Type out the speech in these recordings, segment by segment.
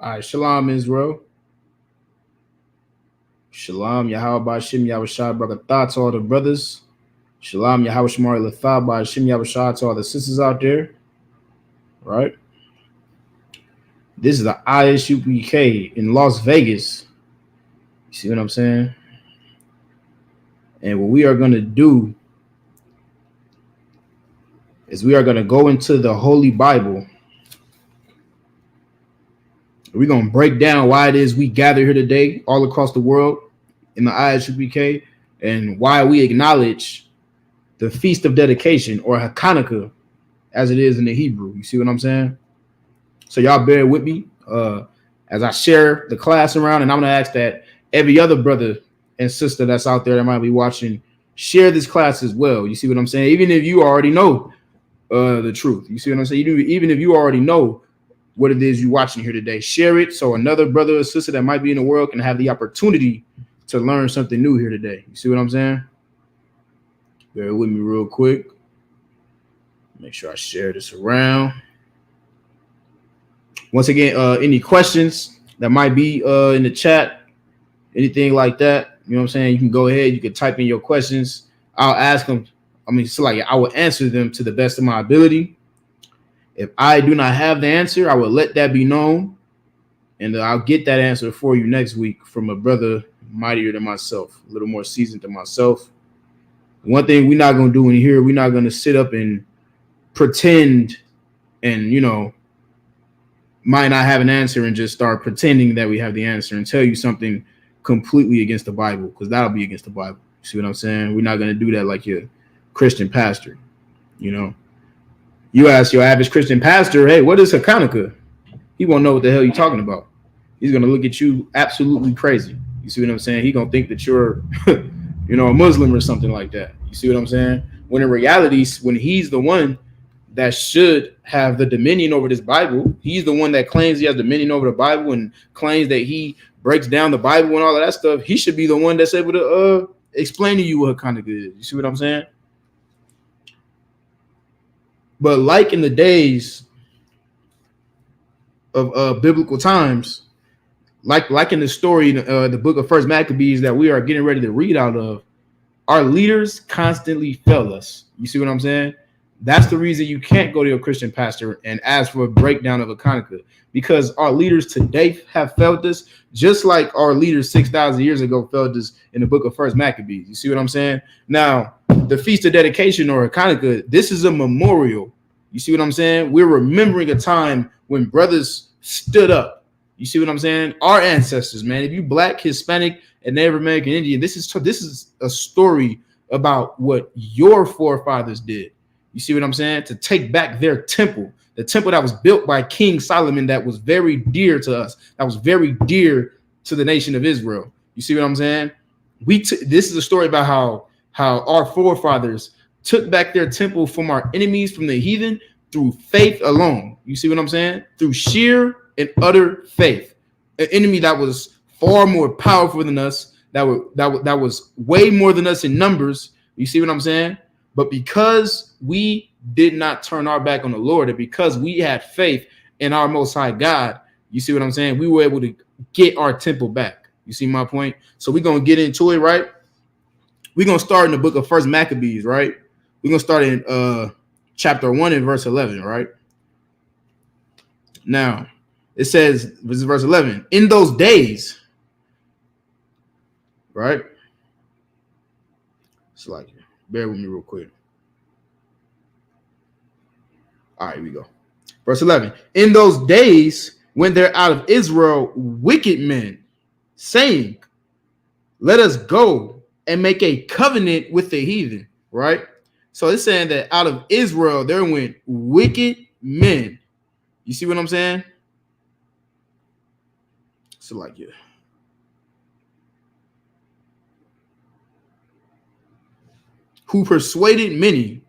All right, shalom, Israel. Shalom, Yahweh Ba'Shem, Yahweh Shai, Barakatah to all the brothers. Shalom, Yahweh Shemari Lathah, Ba'Shem, Yahweh Shai to all the sisters out there. Right? This is the ISUPK in Las Vegas. You see what I'm saying? And what we are going to do is we are going to go into the Holy Bible. We're going to break down why it is we gather here today all across the world in the ISUPK and why we acknowledge the Feast of Dedication, or Hachaanakah, as it is in the Hebrew. You see what I'm saying? So y'all bear with me as I share the class around, and I'm going to ask that every other brother and sister that's out there that might be watching share this class as well. You see what I'm saying? Even if you already know the truth. You see what I'm saying? Even if you already know what it is you're watching here today, share it so another brother or sister that might be in the world can have the opportunity to learn something new here today. You see what I'm saying? Bear with me real quick. Make sure I share this around. Once again, any questions that might be in the chat, anything like that, you know what I'm saying? You can go ahead. You can type in your questions. I'll ask them. I will answer them to the best of my ability. If I do not have the answer, I will let that be known, and I'll get that answer for you next week from a brother mightier than myself, a little more seasoned than myself. One thing we're not going to do in here, we're not going to sit up and pretend and, might not have an answer and just start pretending that we have the answer and tell you something completely against the Bible, because that'll be against the Bible. You see what I'm saying? We're not going to do that like your Christian pastor, You ask your average Christian pastor, hey, what is Hachaanakah? He won't know what the hell you're talking about. He's going to look at you absolutely crazy. You see what I'm saying? He's going to think that you're, a Muslim or something like that. You see what I'm saying? When in reality, when he's the one that should have the dominion over this Bible, he's the one that claims he has dominion over the Bible and claims that he breaks down the Bible and all of that stuff. He should be the one that's able to explain to you what Hachaanakah is. You see what I'm saying? But like in the days of biblical times, like in the story, the book of First Maccabees that we are getting ready to read out of, our leaders constantly fail us. You see what I'm saying? That's the reason you can't go to your Christian pastor and ask for a breakdown of Hachaanakah, because our leaders today have failed us, just like our leaders 6,000 years ago failed us in the book of First Maccabees. You see what I'm saying? Now, the Feast of Dedication, or Hachaanakah, this is a memorial. You see what I'm saying? We're remembering a time when brothers stood up. You see what I'm saying? Our ancestors, man. If you Black, Hispanic, and Native American Indian, this is a story about what your forefathers did. You see what I'm saying? To take back their temple, the temple that was built by King Solomon, that was very dear to us, that was very dear to the nation of Israel. You see what I'm saying? This is a story about how our forefathers took back their temple from our enemies, from the heathen, through faith alone. You see what I'm saying? Through sheer and utter faith. An enemy that was far more powerful than us, that was way more than us in numbers. You see what I'm saying? But because we did not turn our back on the Lord, and because we had faith in our Most High God, you see what I'm saying? We were able to get our temple back. You see my point? So we're going to get into it, right? We're going to start in the book of First Maccabees, right? We're going to start in chapter 1 and verse 11, right? Now, it says, this is verse 11, in those days, right? It's like, bear with me real quick. All right, here we go. Verse 11, in those days went there out of Israel wicked men, saying, let us go and make a covenant with the heathen, right? So it's saying that out of Israel, there went wicked men. You see what I'm saying? So like, yeah. Who persuaded many,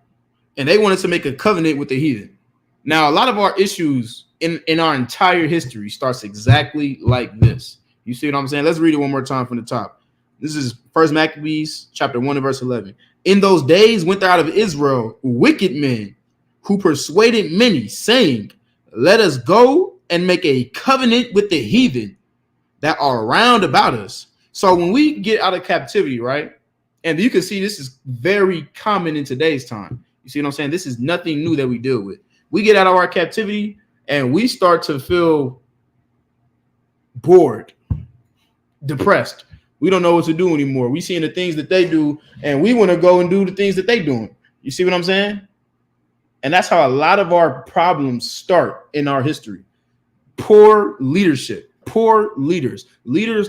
and they wanted to make a covenant with the heathen. Now, a lot of our issues in our entire history starts exactly like this. You see what I'm saying? Let's read it one more time from the top. This is First Maccabees chapter 1 and verse 11. In those days went there out of Israel wicked men who persuaded many, saying, let us go and make a covenant with the heathen that are round about us. So when we get out of captivity, right? And you can see this is very common in today's time. You see what I'm saying? This is nothing new that we deal with. We get out of our captivity and we start to feel bored, depressed. We don't know what to do anymore. We seeing the things that they do, and we want to go and do the things that they doing. You see what I'm saying? And that's how a lot of our problems start in our history. Poor leadership, poor leaders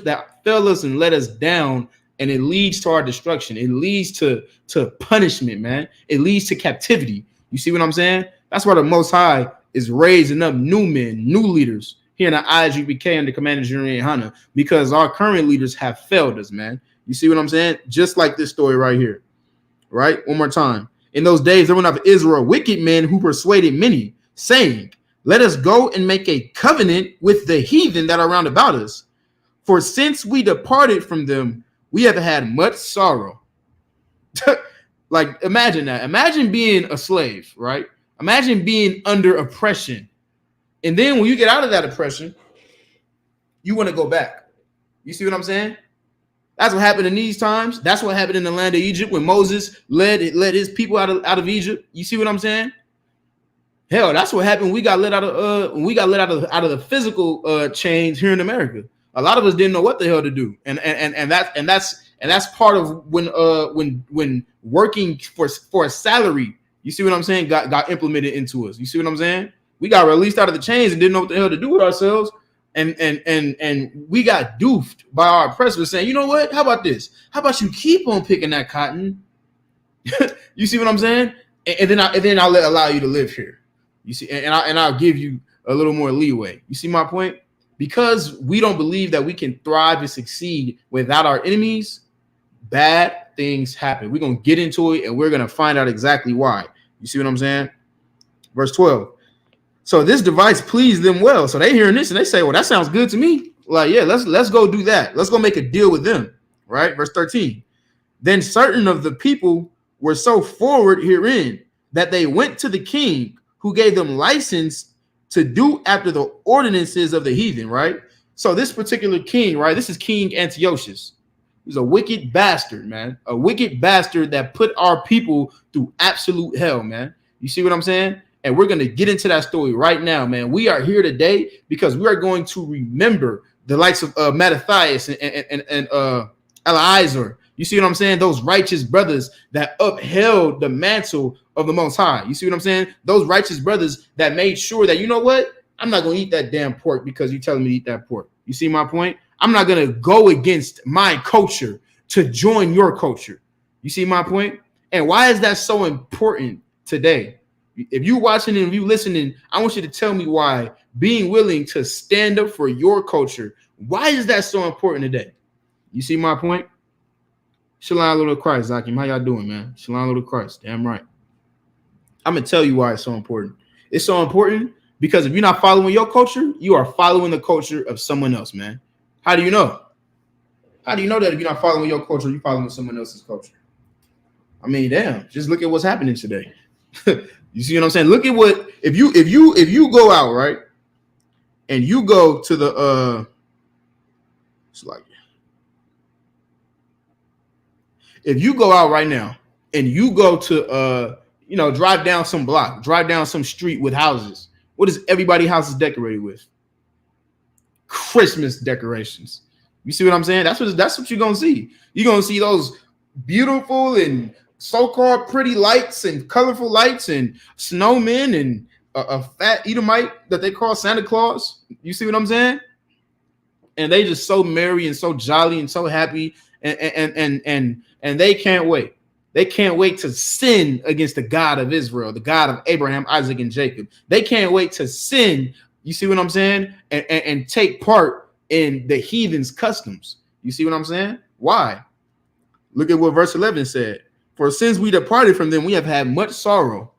that fail us and let us down, and it leads to our destruction. It leads to punishment, man. It leads to captivity. You see what I'm saying? That's why the Most High is raising up new men, new leaders here in the ISUPK and the Commander-General Hachaanakah, because our current leaders have failed us, man. You see what I'm saying? Just like this story right here, right? One more time. In those days, there went up Israel wicked men who persuaded many, saying, let us go and make a covenant with the heathen that are round about us. For since we departed from them, we have had much sorrow. Like, imagine that. Imagine being a slave, right? Imagine being under oppression. And then when you get out of that oppression, you want to go back. You see what I'm saying? That's what happened in these times. That's what happened in the land of Egypt when Moses led his people out of Egypt. You see what I'm saying? Hell, that's what happened. We got let out of the physical chains here in America. A lot of us didn't know what the hell to do, and that's part of when working for a salary. You see what I'm saying? Got implemented into us. You see what I'm saying? We got released out of the chains and didn't know what the hell to do with ourselves. And we got doofed by our oppressors saying, you know what? How about this? How about you keep on picking that cotton? You see what I'm saying? And then I'll allow you to live here. You see, and I'll give you a little more leeway. You see my point? Because we don't believe that we can thrive and succeed without our enemies, bad things happen. We're gonna get into it and we're gonna find out exactly why. You see what I'm saying? Verse 12. So this device pleased them well. So they hearing this and they say, well, that sounds good to me. Like, yeah, let's go do that. Let's go make a deal with them. Right? Verse 13. Then certain of the people were so forward herein that they went to the king, who gave them license to do after the ordinances of the heathen. Right? So this particular king, right? This is King Antiochus. He's a wicked bastard, man. A wicked bastard that put our people through absolute hell, man. You see what I'm saying? And we're going to get into that story right now, man. We are here today because we are going to remember the likes of Mattathias and Eliezer. You see what I'm saying? Those righteous brothers that upheld the mantle of the Most High. You see what I'm saying? Those righteous brothers that made sure that, you know what? I'm not going to eat that damn pork because you're telling me to eat that pork. You see my point? I'm not going to go against my culture to join your culture. You see my point? And why is that so important today? If you're watching and if you're listening, I want you to tell me why being willing to stand up for your culture, why is that so important today? You see my point? Shalom, little Christ, Zakim. How y'all doing, man? Shalom, little Christ. Damn right. I'm going to tell you why it's so important. It's so important because if you're not following your culture, you are following the culture of someone else, man. How do you know? How do you know that if you're not following your culture, you're following someone else's culture? I mean, damn, just look at what's happening today. You see what I'm saying? Look at what if you go out, right? And you go to the it's like if you go out right now and you go to drive down some block, drive down some street with houses, what is everybody's house is decorated with? Christmas decorations. You see what I'm saying? That's what you're gonna see. You're gonna see those beautiful and so-called pretty lights and colorful lights and snowmen and a fat Edomite that they call Santa Claus. You see what I'm saying? And they just so merry and so jolly and so happy, and they can't wait. They can't wait to sin against the God of Israel, the God of Abraham, Isaac, and Jacob. They can't wait to sin. You see what I'm saying? And take part in the heathen's customs. You see what I'm saying? Why? Look at what verse 11 said. For since we departed from them, we have had much sorrow.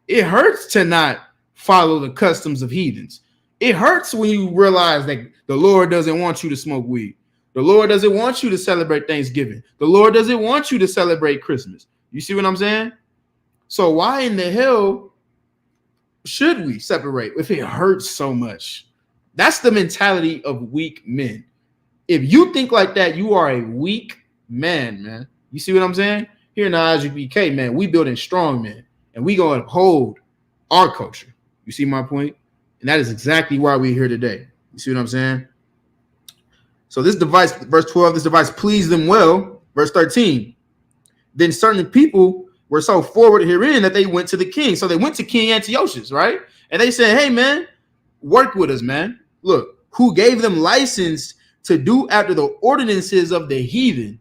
It hurts to not follow the customs of heathens. It hurts when you realize that the Lord doesn't want you to smoke weed. The Lord doesn't want you to celebrate Thanksgiving. The Lord doesn't want you to celebrate Christmas. You see what I'm saying? So why in the hell should we separate if it hurts so much? That's the mentality of weak men. If you think like that, you are a weak man, man. You see what I'm saying? Here in the ISUPK, man, we building strong men, and we gonna uphold our culture. You see my point? And that is exactly why we're here today. You see what I'm saying? So this device, verse 12, this device pleased them well. Verse 13. Then certain people were so forward herein that they went to the king. So they went to King Antiochus, right? And they said, hey, man, work with us, man. Look, who gave them license to do after the ordinances of the heathen.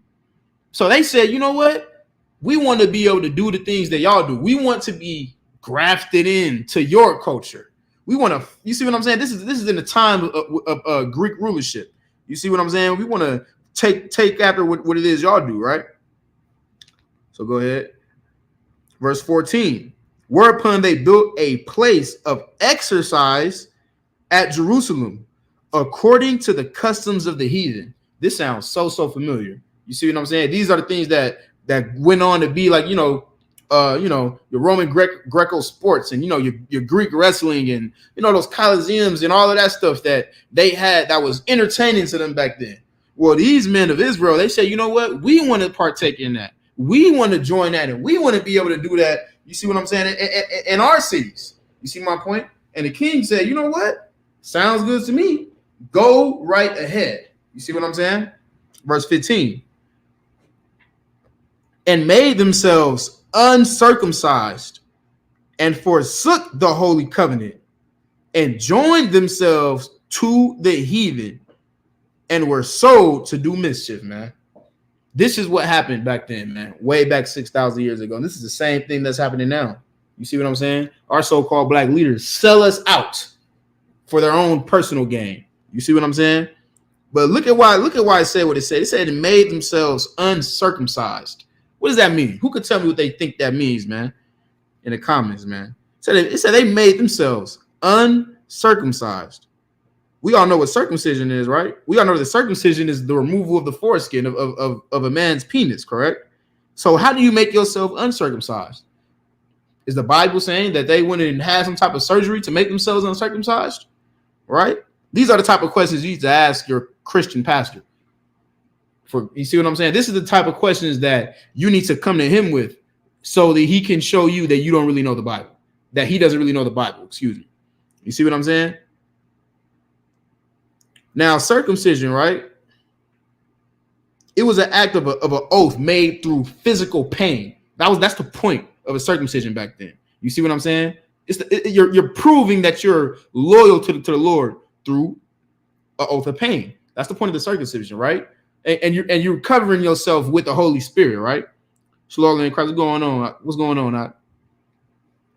So they said, you know what? We want to be able to do the things that y'all do. We want to be grafted into your culture. We want to, you see what I'm saying? This is in the time of Greek rulership. You see what I'm saying? We want to take after what it is y'all do, right? So go ahead. Verse 14. Whereupon they built a place of exercise at Jerusalem, according to the customs of the heathen. This sounds so familiar. You see what I'm saying? These are the things that went on to be like, your Roman Greco sports and, your Greek wrestling and, those coliseums and all of that stuff that they had that was entertaining to them back then. Well, these men of Israel, they say, you know what? We want to partake in that. We want to join that, and we want to be able to do that. You see what I'm saying? In our cities. You see my point? And the king said, you know what? Sounds good to me. Go right ahead. You see what I'm saying? Verse 15. And made themselves uncircumcised and forsook the holy covenant and joined themselves to the heathen and were sold to do mischief, man. This is what happened back then, man, way back 6,000 years ago. And this is the same thing that's happening now. You see what I'm saying? Our so-called black leaders sell us out for their own personal gain. You see what I'm saying? But look at why it said what it said. It said it made themselves uncircumcised. What does that mean? Who could tell me what they think that means, man? In the comments, man. It said they made themselves uncircumcised. We all know what circumcision is, right? We all know that circumcision is the removal of the foreskin of a man's penis, correct? So how do you make yourself uncircumcised? Is the Bible saying that they went and had some type of surgery to make themselves uncircumcised? Right? These are the type of questions you need to ask your Christian pastor. You see what I'm saying? This is the type of questions that you need to come to him with so that he can show you that you don't really know the Bible, that he doesn't really know the Bible, excuse me. You see what I'm saying? Now, circumcision, right? It was an act of an oath made through physical pain. That's the point of a circumcision back then. You see what I'm saying? You're proving that you're loyal to the Lord through an oath of pain. That's the point of the circumcision, right? And you're covering yourself with the Holy Spirit, right? Shalom in Christ. What's going on? What's going on?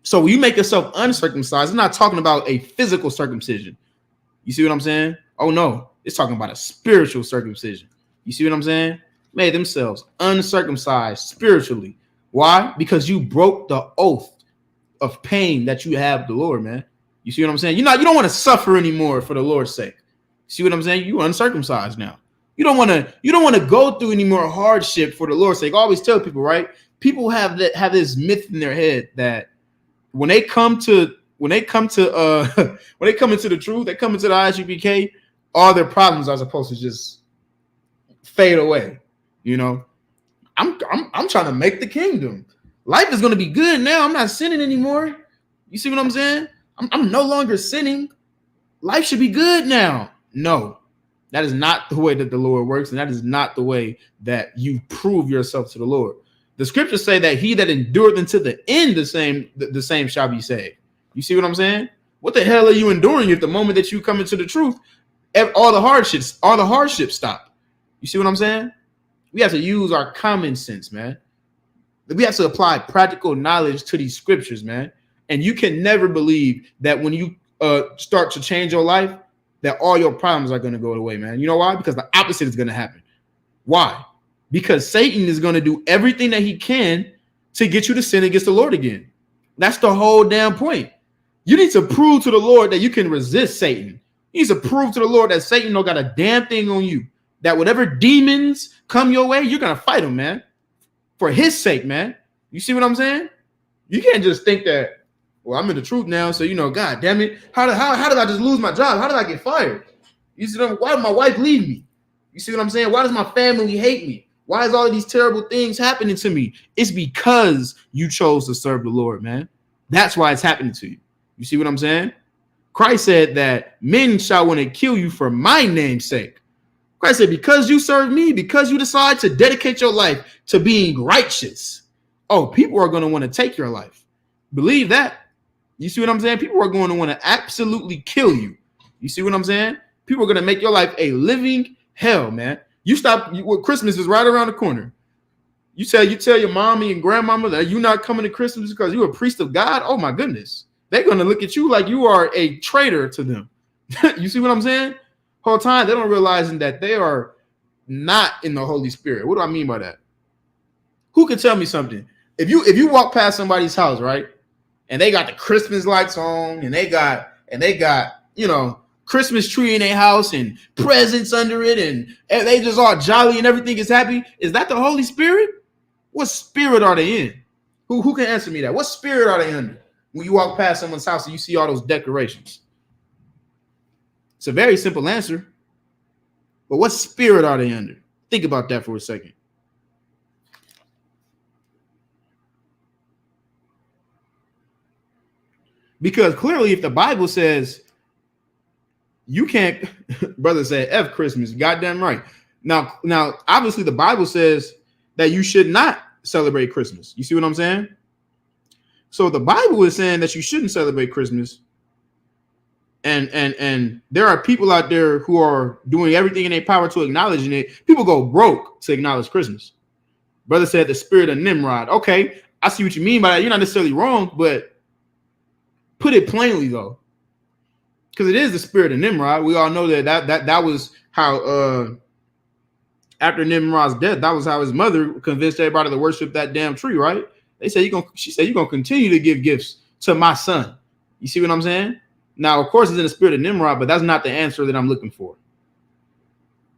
So when you make yourself uncircumcised, it's not talking about a physical circumcision. You see what I'm saying? Oh no, it's talking about a spiritual circumcision. You see what I'm saying? Made themselves uncircumcised spiritually. Why? Because you broke the oath of pain that you have with the Lord, man. You see what I'm saying? You don't want to suffer anymore for the Lord's sake. See what I'm saying? You're uncircumcised now. You don't want to go through any more hardship for the Lord's sake. I always tell people, right? People have this myth in their head that when they come into the truth, they come into the ISUPK, all their problems are supposed to just fade away. I'm trying to make the kingdom. Life is going to be good now. I'm not sinning anymore. You see what I'm saying? I'm no longer sinning. Life should be good now. No, that is not the way that the Lord works, and that is not the way that you prove yourself to the Lord. The scriptures say that he that endureth unto the end, the same shall be saved. You see what I'm saying? What the hell are you enduring if the moment that you come into the truth, all the hardships stop? You see what I'm saying? We have to use our common sense, man. We have to apply practical knowledge to these scriptures, man. And you can never believe that when you start to change your life, that all your problems are going to go away, man. You know why? Because the opposite is going to happen. Why? Because Satan is going to do everything that he can to get you to sin against the Lord again. That's the whole damn point. You need to prove to the Lord that you can resist Satan. You need to prove to the Lord that Satan don't got a damn thing on you. That whatever demons come your way, you're going to fight them, man. For his sake, man. You see what I'm saying? You can't just think that Well, I'm in the truth now, so God damn it, how did I just lose my job? How did I get fired? You see, why did my wife leave me? You see what I'm saying? Why does my family hate me? Why is all of these terrible things happening to me? It's because you chose to serve the Lord, man. That's why it's happening to you. You see what I'm saying? Christ said that men shall want to kill you for my name's sake. Christ said, because you serve me, because you decide to dedicate your life to being righteous, people are going to want to take your life. Believe that. You see what I'm saying? People are going to want to absolutely kill you. You see what I'm saying? People are going to make your life a living hell, man. Christmas is right around the corner. You tell your mommy and grandmama that you're not coming to Christmas because you're a priest of God. Oh my goodness. They're going to look at you like you are a traitor to them. You see what I'm saying? Whole time they don't realize that they are not in the Holy Spirit. What do I mean by that? Who can tell me something? If you walk past somebody's house, right, and they got the Christmas lights on, and they got Christmas tree in their house and presents under it, and they just all jolly and everything is happy, is that the Holy Spirit? What spirit are they in? Who can answer me that? What spirit are they under when you walk past someone's house and you see all those decorations? It's a very simple answer. But what spirit are they under? Think about that for a second. Because clearly, if the Bible says you can't, brother said, F Christmas, goddamn right. Now, obviously, the Bible says that you should not celebrate Christmas. You see what I'm saying? So the Bible is saying that you shouldn't celebrate Christmas. And there are people out there who are doing everything in their power to acknowledge it. People go broke to acknowledge Christmas. Brother said the spirit of Nimrod. Okay, I see what you mean by that. You're not necessarily wrong, but put it plainly though, because it is the spirit of Nimrod. We all know that was how after Nimrod's death, that was how his mother convinced everybody to worship that damn tree, right? She said you're gonna continue to give gifts to my son. You see what I'm saying? Now, of course, it's in the spirit of Nimrod, but that's not the answer that I'm looking for.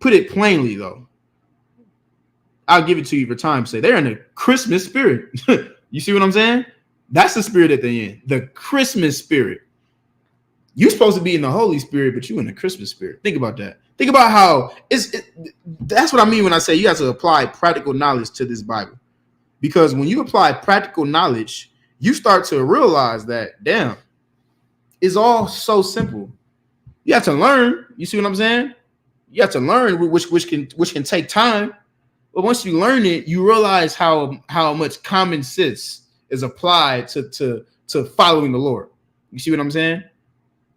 Put it plainly, though. I'll give it to you for time's sake. They're in the Christmas spirit. You see what I'm saying? That's the spirit that they're in, the Christmas spirit. You're supposed to be in the Holy Spirit, but you're in the Christmas spirit. Think about that. Think about how that's what I mean when I say you have to apply practical knowledge to this Bible. Because when you apply practical knowledge, you start to realize that, damn, it's all so simple. You have to learn. You see what I'm saying? You have to learn, which can take time. But once you learn it, you realize how much common sense is applied to following the Lord. You see what I'm saying?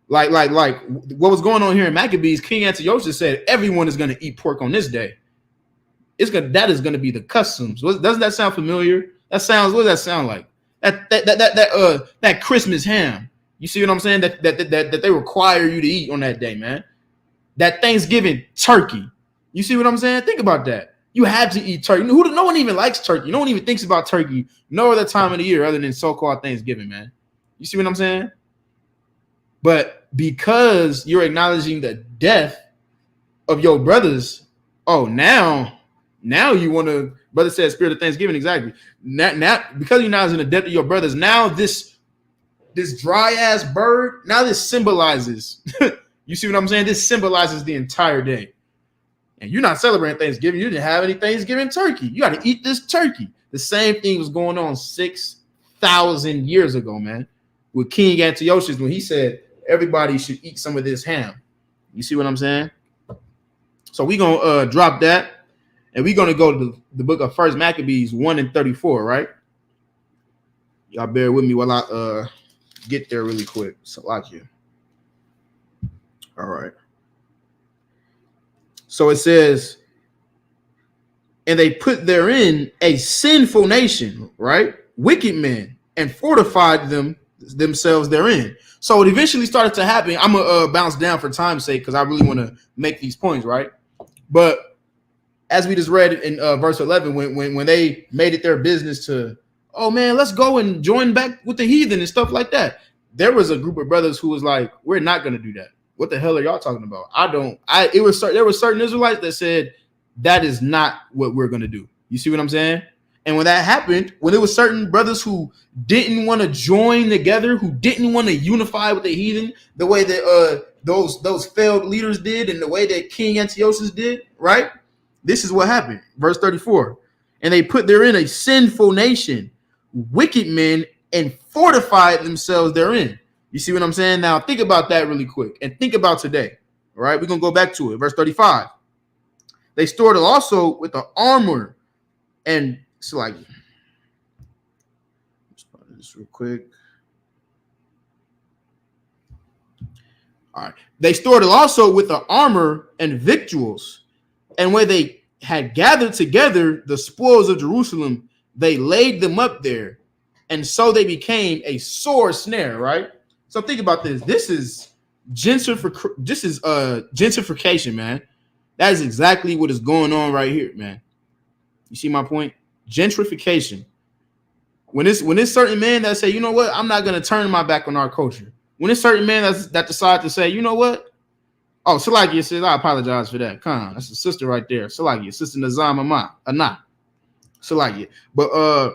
Like what was going on here in Maccabees, King Antiochus said everyone is going to eat pork on this day. That is going to be the customs. Doesn't that sound familiar? What does that sound like? That Christmas ham. You see what I'm saying? That they require you to eat on that day, man. That Thanksgiving turkey. You see what I'm saying? Think about that. You have to eat turkey. No one even likes turkey. No one even thinks about turkey no other time of the year other than so-called Thanksgiving, man. You see what I'm saying? But because you're acknowledging the death of your brothers, now you want to, brother said spirit of Thanksgiving, exactly. Now because you're acknowledging the death of your brothers, now this dry ass bird, now this symbolizes, you see what I'm saying? This symbolizes the entire day. And you're not celebrating Thanksgiving. You didn't have any Thanksgiving turkey. You got to eat this turkey. The same thing was going on 6,000 years ago, man, with King Antiochus when he said everybody should eat some of this ham. You see what I'm saying? So we're going to drop that, and we're going to go to the book of First Maccabees 1:34, right? Y'all bear with me while I get there really quick. Salakia. All right. So it says, and they put therein a sinful nation, right? Wicked men, and fortified themselves therein. So it eventually started to happen. I'm gonna bounce down for time's sake because I really want to make these points, right? But as we just read in verse 11, when they made it their business to, oh man, let's go and join back with the heathen and stuff like that, there was a group of brothers who was like, we're not gonna do that. What the hell are y'all talking about? There were certain Israelites that said that is not what we're gonna do. You see what I'm saying? And when that happened, when there was certain brothers who didn't want to join together, who didn't want to unify with the heathen, the way that those failed leaders did, and the way that King Antiochus did, right? This is what happened. Verse 34. And they put therein a sinful nation, wicked men, and fortified themselves therein. You see what I'm saying? Now think about that really quick, and think about today. All right, we're gonna go back to it. Verse 35. They stored it also with the armor and like this real quick. All right. They stored it also with the armor and victuals, and where they had gathered together the spoils of Jerusalem, they laid them up there, and so they became a sore snare. Right. So think about this. This is gentrification, man. That is exactly what is going on right here, man. You see my point? Gentrification. When it's certain men that say, you know what, I'm not gonna turn my back on our culture. When it's certain men that decide to say, you know what, oh, Salakia says, I apologize for that. Come on, that's the sister right there. Salakia, sister Nazam Anah. Salakia. But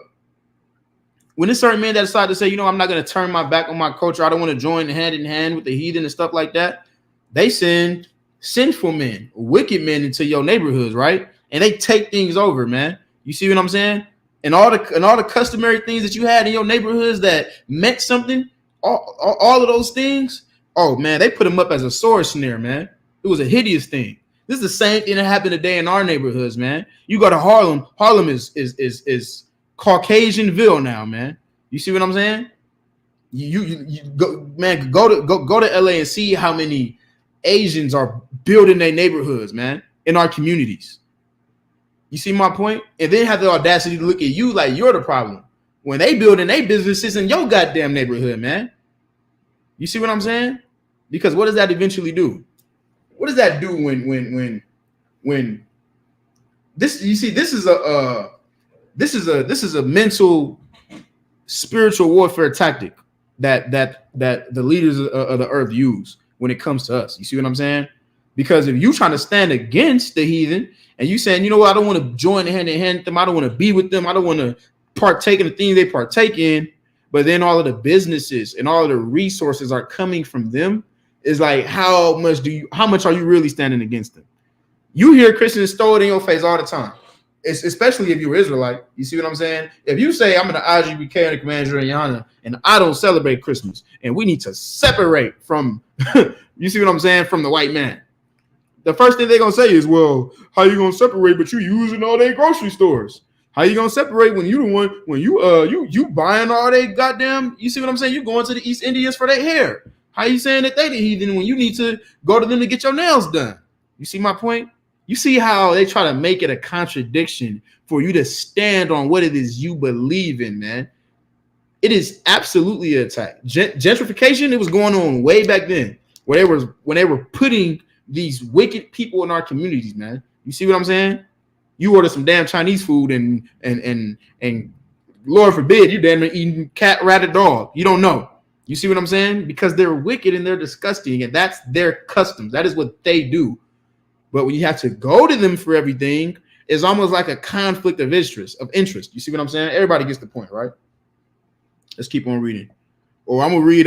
when it's certain men that decide to say, you know, I'm not gonna turn my back on my culture, I don't want to join hand in hand with the heathen and stuff like that, they send sinful men, wicked men into your neighborhoods, right? And they take things over, man. You see what I'm saying? And all the customary things that you had in your neighborhoods that meant something, all of those things, oh man, they put them up as a sword snare, man. It was a hideous thing. This is the same thing that happened today in our neighborhoods, man. You go to Harlem. Harlem is Caucasianville now, man. You see what I'm saying? You go, man. Go to LA and see how many Asians are building their neighborhoods, man, in our communities. You see my point? And then have the audacity to look at you like you're the problem when they building their businesses in your goddamn neighborhood, man. You see what I'm saying? Because what does that eventually do? What does that do when this? You see, this is a mental, spiritual warfare tactic that the leaders of the earth use when it comes to us. You see what I'm saying? Because if you trying to stand against the heathen and you saying, you know what, I don't want to join hand in hand with them, I don't want to be with them, I don't want to partake in the things they partake in, but then all of the businesses and all of the resources are coming from them, is like, how much are you really standing against them? You hear Christians throw it in your face all the time. It's especially if you're Israelite. You see what I'm saying? If you say I'm an ISUPK and a Commander in Yana and I don't celebrate Christmas and we need to separate from, you see what I'm saying, from the white man, the first thing they're gonna say is, well, how you gonna separate? But you using all their grocery stores. How you gonna separate when you the one when you buying all they goddamn? You see what I'm saying? You going to the East Indians for their hair. How you saying that they the heathen when you need to go to them to get your nails done? You see my point? You see how they try to make it a contradiction for you to stand on what it is you believe in, man. It is absolutely an attack. Gentrification, it was going on way back then, when they were putting these wicked people in our communities, man. You see what I'm saying? You order some damn Chinese food and Lord forbid you damn near eating cat, rat, or dog. You don't know. You see what I'm saying? Because they're wicked and they're disgusting, and that's their customs. That is what they do. But when you have to go to them for everything, it's almost like a conflict of interest. You see what I'm saying? Everybody gets the point, right? Let's keep on reading. Or I'm gonna read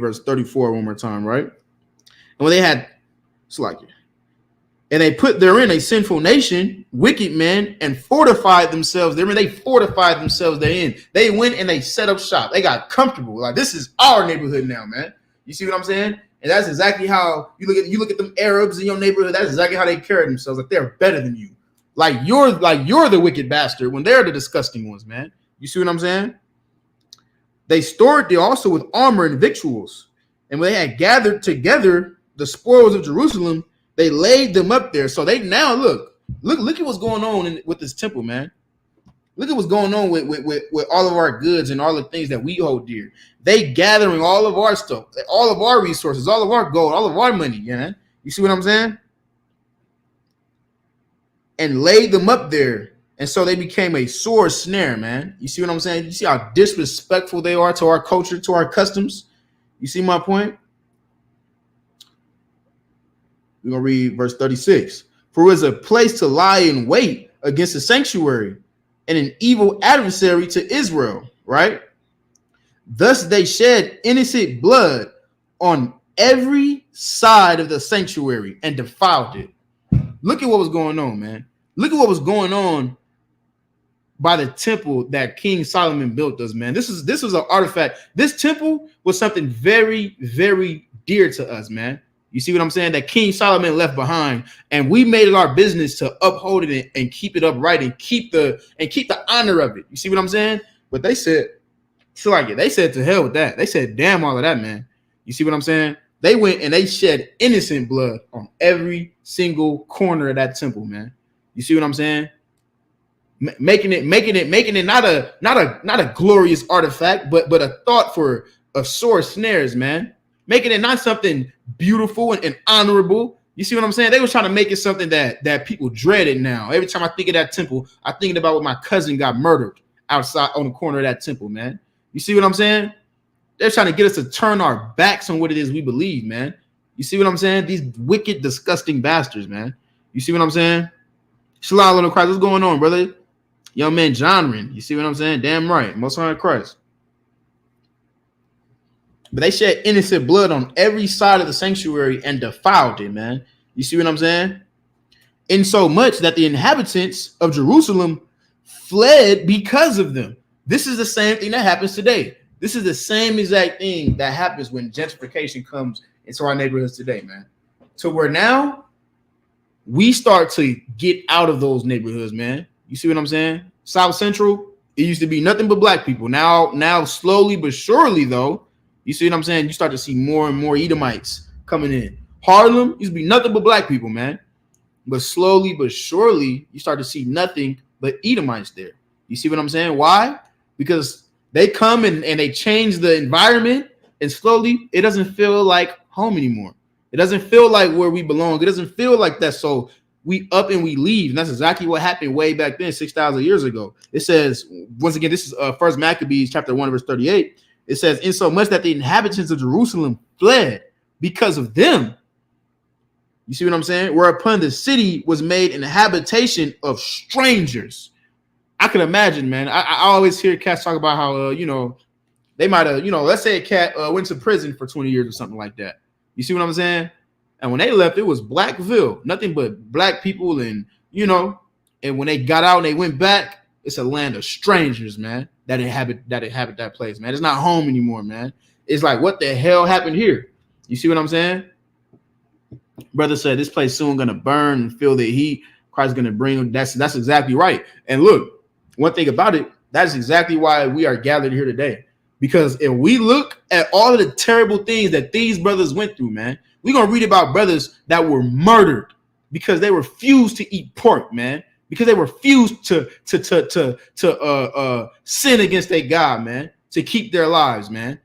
verse 34 one more time, right? And when they had, it's like, and they put therein a sinful nation, wicked men, and fortified themselves therein. They fortified themselves therein. They went and they set up shop. They got comfortable. Like, this is our neighborhood now, man. You see what I'm saying? And that's exactly how you look at them Arabs in your neighborhood. That's exactly how they carry themselves. Like, they're better than you. Like you're the wicked bastard when they're the disgusting ones, man. You see what I'm saying? They stored there also with armor and victuals. And when they had gathered together the spoils of Jerusalem, they laid them up there. So they now look at what's going on with this temple, man. Look at what's going on with all of our goods and all the things that we hold dear. They gathering all of our stuff, all of our resources, all of our gold, all of our money, man. You see what I'm saying? And laid them up there. And so they became a sore snare, man. You see what I'm saying? You see how disrespectful they are to our culture, to our customs? You see my point? We're going to read verse 36. For it is a place to lie in wait against the sanctuary, and an evil adversary to Israel, right? Thus they shed innocent blood on every side of the sanctuary and defiled it. Look at what was going on, man. Look at what was going on by the temple that King Solomon built us, man. This was an artifact. This temple was something very, very dear to us, man. You see what I'm saying? That King Solomon left behind, and we made it our business to uphold it and keep it upright and keep the honor of it. You see what I'm saying? But they said, they said to hell with that. They said, damn all of that, man. You see what I'm saying? They went and they shed innocent blood on every single corner of that temple, man. You see what I'm saying? Making it not a glorious artifact, but a thought for of sore snares, man. Making it not something beautiful and honorable. You see what I'm saying? They were trying to make it something that people dreaded now. Every time I think of that temple, I think about when my cousin got murdered outside on the corner of that temple, man. You see what I'm saying? They're trying to get us to turn our backs on what it is we believe, man. You see what I'm saying? These wicked, disgusting bastards, man. You see what I'm saying? Shalom, little Christ. What's going on, brother? Young man, John. You see what I'm saying? Damn right. Most High Christ. But they shed innocent blood on every side of the sanctuary and defiled it, man. You see what I'm saying? In so much that the inhabitants of Jerusalem fled because of them. This is the same thing that happens today. This is the same exact thing that happens when gentrification comes into our neighborhoods today, man. So where now we start to get out of those neighborhoods, man. You see what I'm saying? South Central, it used to be nothing but black people. Now slowly but surely, though, you see what I'm saying? You start to see more and more Edomites coming in. Harlem used to be nothing but black people, man. But slowly but surely, you start to see nothing but Edomites there. You see what I'm saying? Why? Because they come and they change the environment, and slowly it doesn't feel like home anymore. It doesn't feel like where we belong. It doesn't feel like that. So we up and we leave. And that's exactly what happened way back then, 6,000 years ago. It says, once again, this is First Maccabees chapter 1, verse 38. It says, in so much that the inhabitants of Jerusalem fled because of them. You see what I'm saying? Whereupon the city was made an habitation of strangers. I can imagine, man. I always hear cats talk about how, they might have, let's say a cat went to prison for 20 years or something like that. You see what I'm saying? And when they left, it was Blackville, nothing but black people. And, and when they got out and they went back, it's a land of strangers, man, that inhabit that place, man. It's not home anymore, man. It's like, what the hell happened here? You see what I'm saying? Brother said this place soon going to burn and feel the heat. Christ's going to bring. That's exactly right. And look, one thing about it, that's exactly why we are gathered here today. Because if we look at all of the terrible things that these brothers went through, man, we're going to read about brothers that were murdered because they refused to eat pork, man, because they refused to sin against their God, man, to keep their lives, man.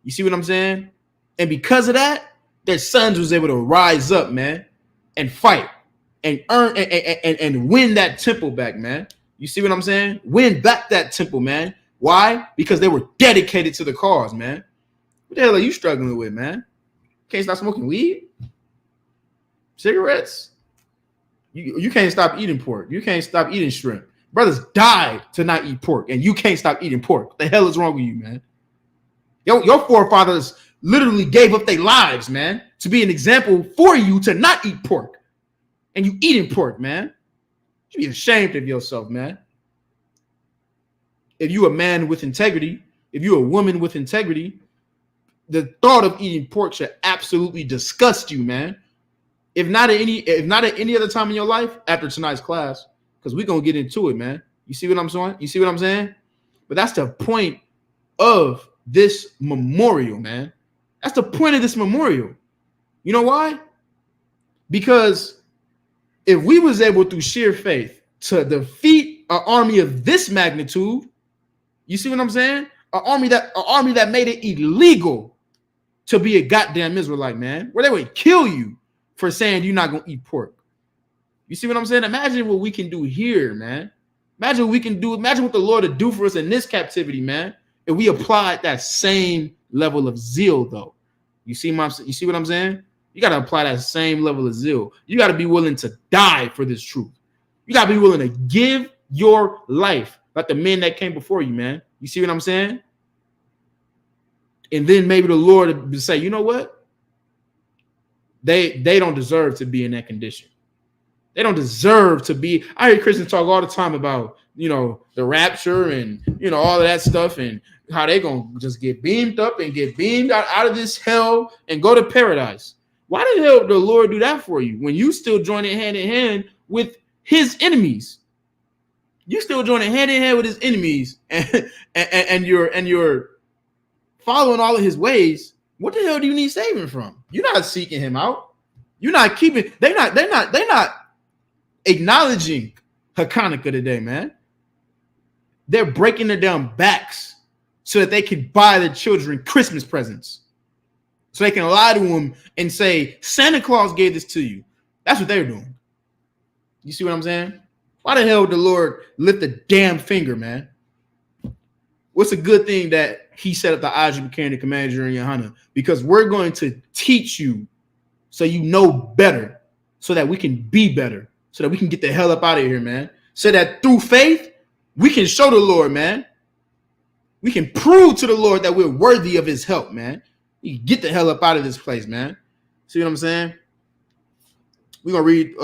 You see what I'm saying? And because of that, their sons was able to rise up, man, and fight and earn and win that temple back, man. You see what I'm saying? Win back that temple, man. Why? Because they were dedicated to the cause, man. What the hell are you struggling with, man? Can't stop smoking weed? Cigarettes? You can't stop eating pork. You can't stop eating shrimp. Brothers died to not eat pork, and you can't stop eating pork. What the hell is wrong with you, man? Your forefathers literally gave up their lives, man, to be an example for you to not eat pork. And you eating pork, man. You should be ashamed of yourself, man. If you a man with integrity, if you a woman with integrity, the thought of eating pork should absolutely disgust you, man. If not at any other time in your life, after tonight's class, because we're gonna get into it, man. You see what I'm saying? You see what I'm saying? But that's the point of this memorial, man. That's the point of this memorial. You know why? Because if we was able through sheer faith to defeat an army of this magnitude, you see what I'm saying? An army that made it illegal to be a goddamn Israelite, man, where they would kill you for saying you're not gonna eat pork. You see what I'm saying? Imagine what we can do here, man. Imagine what we can do. Imagine what the Lord would do for us in this captivity, man. If we applied that same level of zeal, though. You see what I'm saying? You got to apply that same level of zeal. You got to be willing to die for this truth. You got to be willing to give your life like the men that came before you, man. You see what I'm saying? And then maybe the Lord would say, you know what? They don't deserve to be in that condition. They don't deserve to be. I hear Christians talk all the time about, the rapture and, all of that stuff and how they going to just get beamed up and get beamed out of this hell and go to paradise. Why the hell did the Lord do that for you when you still joining hand in hand with his enemies? You still joining hand in hand with his enemies and you're following all of his ways. What the hell do you need saving from? You're not seeking him out. You're not keeping. They're not acknowledging Hachaanakah today, man. They're breaking their down backs so that they can buy their children Christmas presents. So they can lie to them and say, Santa Claus gave this to you. That's what they're doing. You see what I'm saying? Why the hell would the Lord lift a damn finger, man? What's a good thing that he set up the ISUPK and the commander in Johanna? Because we're going to teach you so you know better, so that we can be better, so that we can get the hell up out of here, man. So that through faith, we can show the Lord, man. We can prove to the Lord that we're worthy of his help, man. You can get the hell up out of this place, man. See what I'm saying? We're going to read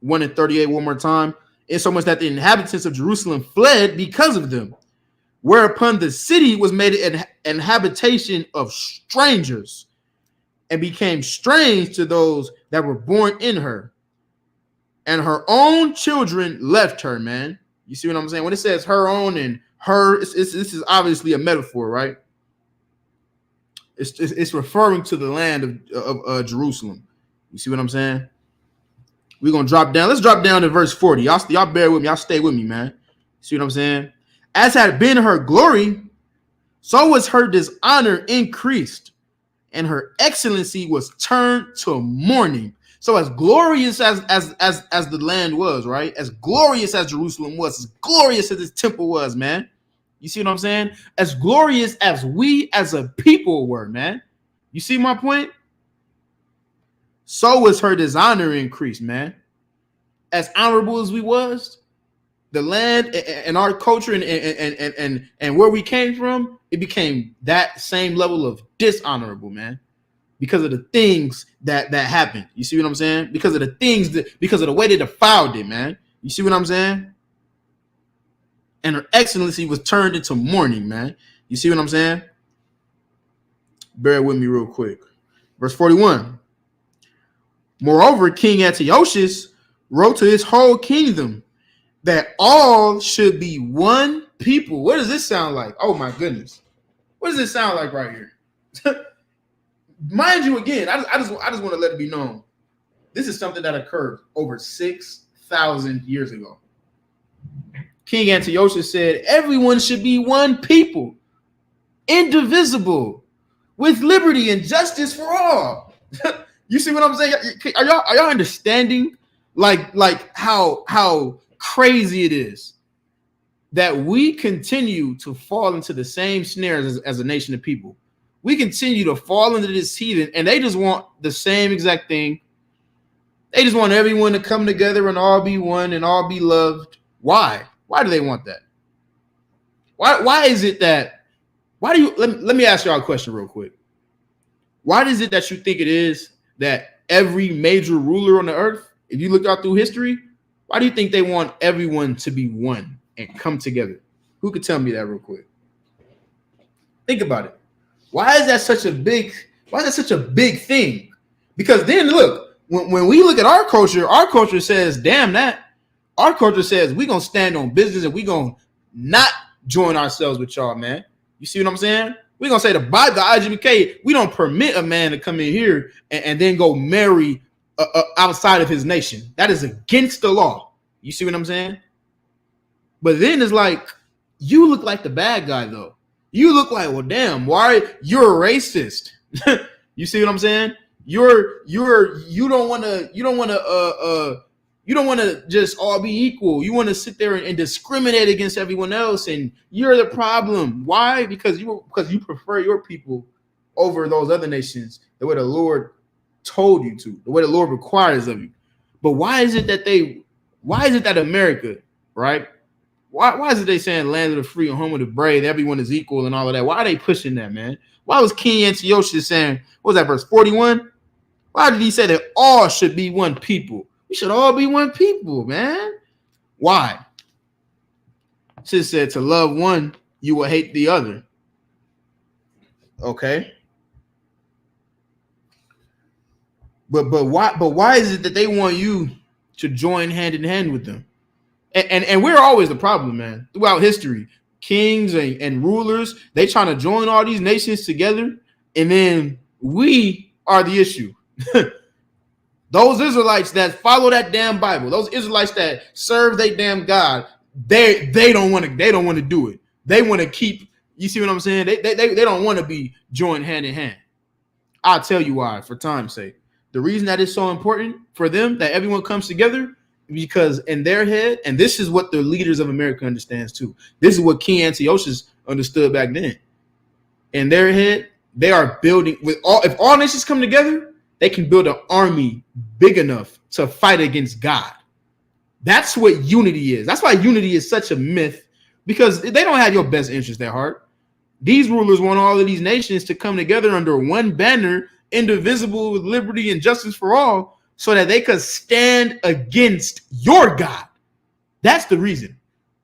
1:38 one more time. Insomuch that the inhabitants of Jerusalem fled because of them, whereupon the city was made an habitation of strangers and became strange to those that were born in her. And her own children left her, man. You see what I'm saying? When it says her own and her, this is obviously a metaphor, right? It's referring to the land of Jerusalem. You see what I'm saying? We're going to drop down. Let's drop down to verse 40. Y'all bear with me. Y'all stay with me, man. See what I'm saying? As had been her glory, so was her dishonor increased, and her excellency was turned to mourning. So as glorious as the land was, right? As glorious as Jerusalem was, as glorious as this temple was, man. You see what I'm saying? As glorious as we as a people were, man. You see my point? So was her dishonor increased, man. As honorable as we was, the land and our culture and where we came from, it became that same level of dishonorable, man. Because of the things that happened. You see what I'm saying? Because of the things because of the way they defiled it, man. You see what I'm saying? And her excellency was turned into mourning, man. You see what I'm saying? Bear with me real quick. Verse 41. Moreover, King Antiochus wrote to his whole kingdom that all should be one people. What does this sound like? Oh my goodness. What does this sound like right here? Mind you, again, I just want to let it be known. This is something that occurred over 6,000 years ago. King Antiochus said, everyone should be one people, indivisible, with liberty and justice for all. You see what I'm saying? Are y'all understanding like how crazy it is that we continue to fall into the same snares as a nation of people? We continue to fall into this heathen, and they just want the same exact thing. They just want everyone to come together and all be one and all be loved. Why? Why do they want that? Why is it that? Why do you? Let me ask y'all a question real quick. Why is it that you think it is that every major ruler on the earth, if you look out through history, why do you think they want everyone to be one and come together? Who could tell me that real quick? Think about it. Why is that such a big thing? Because then look, when we look at our culture says, damn that. Our culture says we're gonna stand on business and we're gonna not join ourselves with y'all, man. You see what I'm saying? We're gonna say the ISUPK, we don't permit a man to come in here and then go marry outside of his nation. That is against the law. You see what I'm saying? But then it's like, you look like the bad guy though. You look like, well, damn, why you're a racist? You see what I'm saying? You don't want to just all be equal. You want to sit there and discriminate against everyone else, and you're the problem. Why? Because you prefer your people over those other nations the way the Lord told you to, the way the Lord requires of you. But why is it that America, right? Why is it they saying land of the free and home of the brave, everyone is equal and all of that? Why are they pushing that, man? Why was King Antiochus saying, what was that, verse 41? Why did he say that all should be one people? We should all be one people, man. Why? She said to love one, you will hate the other. Okay. But why is it that they want you to join hand in hand with them? And we're always the problem, man. Throughout history, kings and rulers, they trying to join all these nations together, and then we are the issue. Those Israelites that follow that damn Bible, those Israelites that serve their damn God, they don't want to do it. They want to keep. You see what I'm saying? They don't want to be joined hand in hand. I'll tell you why, for time's sake. The reason that is so important for them that everyone comes together, because in their head, and this is what the leaders of America understands too. This is what King Antiochus understood back then. In their head, they are building with all. If all nations come together, they can build an army big enough to fight against God. That's what unity is. That's why unity is such a myth, because they don't have your best interest at heart. These rulers want all of these nations to come together under one banner, indivisible, with liberty and justice for all, so that they could stand against your God. That's the reason.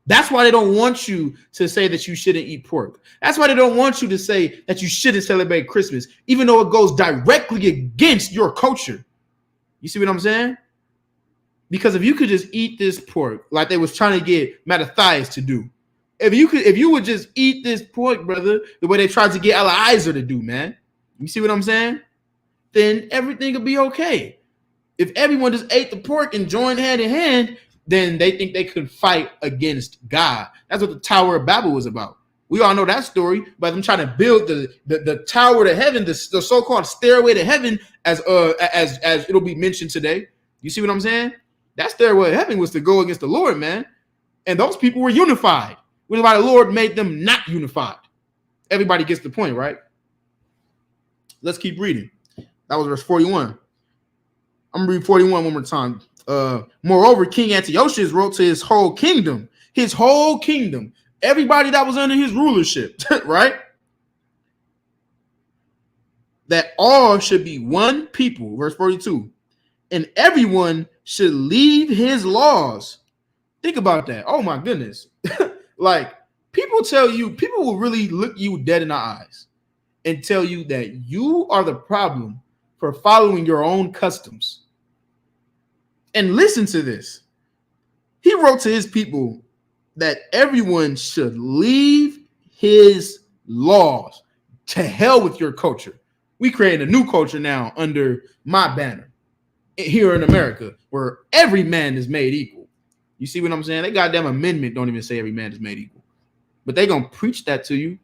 That's why they don't want you to say that you shouldn't eat pork. That's why they don't want you to say that you shouldn't celebrate Christmas, even though it goes directly against your culture. You see what I'm saying? Because if you could just eat this pork like they was trying to get Mattathias to do, if you would just eat this pork, brother, the way they tried to get Eliezer to do, man, you see what I'm saying? Then everything will be okay. If everyone just ate the pork and joined hand in hand, then they think they could fight against God. That's what the Tower of Babel was about. We all know that story, but them trying to build the tower to heaven, the so-called stairway to heaven, as it'll be mentioned today. You see what I'm saying? That stairway to heaven was to go against the Lord, man. And those people were unified. Which is why the Lord made them not unified. Everybody gets the point, right? Let's keep reading. That was verse 41. I'm gonna read 41 one more time. Moreover, King Antiochus wrote to his whole kingdom, everybody that was under his rulership, right? That all should be one people, verse 42, and everyone should leave his laws. Think about that. Oh my goodness. Like, people will really look you dead in the eyes and tell you that you are the problem for following your own customs. And listen to this. He wrote to his people that everyone should leave his laws. To hell with your culture. We create a new culture now under my banner here in America, where every man is made equal. You see what I'm saying? They goddamn amendment don't even say every man is made equal. But they gonna preach that to you,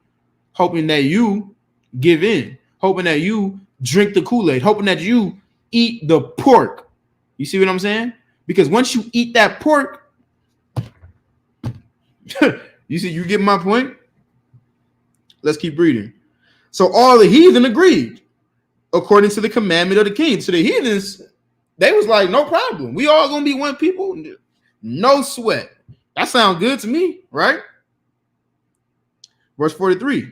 hoping that you give in, hoping that you drink the Kool-Aid, hoping that you eat the pork. You see what I'm saying? Because once you eat that pork, you get my point? Let's keep reading. So all the heathen agreed according to the commandment of the king. So the heathens, they was like, no problem. We all gonna be one people. No sweat. That sounds good to me, right? Verse 43.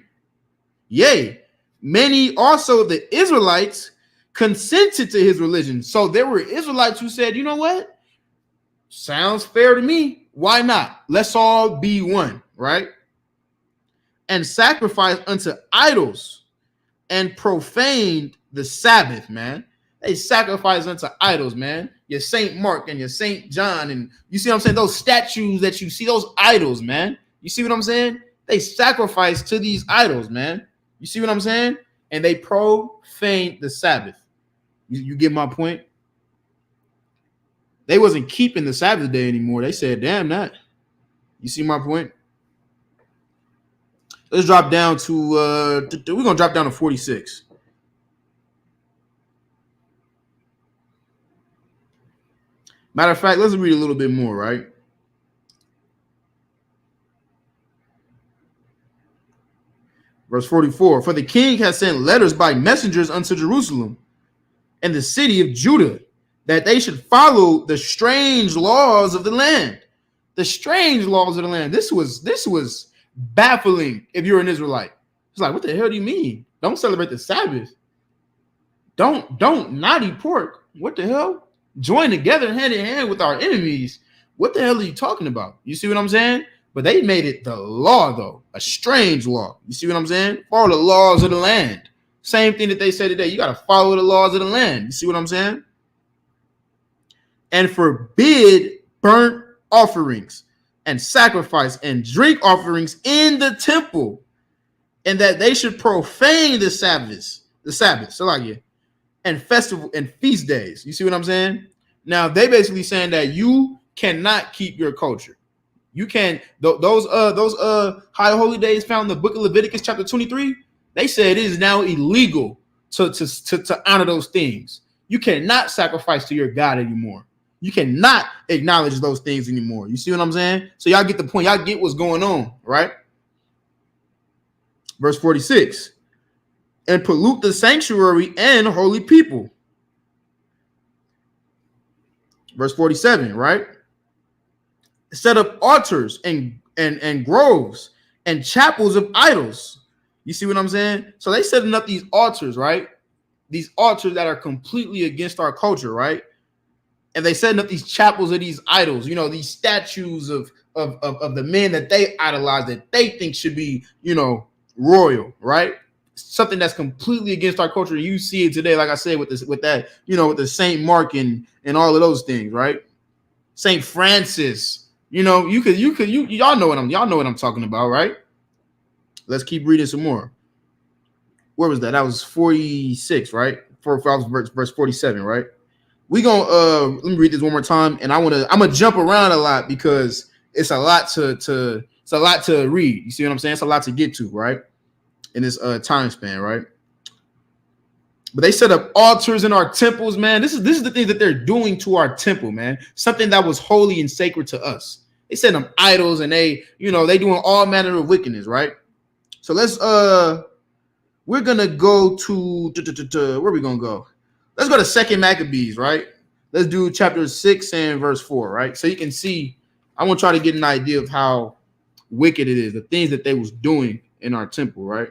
Yea, many also of the Israelites consented to his religion. So there were Israelites who said, you know what? Sounds fair to me. Why not? Let's all be one, right? And sacrifice unto idols and profaned the Sabbath, man. They sacrifice unto idols, man. Your Saint Mark and your Saint John, and you see what I'm saying? Those statues that you see, those idols, man. You see what I'm saying? They sacrifice to these idols, man. You see what I'm saying? And they profane the Sabbath. You get my point? They wasn't keeping the Sabbath day anymore. They said, damn that. You see my point? Let's drop down to, we're going to drop down to 46. Matter of fact, let's read a little bit more, right? Verse 44, for the king has sent letters by messengers unto Jerusalem and the city of Judah, that they should follow the strange laws of the land, The strange laws of the land. This was baffling if you're an Israelite. It's like, what the hell do you mean? Don't celebrate the Sabbath. Don't not eat pork. What the hell? Join together hand in hand with our enemies. What the hell are you talking about? You see what I'm saying? But they made it the law, though. A strange law. You see what I'm saying? Follow the laws of the land. Same thing that they say today. You got to follow the laws of the land. You see what I'm saying? And forbid burnt offerings and sacrifice and drink offerings in the temple, and that they should profane the Sabbath, so like yeah, and festival and feast days. You see what I'm saying? Now they basically saying that you cannot keep your culture. You can those high holy days found in the book of Leviticus chapter 23. They said it is now illegal to honor those things. You cannot sacrifice to your God anymore. You cannot acknowledge those things anymore. You see what I'm saying? So y'all get the point. Y'all get what's going on, right? Verse 46. And pollute the sanctuary and holy people. Verse 47, right? Set up altars and groves and chapels of idols. You see what I'm saying? So they setting up these altars, right? These altars that are completely against our culture, right? And they setting up these chapels of these idols, you know, these statues of the men that they idolize, that they think should be, you know, royal, right? Something that's completely against our culture. You see it today, like I said, with that, you know, with the Saint Mark and all of those things, right? Saint Francis, you know, y'all know what I'm talking about, right? Let's keep reading some more. Where was that? That was 46, right? Verse 47, right? We gonna let me read this one more time, and I'm gonna jump around a lot because it's a lot to read. You see what I'm saying? It's a lot to get to, right? In this time span, right? But they set up altars in our temples, man. This is the thing that they're doing to our temple, man. Something that was holy and sacred to us. They set them idols, and they doing all manner of wickedness, right? So let's we're gonna go to where are we gonna go? Let's go to 2 Maccabees, right? Let's do chapter 6 and verse 4, right? So you can see, I want to try to get an idea of how wicked it is, the things that they was doing in our temple, right?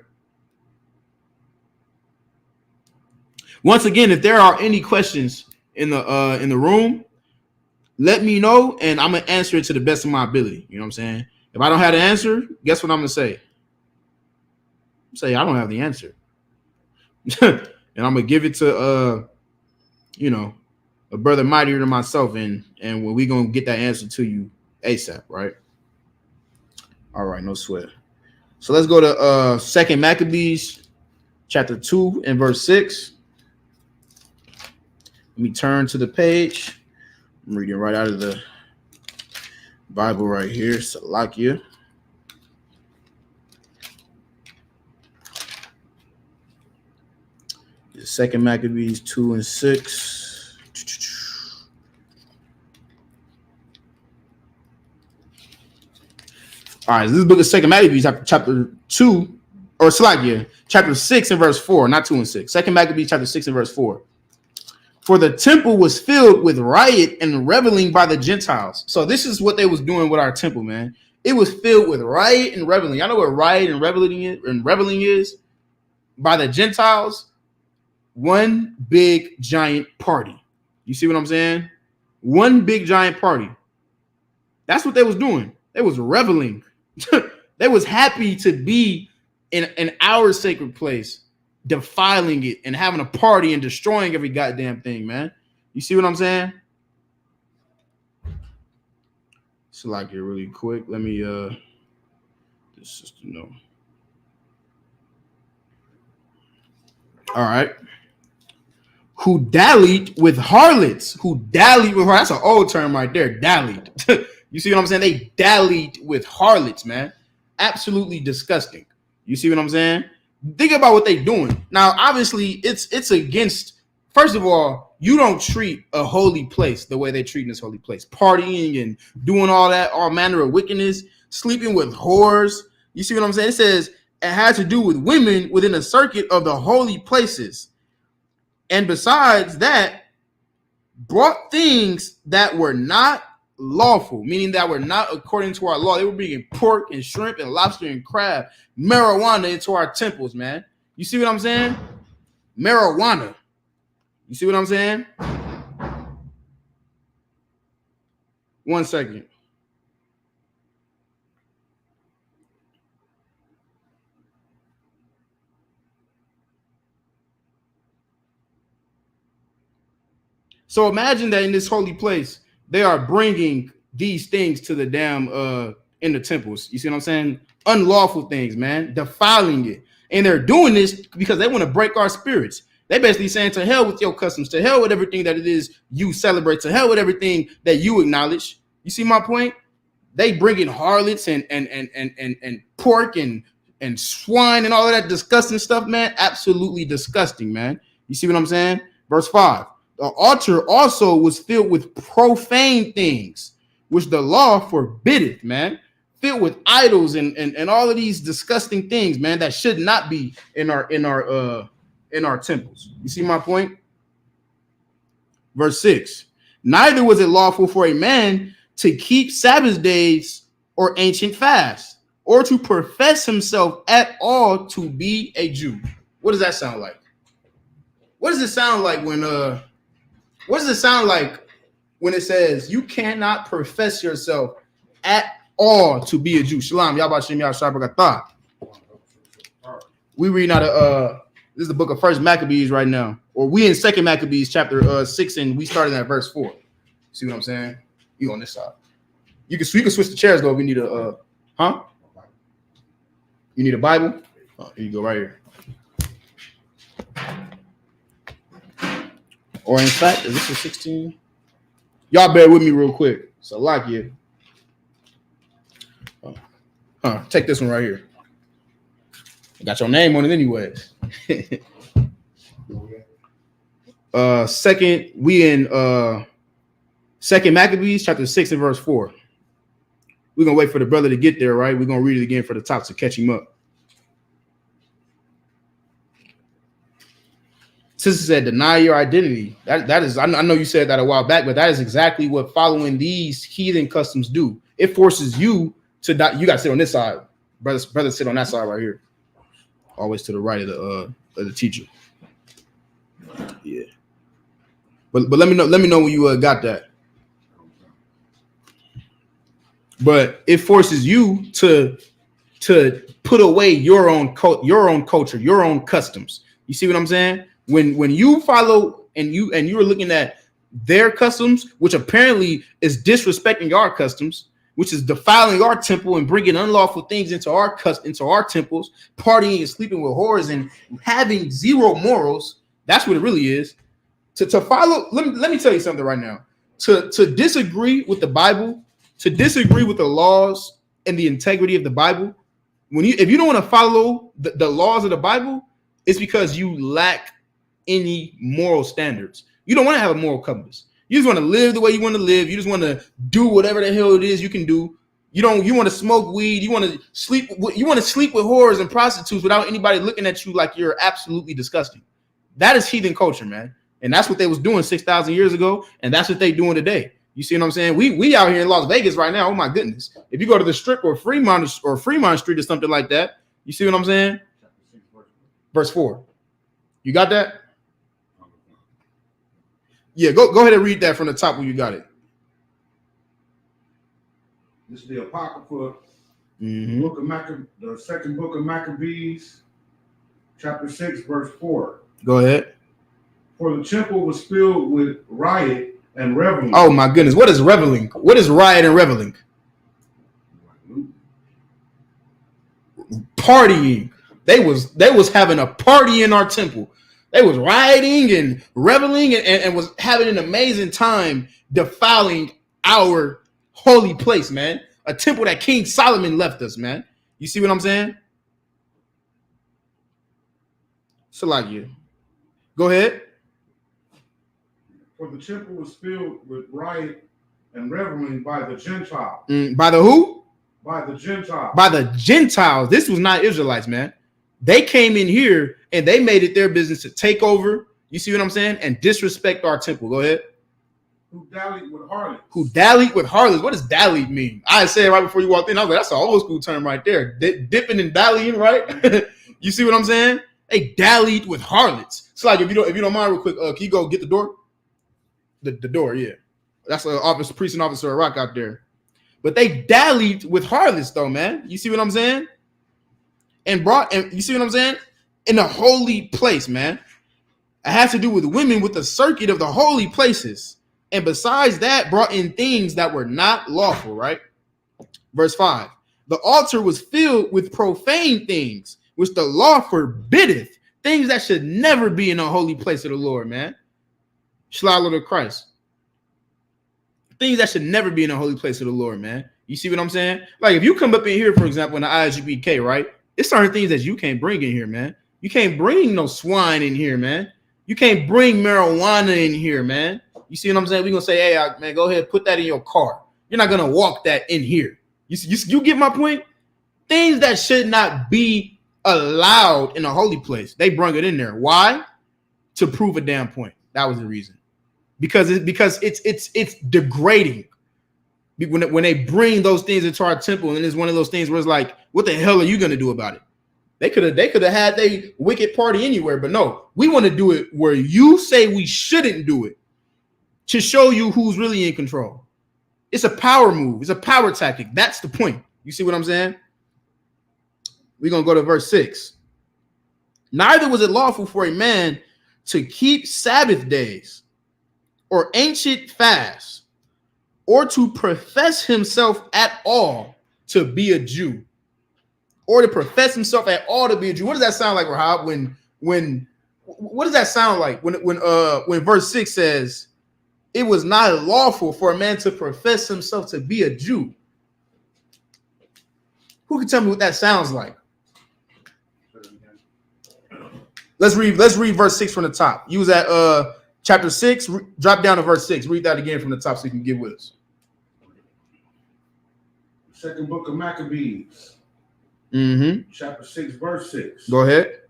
Once again, if there are any questions in the room, let me know, and I'm gonna answer it to the best of my ability. You know what I'm saying? If I don't have the answer, guess what I'm gonna say? Say I don't have the answer. And I'm gonna give it to a brother mightier than myself, and we gonna get that answer to you ASAP, right? All right, no sweat. So let's go to 2 Maccabees chapter 2 and verse 6. Let me turn to the page. I'm reading right out of the Bible right here. Salakia. The 2 Maccabees 2 and 6. All right, this is the book of 2 Maccabees, chapter 2, or Salakia, chapter 6 and verse 4, not 2 and 6. 2 Maccabees, chapter 6 and verse 4. For the temple was filled with riot and reveling by the Gentiles. So this is what they was doing with our temple, man. It was filled with riot and reveling. Y'all know what riot and reveling is? By the Gentiles. One big giant party. You see what I'm saying? One big giant party. That's what they was doing. They was reveling. They was happy to be in our sacred place, defiling it and having a party and destroying every goddamn thing, man. You see what I'm saying? So like it really quick. Let me this system know. All right. Who dallied with harlots? That's an old term right there. Dallied. You see what I'm saying? They dallied with harlots, man. Absolutely disgusting. You see what I'm saying? Think about what they're doing. Now, obviously, it's against, first of all, you don't treat a holy place the way they treat this holy place. Partying and doing all that, all manner of wickedness, sleeping with whores. You see what I'm saying? It says it had to do with women within a circuit of the holy places. And besides that, brought things that were not lawful, meaning that were not according to our law. They were bringing pork and shrimp and lobster and crab, marijuana into our temples, man. You see what I'm saying? Marijuana. You see what I'm saying? 1 second. So imagine that in this holy place, they are bringing these things to the damn in the temples. You see what I'm saying? Unlawful things, man, defiling it. And they're doing this because they want to break our spirits. They basically saying, to hell with your customs, to hell with everything that it is you celebrate, to hell with everything that you acknowledge. You see my point? They bring in harlots and pork and swine and all of that disgusting stuff, man. Absolutely disgusting, man. You see what I'm saying? Verse 5. The altar also was filled with profane things, which the law forbiddeth, man. Filled with idols and all of these disgusting things, man, that should not be in our temples. You see my point? Verse 6. Neither was it lawful for a man to keep Sabbath days or ancient fasts, or to profess himself at all to be a Jew. What does that sound like? What does it sound like when what does it sound like when it says you cannot profess yourself at all to be a Jew? Shalom, Yabashim Yashabakatah. We read out of this is the book of First Maccabees right now, or we in Second Maccabees chapter 6, and we started at verse 4. See what I'm saying? You on this side. You can switch the chairs though. If you need a You need a Bible? Oh, here you go, right here. Or in fact, is this a 16? Y'all bear with me real quick. So like you. Take this one right here. Got your name on it anyways. We in Second Maccabees chapter 6 and verse 4. We're gonna wait for the brother to get there, right? We're gonna read it again for the top to catch him up. Sister said, deny your identity. That is, I know you said that a while back, but that is exactly what following these heathen customs do. It forces you to die. You got to sit on this side. Brother, sit on that side right here. Always to the right of the teacher. Yeah. But let me know when you got that. But it forces you to put away your own culture, your own customs. You see what I'm saying? When you follow and you're looking at their customs, which apparently is disrespecting our customs, which is defiling our temple and bringing unlawful things into our temples, partying and sleeping with whores and having zero morals. That's what it really is. To follow. Let me tell you something right now. To disagree with the Bible, to disagree with the laws and the integrity of the Bible, if you don't want to follow the laws of the Bible, it's because you lack any moral standards. You don't want to have a moral compass. You just want to live the way you want to live. You just want to do whatever the hell it is you can do. You want to smoke weed. You want to sleep with whores and prostitutes without anybody looking at you like you're absolutely disgusting. That is heathen culture, man. And that's what they was doing 6,000 years ago. And that's what they doing today. You see what I'm saying? We out here in Las Vegas right now. Oh my goodness. If you go to the Strip or Fremont Street or something like that, you see what I'm saying? Verse 4. You got that? Yeah, go ahead and read that from the top when you got it. This is the Apocrypha, book of the second book of Maccabees, chapter 6, verse 4. Go ahead. For the temple was filled with riot and reveling. Oh my goodness. What is reveling? What is riot and reveling? Partying. They was having a party in our temple. They was rioting and reveling and was having an amazing time defiling our holy place, man. A temple that King Solomon left us, man. You see what I'm saying? Salakia. Go ahead. For the temple was filled with riot and reveling by the Gentiles. By the who? By the Gentiles. By the Gentiles. This was not Israelites, man. They came in here and they made it their business to take over. You see what I'm saying? And disrespect our temple. Go ahead. Who dallied with harlots. Who dallied with harlots. What does dallied mean? I said it right before you walked in. I was like, that's an old school term right there. Dipping and dallying, right? You see what I'm saying? They dallied with harlots. So like, if you don't mind, real quick, can you go get the door? The door, yeah. That's an officer, precinct officer at Rock out there. But they dallied with harlots, though, man. You see what I'm saying? And you see what I'm saying? In a holy place, man. It has to do with women with the circuit of the holy places. And besides that, brought in things that were not lawful, right? Verse 5. The altar was filled with profane things, which the law forbiddeth. Things that should never be in a holy place of the Lord, man. Shalom of Christ. Things that should never be in a holy place of the Lord, man. You see what I'm saying? Like if you come up in here, for example, in the ISUPK, right? It's certain things that you can't bring in here, man. You can't bring no swine in here, man. You can't bring marijuana in here, man. You see what I'm saying? We're going to say, hey, man, go ahead, put that in your car. You're not going to walk that in here. You get my point? Things that should not be allowed in a holy place. They brung it in there. Why? To prove a damn point. That was the reason. Because it's degrading. When they bring those things into our temple, and it's one of those things where it's like, what the hell are you going to do about it? They could have had their wicked party anywhere, but no, we want to do it where you say we shouldn't do it to show you who's really in control. It's a power move. It's a power tactic. That's the point. You see what I'm saying? We're going to go to verse 6. Neither was it lawful for a man to keep Sabbath days or ancient fasts or to profess himself at all to be a Jew. Or to profess himself at all to be a Jew. What does that sound like, Rahab? What does that sound like when verse 6 says it was not lawful for a man to profess himself to be a Jew? Who can tell me what that sounds like? Let's read verse 6 from the top. You was at chapter 6, drop down to verse 6. Read that again from the top so you can get with us. Second book of Maccabees. Chapter 6, verse 6. Go ahead.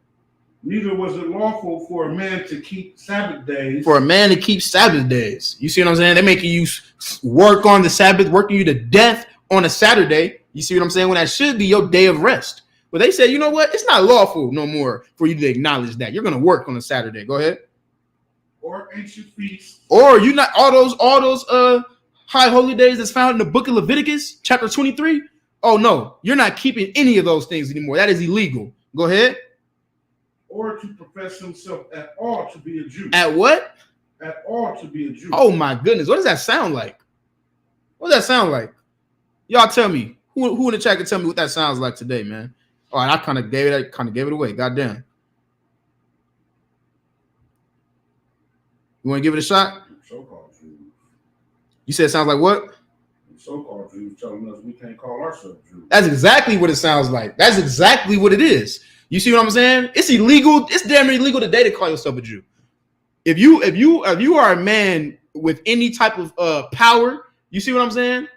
Neither was it lawful for a man to keep Sabbath days. For a man to keep Sabbath days. You see what I'm saying? They're making you work on the Sabbath, working you to death on a Saturday. You see what I'm saying? When that should be your day of rest. But they said, you know what? It's not lawful no more for you to acknowledge that. You're going to work on a Saturday. Go ahead. Or ancient feasts. Or you not all those high holy days that's found in the book of Leviticus, chapter 23. Oh, no, you're not keeping any of those things anymore. That is illegal. Go ahead. Or to profess himself at all to be a Jew. At what? At all to be a Jew. Oh, my goodness. What does that sound like? What does that sound like? Y'all tell me. Who in the chat can tell me what that sounds like today, man? All right, I kind of gave it away. Goddamn. You want to give it a shot? So-called Jews. You said it sounds like what? So-called Jews telling us we can't call ourselves Jews. That's exactly what it sounds like. That's exactly what it is. You see what I'm saying? It's illegal. It's damn near illegal today to call yourself a Jew. If you are a man with any type of power, you see what I'm saying?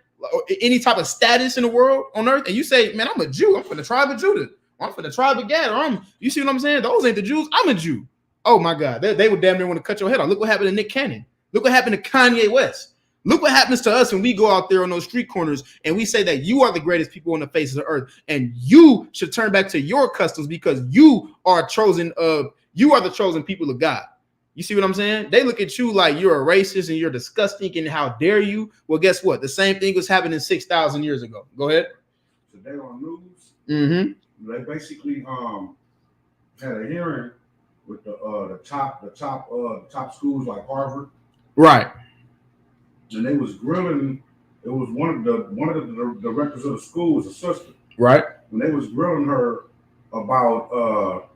Any type of status in the world on earth, and you say, man, I'm a Jew. I'm from the tribe of Judah. I'm from the tribe of Gad. Or you see what I'm saying? Those ain't the Jews. I'm a Jew. Oh my God. They would damn near want to cut your head off. Look what happened to Nick Cannon. Look what happened to Kanye West. Look what happens to us when we go out there on those street corners and we say that you are the greatest people on the face of the earth, and you should turn back to your customs because you are the chosen people of God. You see what I'm saying? They look at you like you're a racist and you're disgusting and how dare you? Well, guess what? The same thing was happening 6,000 years ago. Go ahead. Today on news, they basically had a hearing with the top schools like Harvard. Right. And they was grilling. It was one of the directors of the school was a sister. Right. And they was grilling her about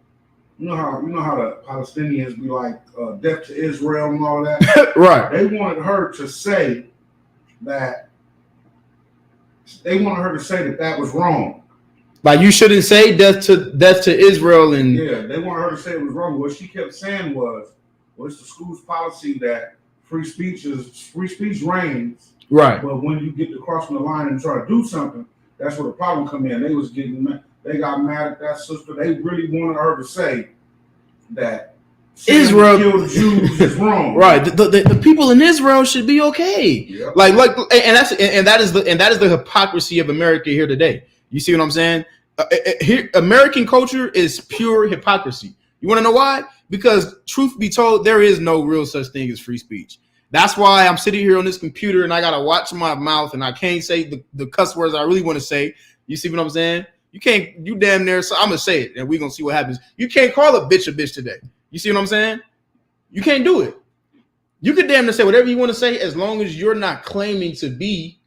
you know how the Palestinians be like death to Israel and all that. Right. They wanted her to say that that was wrong. Like you shouldn't say death to Israel and yeah, they wanted her to say it was wrong. What she kept saying was it's the school's policy that free speech reigns. Right. But when you get to crossing the line and try to do something, that's where the problem come in. They was getting mad. They got mad at that sister. They really wanted her to say that Israel kill Jews is wrong. Right. The people in Israel should be okay. Yep. And that is the hypocrisy of America here today. You see what I'm saying? Here, American culture is pure hypocrisy. You want to know why? Because truth be told, there is no real such thing as free speech. That's why I'm sitting here on this computer and I gotta watch my mouth and I can't say the cuss words I really want to say. You see what I'm saying? You damn near. So I'm gonna say it and we're gonna see what happens. You can't call a bitch today. You see what I'm saying? You can't do it. You can damn near say whatever you want to say as long as you're not claiming to be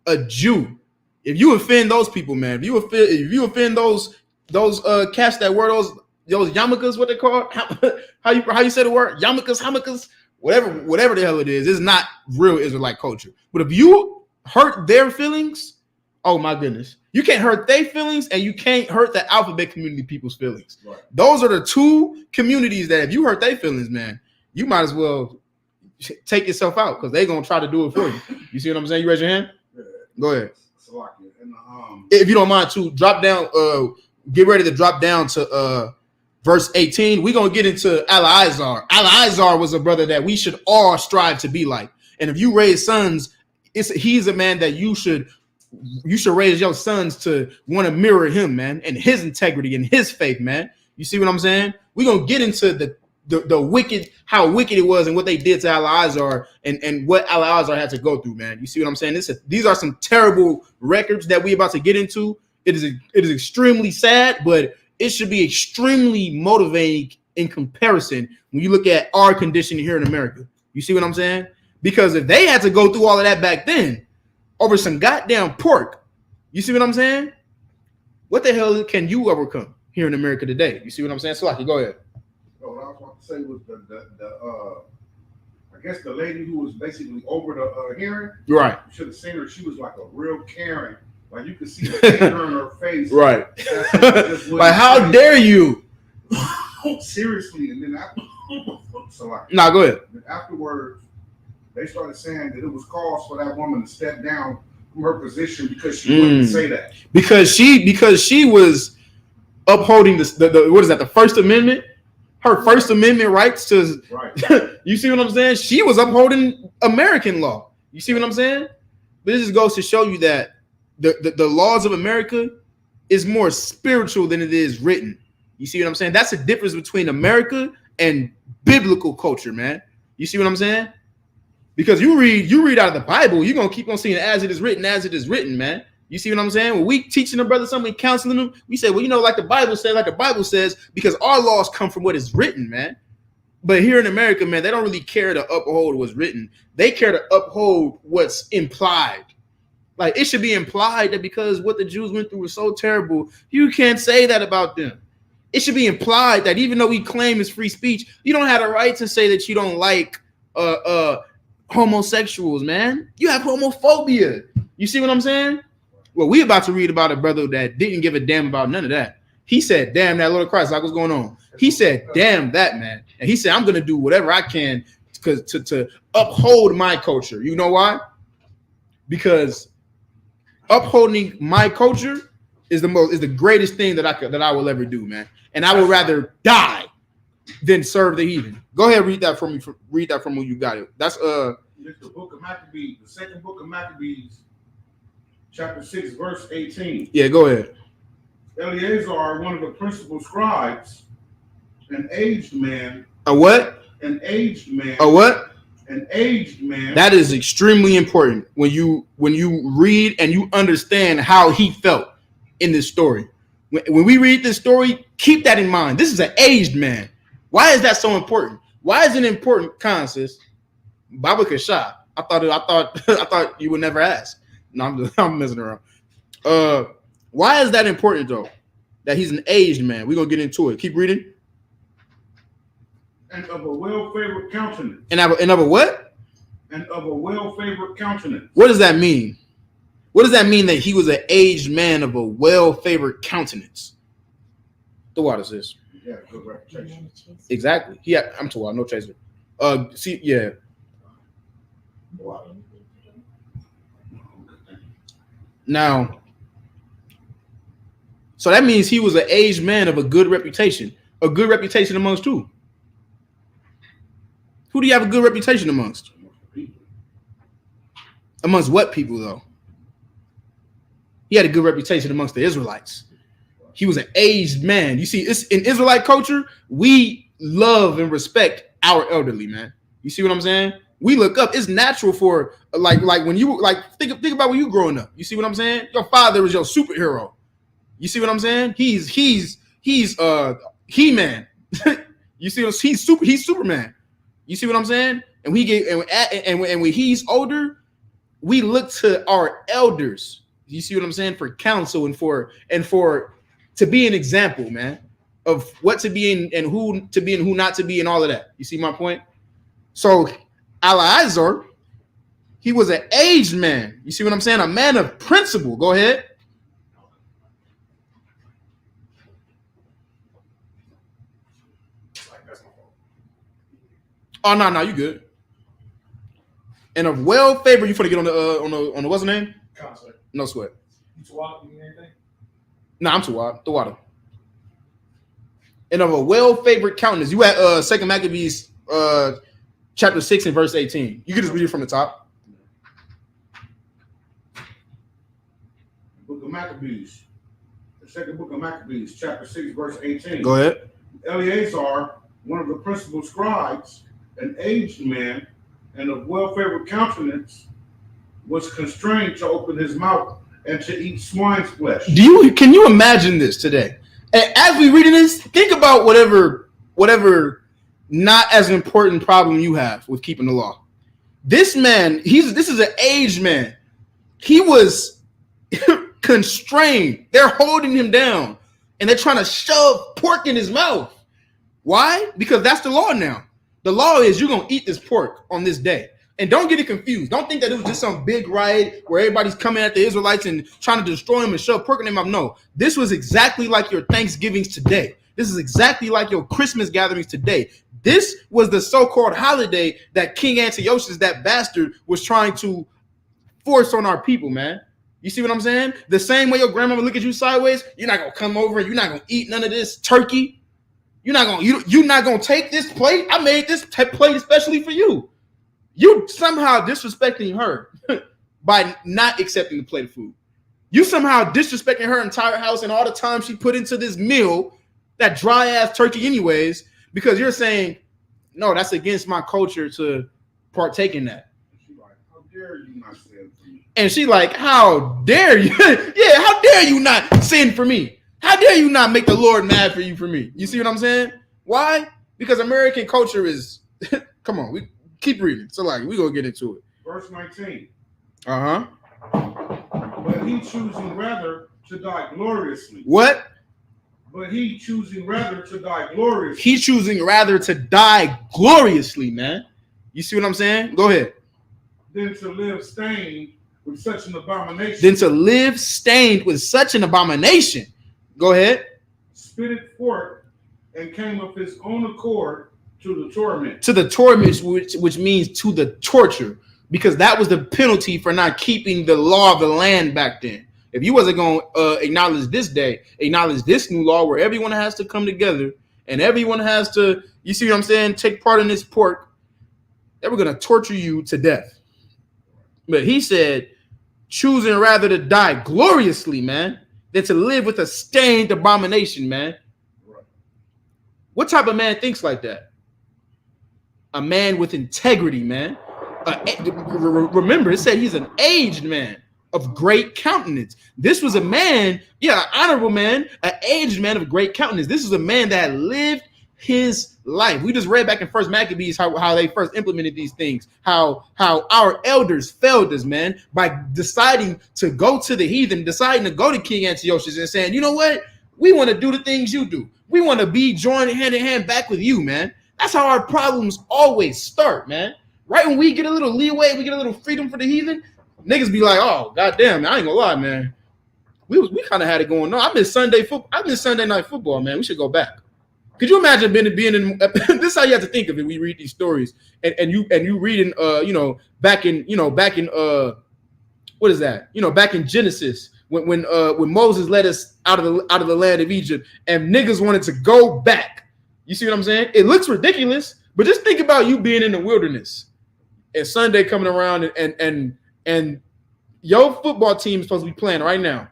a Jew. If you offend those people, man, if you offend those cats that wear those yarmulkes, what they call how you say the word yarmulkes, whatever the hell it is, it's not real Israelite culture. But if you hurt their feelings, oh my goodness, you can't hurt their feelings and you can't hurt the alphabet community people's feelings. Right. Those are the two communities that if you hurt their feelings, man, you might as well take yourself out because they're gonna try to do it for you. You see what I'm saying? You raise your hand. Yeah. Go ahead. If you don't mind to drop down, get ready to drop down to verse 18. We're gonna get into Eliezer. Eliezer was a brother that we should all strive to be like. And if you raise sons, he's a man that you should raise your sons to want to mirror him, man, and his integrity and his faith, man. You see what I'm saying? We're gonna get into the wicked, how wicked it was and what they did to Eliezer and what Eliezer had to go through, man. You see what I'm saying? These are some terrible records that we're about to get into. It is extremely sad, but it should be extremely motivating in comparison when you look at our condition here in America. You see what I'm saying? Because if they had to go through all of that back then over some goddamn pork, you see what I'm saying? What the hell can you overcome here in America today? You see what I'm saying? So, go ahead. What I was about to say was I guess the lady who was basically over the hearing, right? You should have seen her. She was like a real Karen. Like you could see the anger in her face, right? Like, how dare you? Seriously, and then after, go ahead. Afterwards, they started saying that it was cause for that woman to step down from her position because she wouldn't say that. Because she was upholding the what is that? The First Amendment. Her First Amendment rights to, right. You see what I'm saying? She was upholding American law. You see what I'm saying? But this just goes to show you that the laws of America is more spiritual than it is written. You see what I'm saying? That's the difference between America and biblical culture, man. You see what I'm saying? Because you read out of the Bible, you're gonna keep on seeing as it is written, man. You see what I'm saying? When we teaching a brother something, counseling them, we say, well, like the Bible says, because our laws come from what is written, man. But here in America, man, they don't really care to uphold what's written. They care to uphold what's implied. Like, it should be implied that because what the Jews went through was so terrible, you can't say that about them. It should be implied that even though we claim it's free speech, you don't have the right to say that you don't like homosexuals, man. You have homophobia. You see what I'm saying? Well, we about to read about a brother that didn't give a damn about none of that. He said, damn that Lord of Christ, like what's going on? He said, damn that, man. And he said, I'm going to do whatever I can to uphold my culture. You know why? Because upholding my culture is the greatest thing that I will ever do, man. And I would rather die than serve the heathen. Go ahead, read that from me. Read that from when you got it. That's It's the book of Maccabees, the second book of Maccabees. Chapter 6, verse 18. Yeah, go ahead. Eleazar, one of the principal scribes, an aged man. A what? An aged man. A what? An aged man. That is extremely important when you read and you understand how he felt in this story. When we read this story, keep that in mind. This is an aged man. Why is that so important? Why is it important, Consis? Baba Kasha. I thought you would never ask. No, I'm messing around. Why is that important though? That he's an aged man. We're gonna get into it. Keep reading. And of a well-favored countenance. And of a what? And of a well-favored countenance. What does that mean? What does that mean that he was an aged man of a well-favored countenance? The water says. Yeah, good reputation. Exactly. I'm too wild, no chaser. See, yeah. Wow. Now, so that means he was an aged man of a good reputation amongst who? Who do you have a good reputation amongst? Amongst what people, though? He had a good reputation amongst the Israelites. He was an aged man. You see, it's in Israelite culture, we love and respect our elderly, man. You see what I'm saying? We look up. It's natural for like when you think about when you growing up. You see what I'm saying? Your father was your superhero. You see what I'm saying? He's He-Man. You see what he's Superman. You see what I'm saying? And when he's older, we look to our elders. You see what I'm saying? For counsel and for to be an example, man, of what to be in and who to be and who not to be and all of that. You see my point? So Eliezer, he was an aged man. You see what I'm saying? A man of principle. Go ahead. Oh no, you good. And of well favored, you finna get on the what's the name? Concert. No sweat. You swap anything? No, I'm Tawad, the water. And of a well-favored countenance. You at 2 Maccabees chapter 6 and verse 18. You can just read it from the top. Book of Maccabees. The second book of Maccabees, chapter 6, verse 18. Go ahead. Eleazar, one of the principal scribes, an aged man and of well-favored countenance, was constrained to open his mouth and to eat swine's flesh. Can you imagine this today? As we reading this, think about whatever not as important problem you have with keeping the law. This man, this is an aged man. He was constrained. They're holding him down and they're trying to shove pork in his mouth. Why? Because that's the law now. The law is you're going to eat this pork on this day. And don't get it confused. Don't think that it was just some big riot where everybody's coming at the Israelites and trying to destroy them and shove pork in their mouth. No, this was exactly like your Thanksgivings today. This is exactly like your Christmas gatherings today. This was the so-called holiday that King Antiochus, that bastard, was trying to force on our people, man. You see what I'm saying? The same way your grandma would look at you sideways, you're not going to come over and you're not going to eat none of this turkey. You're not going to take this plate. I made this plate especially for you. You somehow disrespecting her by not accepting the plate of food. You somehow disrespecting her entire house and all the time she put into this meal, that dry ass turkey anyways, because you're saying, no, that's against my culture to partake in that. She's like, how dare you not sin for me? And she like, how dare you? Yeah, how dare you not sin for me? How dare you not make the Lord mad for me? You see what I'm saying? Why? Because American culture is, come on, we keep reading. So like, we gonna get into it. Verse 19. Uh-huh. But he choosing rather to die gloriously. What? But he choosing rather to die gloriously. He's choosing rather to die gloriously, man. You see what I'm saying? Go ahead. Than to live stained with such an abomination. Go ahead. Spit it forth and came of his own accord to the torment. To the torment, which means to the torture, because that was the penalty for not keeping the law of the land back then. If you wasn't going to acknowledge this day, acknowledge this new law where everyone has to come together and everyone has to, you see what I'm saying, take part in this pork, they were going to torture you to death. But he said, choosing rather to die gloriously, man, than to live with a stained abomination, man. Right. What type of man thinks like that? A man with integrity, man. Remember, it said he's an aged man of great countenance. This was a man, an honorable man, an aged man of great countenance. This is a man that lived his life. We just read back in 1 Maccabees how they first implemented these things, how our elders failed us, man, by deciding to go to the heathen, deciding to go to King Antiochus and saying, you know what? We want to do the things you do. We want to be joined hand in hand back with you, man. That's how our problems always start, man. Right when we get a little leeway, we get a little freedom for the heathen, niggas be like, oh, goddamn, I ain't gonna lie, man. We kind of had it going on. I miss Sunday night football, man. We should go back. Could you imagine being in this is how you have to think of it. We read these stories and you reading back in what is that? Back in Genesis when Moses led us out of the land of Egypt and niggas wanted to go back. You see what I'm saying? It looks ridiculous, But just think about you being in the wilderness and Sunday coming around and your football team is supposed to be playing right now.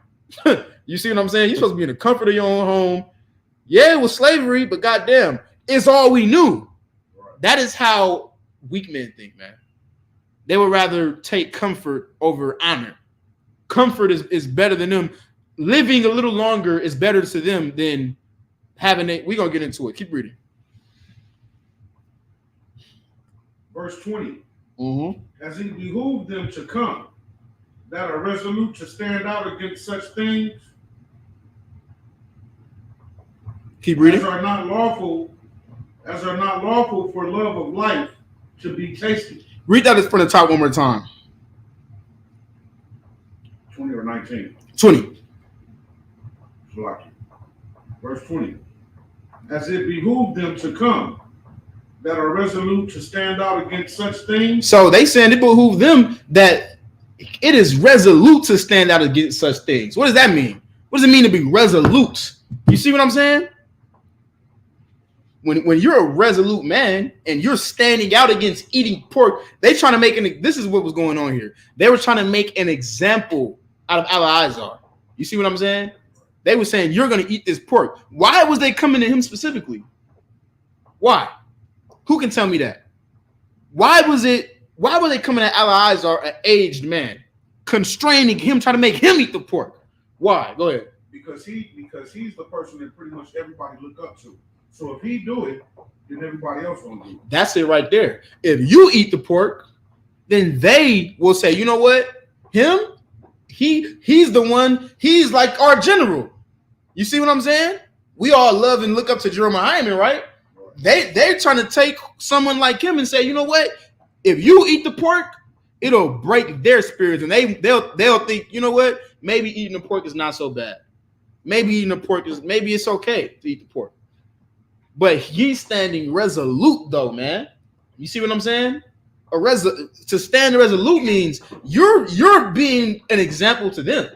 You see what I'm saying? You're supposed to be in the comfort of your own home. Yeah, it was slavery, but goddamn, it's all we knew. That is how weak men think, man. They would rather take comfort over honor. Comfort is better than them. Living a little longer is better to them than having it. We're going to get into it. Keep reading. Verse 20. As it behooved them to come, that are resolute to stand out against such things. Keep reading. As are not lawful for love of life to be tasted. Read that from the top one more time. 20 or 19? 20. Verse 20. As it behooved them to come, that are resolute to stand out against such things. So they saying it behooved them that it is resolute to stand out against such things. What does that mean? What does it mean to be resolute? You see what I'm saying? When you're a resolute man and you're standing out against eating pork, they trying to make this is what was going on here. They were trying to make an example out of Eleazar. You see what I'm saying? They were saying, you're going to eat this pork. Why was they coming to him specifically? Why? Who can tell me that? Why were they coming at Eleazar, an aged man, constraining him, trying to make him eat the pork? Why? Go ahead. Because he's the person that pretty much everybody look up to. So if he do it, then everybody else won't do it. That's it right there. If you eat the pork, then they will say, you know what? Him, he's the one, he's like our general. You see what I'm saying? We all love and look up to Jeremiah Hyman, right? They're trying to take someone like him and say, you know what? If you eat the pork, it'll break their spirits, and they'll think, you know what? Maybe eating the pork is not so bad. Maybe it's okay to eat the pork. But he's standing resolute, though, man. You see what I'm saying? To stand resolute means you're being an example to them.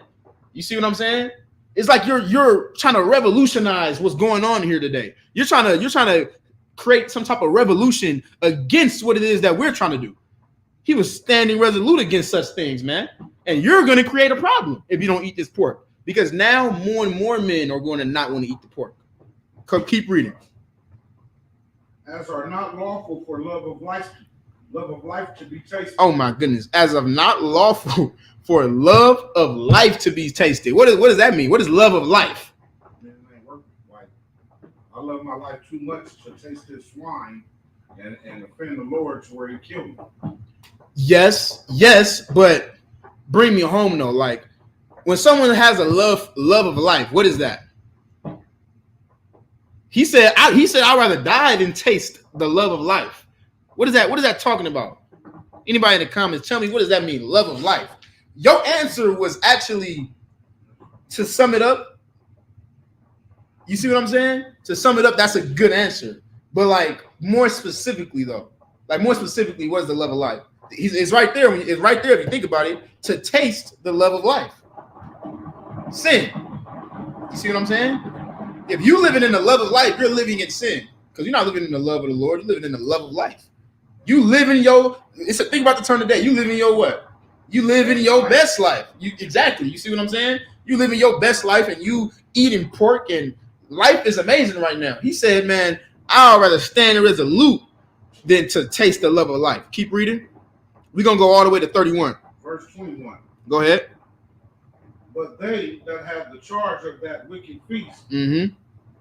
You see what I'm saying? It's like you're trying to revolutionize what's going on here today. You're trying to create some type of revolution against what it is that we're trying to do. He was standing resolute against such things, man. And you're going to create a problem if you don't eat this pork, because now more and more men are going to not want to eat the pork. Keep reading. As are not lawful for love of life to be tasted. Oh my goodness! As of not lawful for love of life to be tasted. What does that mean? What is love of life? Man, it ain't working. Like, I love my life too much to taste this swine and offend the Lord to where He killed me. Yes, but bring me home though. Like, when someone has a love of life, what is that? He said, I'd rather die than taste the love of life. What is that? What is that talking about? Anybody in the comments, tell me, what does that mean? Love of life. Your answer was actually, to sum it up. You see what I'm saying? To sum it up, that's a good answer. But like more specifically though, what is the love of life? It's right there. It's right there if you think about it. To taste the love of life. Sin. You see what I'm saying? If you're living in the love of life, you're living in sin, because you're not living in the love of the Lord. You're living in the love of life. You live in think about the turn of the day. You live in your what? You live in your best life. Exactly. You see what I'm saying? You live in your best life, and you eating pork, and life is amazing right now. He said, man, I'd rather stand resolute than to taste the love of life. Keep reading. We're going to go all the way to 31. Verse 21. Go ahead. But they that have the charge of that wicked feast,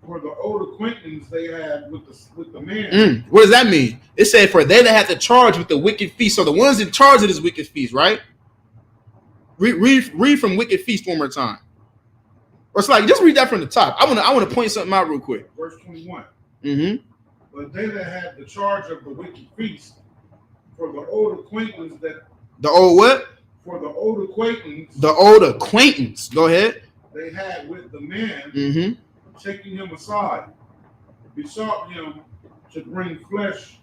for the old acquaintance they had with the man. What does that mean? It said, for they that have the charge with the wicked feast. So the ones in charge of this wicked feast, right? Read from wicked feast one more time. Or it's like, just read that from the top. I want to point something out real quick. Verse 21. But they that had the charge of the wicked feast, for the old acquaintance that. The old what? For the old acquaintance. The old acquaintance. Go ahead. They had with the man, taking him aside, besought him to bring flesh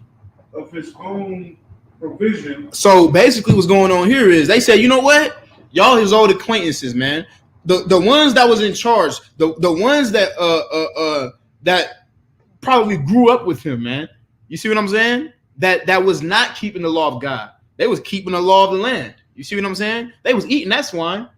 of his own provision. So basically what's going on here is they said, you know what? Y'all his old acquaintances, man. The ones that was in charge, the ones that that probably grew up with him, man. You see what I'm saying? That was not keeping the law of God. They was keeping the law of the land. You see what I'm saying? They was eating that swine.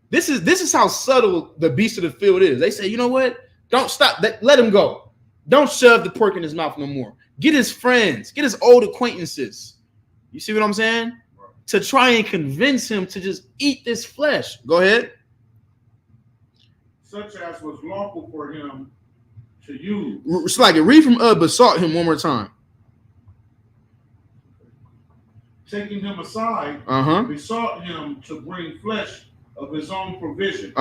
This is how subtle the beast of the field is. They say, you know what? Don't stop. Let him go. Don't shove the pork in his mouth no more. Get his friends, get his old acquaintances. You see what I'm saying? To try and convince him to just eat this flesh. Go ahead. Such as was lawful for him to use. It's like it. Read from besought him one more time. Taking him aside, besought him to bring flesh of his own provision.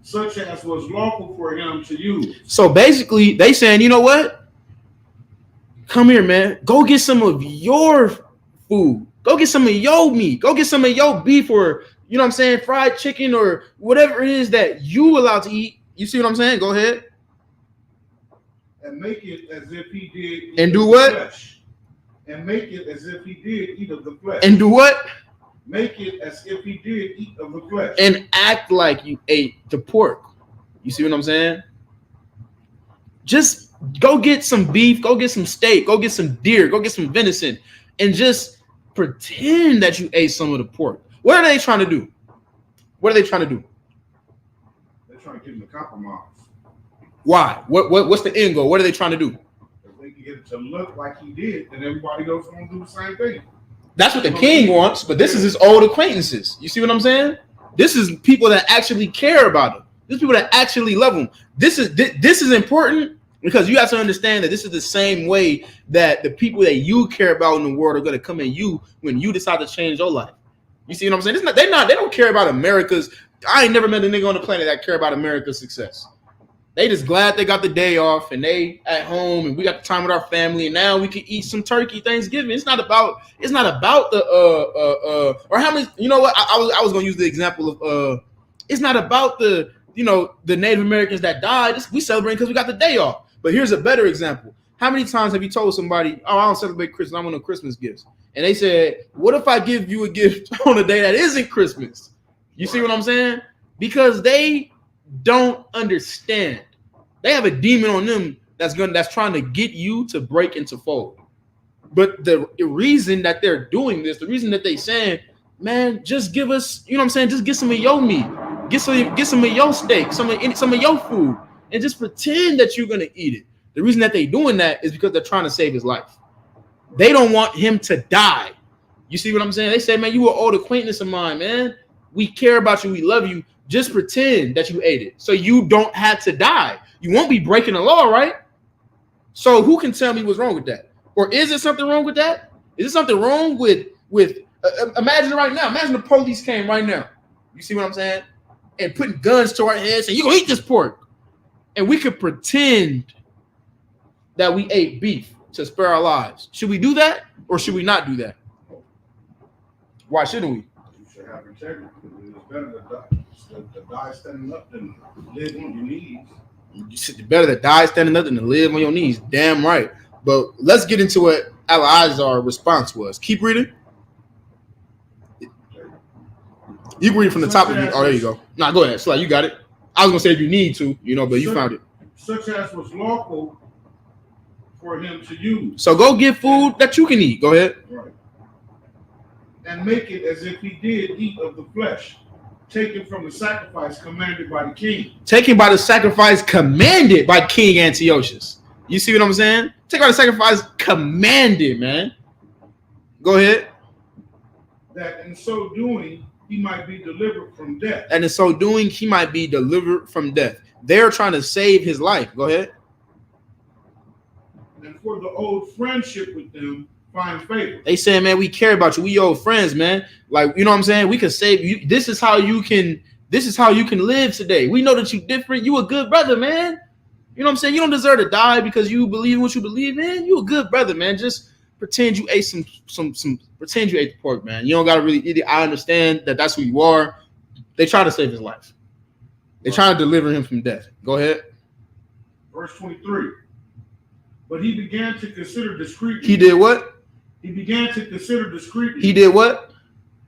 Such as was lawful for him to use. So basically, they saying, you know what? Come here, man. Go get some of your food. Go get some of your meat. Go get some of your beef, or you know what I'm saying, fried chicken, or whatever it is that you allowed to eat. You see what I'm saying? Go ahead. And make it as if he did. And do what? Flesh. And make it as if he did eat of the flesh. And do what? Make it as if he did eat of the flesh. And act like you ate the pork. You see what I'm saying? Just go get some beef, go get some steak, go get some deer, go get some venison, and just pretend that you ate some of the pork. What are they trying to do? What are they trying to do? They're trying to get him to compromise. Why? What's the end goal? What are they trying to do? If they can get it to look like he did, then everybody else is going to do the same thing. That's what the king wants, but this is his old acquaintances. You see what I'm saying? This is people that actually care about him. This is people that actually love him. This is important because you have to understand that this is the same way that the people that you care about in the world are going to come at you when you decide to change your life. You see what I'm saying? They don't care about America's. I ain't never met a nigga on the planet that care about America's success. They just glad they got the day off and they at home and we got the time with our family and now we can eat some turkey Thanksgiving. It's not about the or how many, you know what? I was gonna use the example of it's not about the Native Americans that died. We celebrate because we got the day off. But here's a better example. How many times have you told somebody, oh, I don't celebrate Christmas, I want no Christmas gifts? And they said, what if I give you a gift on a day that isn't Christmas? You see what I'm saying? Because they don't understand. They have a demon on them that's trying to get you to break into fold. But the reason that they're doing this, the reason that they saying, man, just give us, you know what I'm saying, just get some of your meat, get some of your steak, some of your food, and just pretend that you're gonna eat it. The reason that they're doing that is because they're trying to save his life. They don't want him to die. You see what I'm saying? They say, man, you an old acquaintance of mine, man. We care about you. We love you. Just pretend that you ate it so you don't have to die. You won't be breaking the law, right? So who can tell me what's wrong with that? Or is there something wrong with that? Is there something wrong with imagine right now. Imagine the police came right now. You see what I'm saying? And putting guns to our heads and you gonna eat this pork. And we could pretend that we ate beef to spare our lives. Should we do that or should we not do that? Why shouldn't we? You should have integrity. It's better to die standing up than live on your knees. It's better to die standing up than to live on your knees. Damn right. But let's get into what Al-Azhar's response was. Keep reading. You can read from the top of the. Oh, there you go. Nah, go ahead. Sly, you got it. I was gonna say if you need to, but you found it. Such as was lawful for him to use. So go get food that you can eat. Go ahead. Right. And make it as if he did eat of the flesh, taken from the sacrifice commanded by the king. Taken by the sacrifice commanded by King Antiochus. You see what I'm saying? Taken by the sacrifice commanded, man. Go ahead. That in so doing, he might be delivered from death. And in so doing, he might be delivered from death. They're trying to save his life. Go ahead. And for the old friendship with them, find favor. They saying, man, we care about you. We old friends, man. Like, you know what I'm saying? We can save you. This is how you can live today. We know that you different. You a good brother, man. You know what I'm saying? You don't deserve to die because you believe in what you believe in. You a good brother, man. Just pretend you ate some pretend you ate the pork, man. You don't gotta really eat it. I understand that that's who you are. They try to save his life. They try to deliver him from death. Go ahead. Verse 23. But he began to consider discreetly. He did what? He began to consider discreetly. He did what?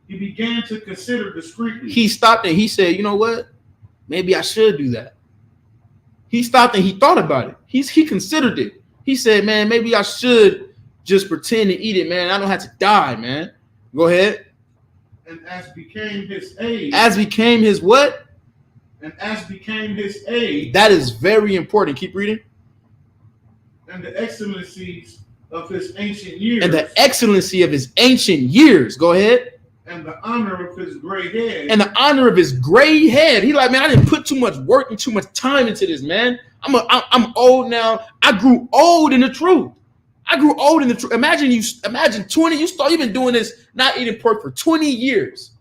He began to consider discreetly. He stopped and he said, you know what? Maybe I should do that. He stopped and he thought about it. He considered it. He said, man, maybe I should just pretend to eat it, man. I don't have to die, man. Go ahead. And as became his age. As became his what? And as became his age. That is very important. Keep reading. And the excellencies of his ancient years. And the excellency of his ancient years. Go ahead. And the honor of his gray head. And the honor of his gray head. He like, man, I didn't put too much work and too much time into this, man. I'm old now. I grew old in the truth. Imagine 20. You've been doing this, not eating pork for 20 years.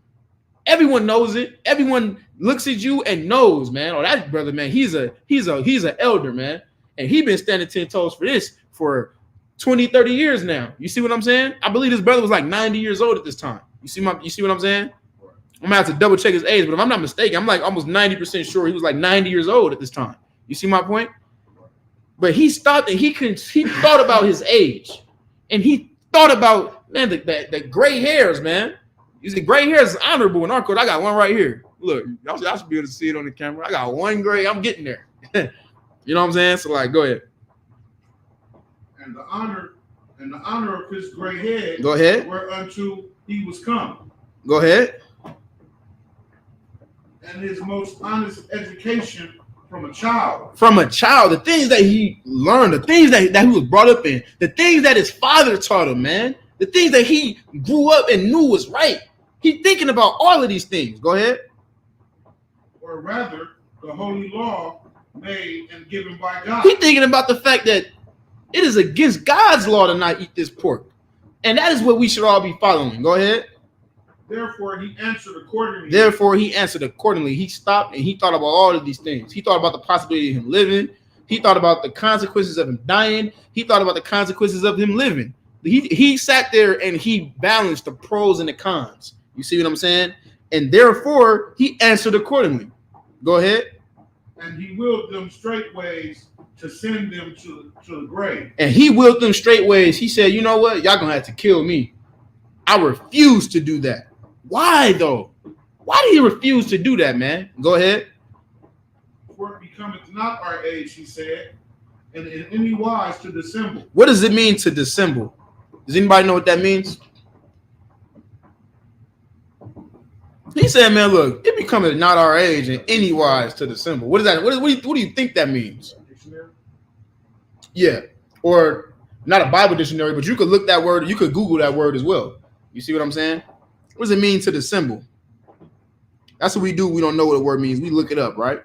Everyone knows it. Everyone looks at you and knows, man. Oh, that brother, man, he's an elder, man. And he been standing 10 toes for this for 20, 30 years now. You see what I'm saying? I believe his brother was like 90 years old at this time. You see what I'm saying? I'm gonna have to double check his age, but if I'm not mistaken, I'm like almost 90% sure he was like 90 years old at this time. You see my point? But he stopped and he thought about his age, and he thought about, man, the gray hairs, man. You see, gray hairs is honorable in our code. I got one right here. Look, y'all should be able to see it on the camera. I got one gray. I'm getting there. You know what I'm saying? So like, go ahead. And the honor of his gray head. Go ahead. Whereunto he was come. Go ahead. And his most honest education from a child. From a child, the things that he learned, the things that he was brought up in, the things that his father taught him, man, the things that he grew up and knew was right. He thinking about all of these things. Go ahead. Or rather, the holy law made and given by God. He thinking about the fact that it is against God's law to not eat this pork. And that is what we should all be following. Go ahead. Therefore, he answered accordingly. He stopped and he thought about all of these things. He thought about the possibility of him living. He thought about the consequences of him dying. He thought about the consequences of him living. He sat there and he balanced the pros and the cons. You see what I'm saying? And therefore, he answered accordingly. Go ahead. And he willed them straightways to send them to the grave. And he willed them straightways. He said, you know what? Y'all gonna have to kill me. I refuse to do that. Why though? Why did he refuse to do that, man? Go ahead. For it becometh not our age, he said, and in any wise to dissemble. What does it mean to dissemble? Does anybody know what that means? He said, man, look, it becometh not our age in any wise to dissemble. What is that? What do you think that means? Dictionary? Yeah. Or not a Bible dictionary, but you could look that word, you could Google that word as well. You see what I'm saying? What does it mean to dissemble? That's what we do. We don't know what the word means. We look it up, right?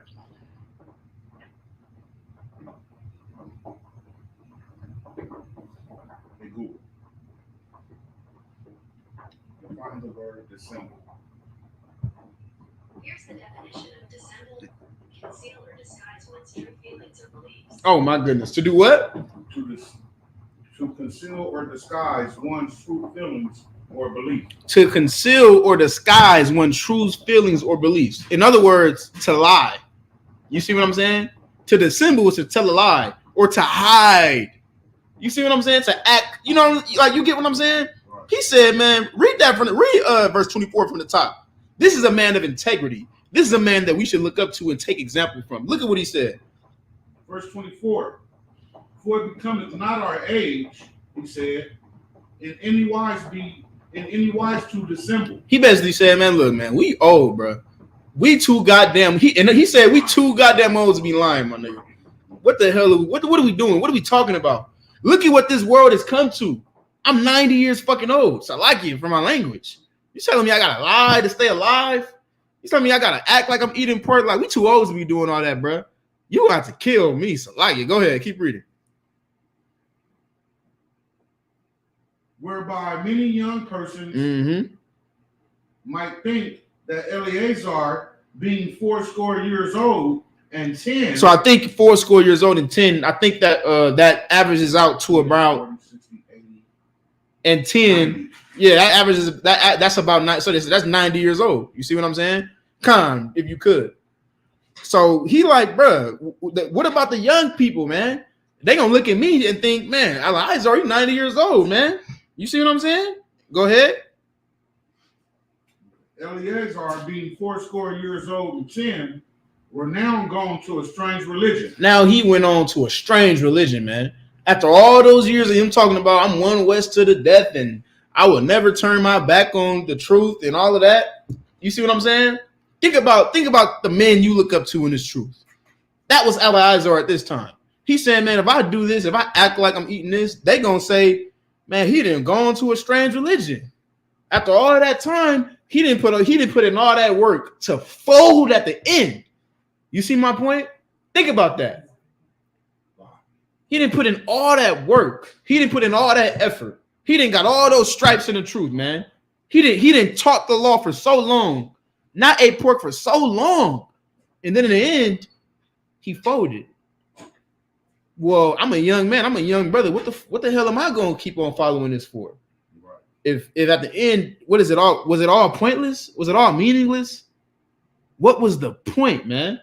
Google. Find the word dissemble. Here's the definition of dissemble: conceal or disguise one's true feelings or beliefs. Oh my goodness. To do what? To conceal or disguise one's true feelings or beliefs. To conceal or disguise one's true feelings or beliefs. In other words, to lie. You see what I'm saying? To dissemble is to tell a lie or to hide. You see what I'm saying? To act, you know, like you get what I'm saying? Right. He said, man, read verse 24 from the top. This is a man of integrity. This is a man that we should look up to and take example from. Look at what he said. Verse 24. For it becometh not our age, he said, in any wise to dissemble. He basically said, man, look, man, we old, bro. We too goddamn. He said we too goddamn old to be lying, my nigga. What the hell? What are we doing? What are we talking about? Look at what this world has come to. I'm 90 years fucking old, so I like you for my language. You telling me I gotta lie to stay alive? You telling me I gotta act like I'm eating pork? Like we too old to be doing all that, bro. You got to kill me, so like it. Go ahead, keep reading. Whereby many young persons might think that Eleazar, being 80 years old and 10. So I think 80 years old and 10. I think that that averages out to about 40, 60, 80, and 10. 90. Yeah, that averages that's about 9. So that's 90 years old. You see what I'm saying? Con, if you could. So he like, bro, what about the young people, man? They gonna look at me and think, man, Eli's already 90 years old, man. You see what I'm saying? Go ahead. Eleazar, being 80 years old and 10, were now gone to a strange religion. Now he went on to a strange religion, man. After all those years of him talking about I'm one West to the death and I will never turn my back on the truth and all of that. You see what I'm saying? Think about the men you look up to in this truth. That was Eliezer at this time. He's saying, man, if I do this, if I act like I'm eating this, they gonna say, man, he didn't go into a strange religion. After all of that time, he didn't put in all that work to fold at the end. You see my point? Think about that. He didn't put in all that work. He didn't put in all that effort. He didn't got all those stripes in the truth, man. He didn't taught the law for so long, not ate pork for so long, and then in the end, he folded. Well, I'm a young man. I'm a young brother. What the hell am I going to keep on following this for? Right. If at the end, what is it all? Was it all pointless? Was it all meaningless? What was the point, man?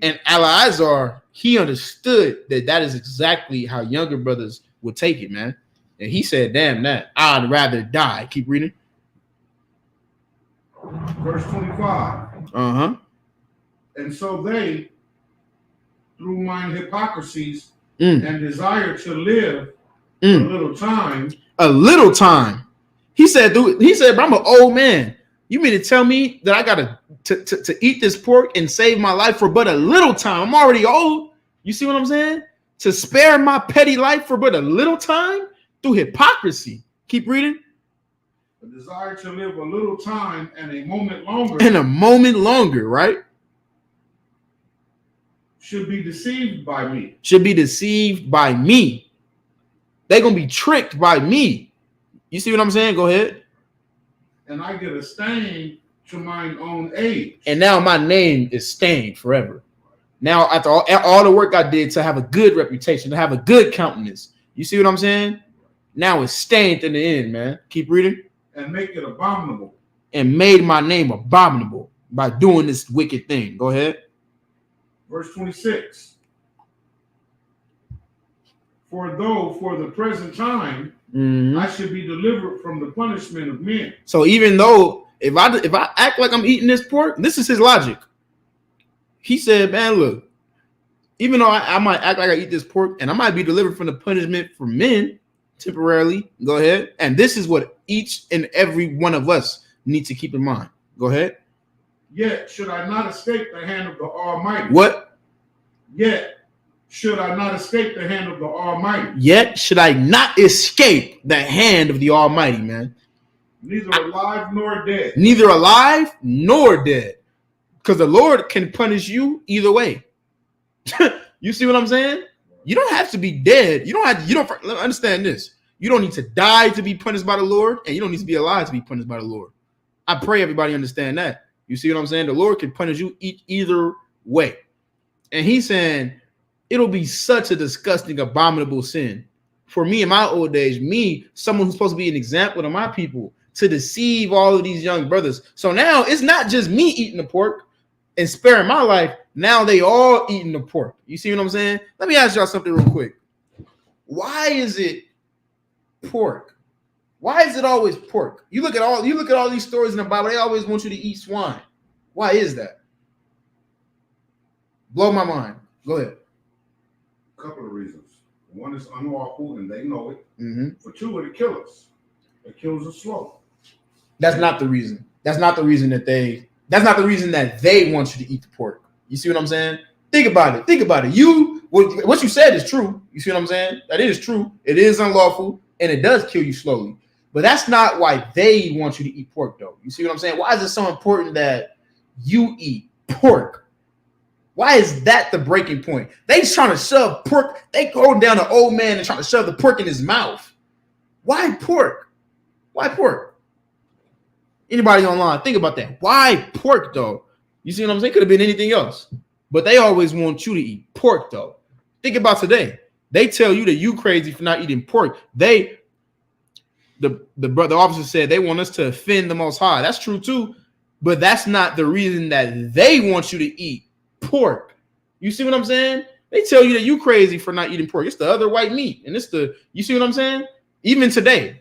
And Eliezer, he understood that is exactly how younger brothers would take it, man. And he said, damn that. I'd rather die. Keep reading. Verse 25. Uh-huh. And so they, through mine hypocrisies and desire to live a little time. A little time. He said, but I'm an old man. You mean to tell me that I got to eat this pork and save my life for but a little time? I'm already old. You see what I'm saying? To spare my petty life for but a little time through hypocrisy. Keep reading. A desire to live a little time and a moment longer. And a moment longer, right? Should be deceived by me. Should be deceived by me. They're going to be tricked by me. You see what I'm saying? Go ahead. And I get a stain to mine own age. And now my name is stained forever. Now, after all the work I did to have a good reputation, to have a good countenance, you see what I'm saying? Now it's stained in the end, man. Keep reading. And make it abominable. And made my name abominable by doing this wicked thing. Go ahead. Verse 26. For though for the present time I should be delivered from the punishment of men. So even though if I act like I'm eating this pork, this is his logic. He said, man, look, even though I might act like I eat this pork and I might be delivered from the punishment for men temporarily, go ahead. And this is what each and every one of us need to keep in mind. Go ahead. Yet should I not escape the hand of the Almighty. What? Yet should I not escape the hand of the Almighty. Yet should I not escape the hand of the Almighty, man. Neither alive nor dead. Neither alive nor dead. Because the Lord can punish you either way. You see what I'm saying? You don't have to be dead. You don't understand this. You don't need to die to be punished by the Lord, and you don't need to be alive to be punished by the Lord. I pray everybody understand that. You see what I'm saying? The Lord can punish you either way. And he's saying it'll be such a disgusting, abominable sin for me in my old age, me, someone who's supposed to be an example to my people, to deceive all of these young brothers. So now it's not just me eating the pork and sparing my life. Now they all eating the pork. You see what I'm saying? Let me ask y'all something real quick. Why is it pork? Why is it always pork? You look at all these stories in the Bible, they always want you to eat swine. Why is that? Blow my mind. Go ahead. A couple of reasons. One is unlawful and they know it. Mm-hmm. For two, it'll kill us. It kills us slow. That's not the reason. That's not the reason that they want you to eat the pork. You see what I'm saying? Think about it. What you said is true. You see what I'm saying? That is true. It is unlawful and it does kill you slowly. But that's not why they want you to eat pork, though. You see what I'm saying? Why is it so important that you eat pork? Why is that the breaking point? They trying to shove pork. They go down an old man and trying to shove the pork in his mouth. Why pork? Why pork? Anybody online, think about that. Why pork, though? You see what I'm saying? Could have been anything else. But they always want you to eat pork, though. Think about today. They tell you that you crazy for not eating pork. The officer said they want us to offend the Most High. That's true, too. But that's not the reason that they want you to eat pork. You see what I'm saying? They tell you that you crazy for not eating pork. It's the other white meat. And you see what I'm saying? Even today,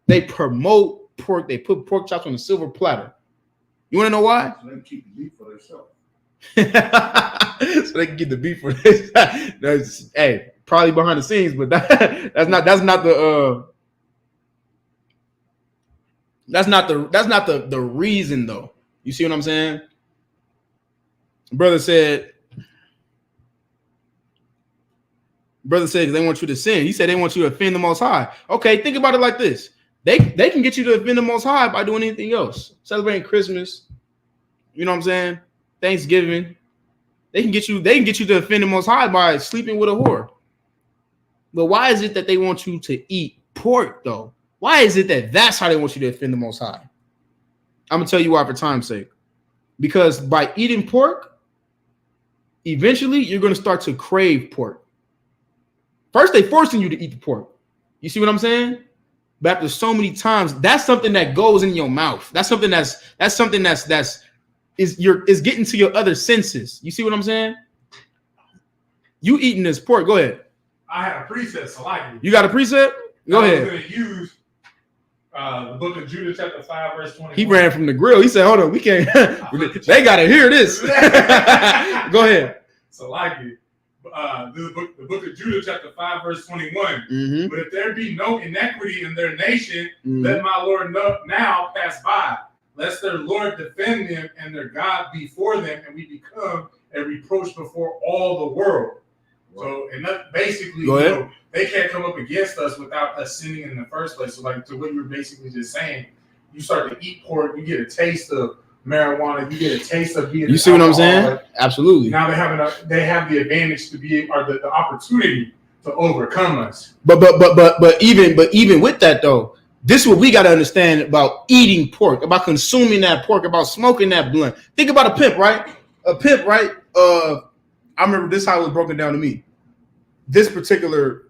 they promote pork. They put pork chops on a silver platter. You want to know why? So they keep the beef for themselves. So they can get the beef for this. Hey, probably behind the scenes, but that's not the reason though. You see what I'm saying? Brother said they want you to sin. He said they want you to offend the Most High. Okay, think about it like this. They can get you to offend the Most High by doing anything else. Celebrating Christmas. You know what I'm saying? Thanksgiving. They can get you to offend the Most High by sleeping with a whore. But why is it that they want you to eat pork though? Why is it that that's how they want you to offend the Most High? I'm gonna tell you why for time's sake. Because by eating pork, eventually you're gonna start to crave pork. First, they forcing you to eat the pork. You see what I'm saying? But after so many times, that's something that goes in your mouth. That's something that's getting to your other senses. You see what I'm saying? You eating this pork. Go ahead. I had a precept, so I like it. You got a precept? Go ahead. I'm going to use the book of Judah, chapter 5, verse 21. He ran from the grill. He said, hold on, we can't. They got to hear this. Go ahead. So like it. The book of Judah, chapter 5, verse 21. Mm-hmm. But if there be no inequity in their nation, Mm-hmm. let my Lord now pass by, lest their Lord defend them and their God before them, and we become a reproach before all the world. So, and that basically, they can't come up against us without us sinning in the first place. So, like to what you were basically just saying, you start to eat pork, you get a taste of marijuana, you get a taste of being. You see what I'm saying? Absolutely. Now they have the advantage to be, or the opportunity to overcome us. But even with that though, this is what we got to understand about eating pork, about consuming that pork, about smoking that blunt. Think about a pimp, right? A pimp, right? I remember this how it was broken down to me. This particular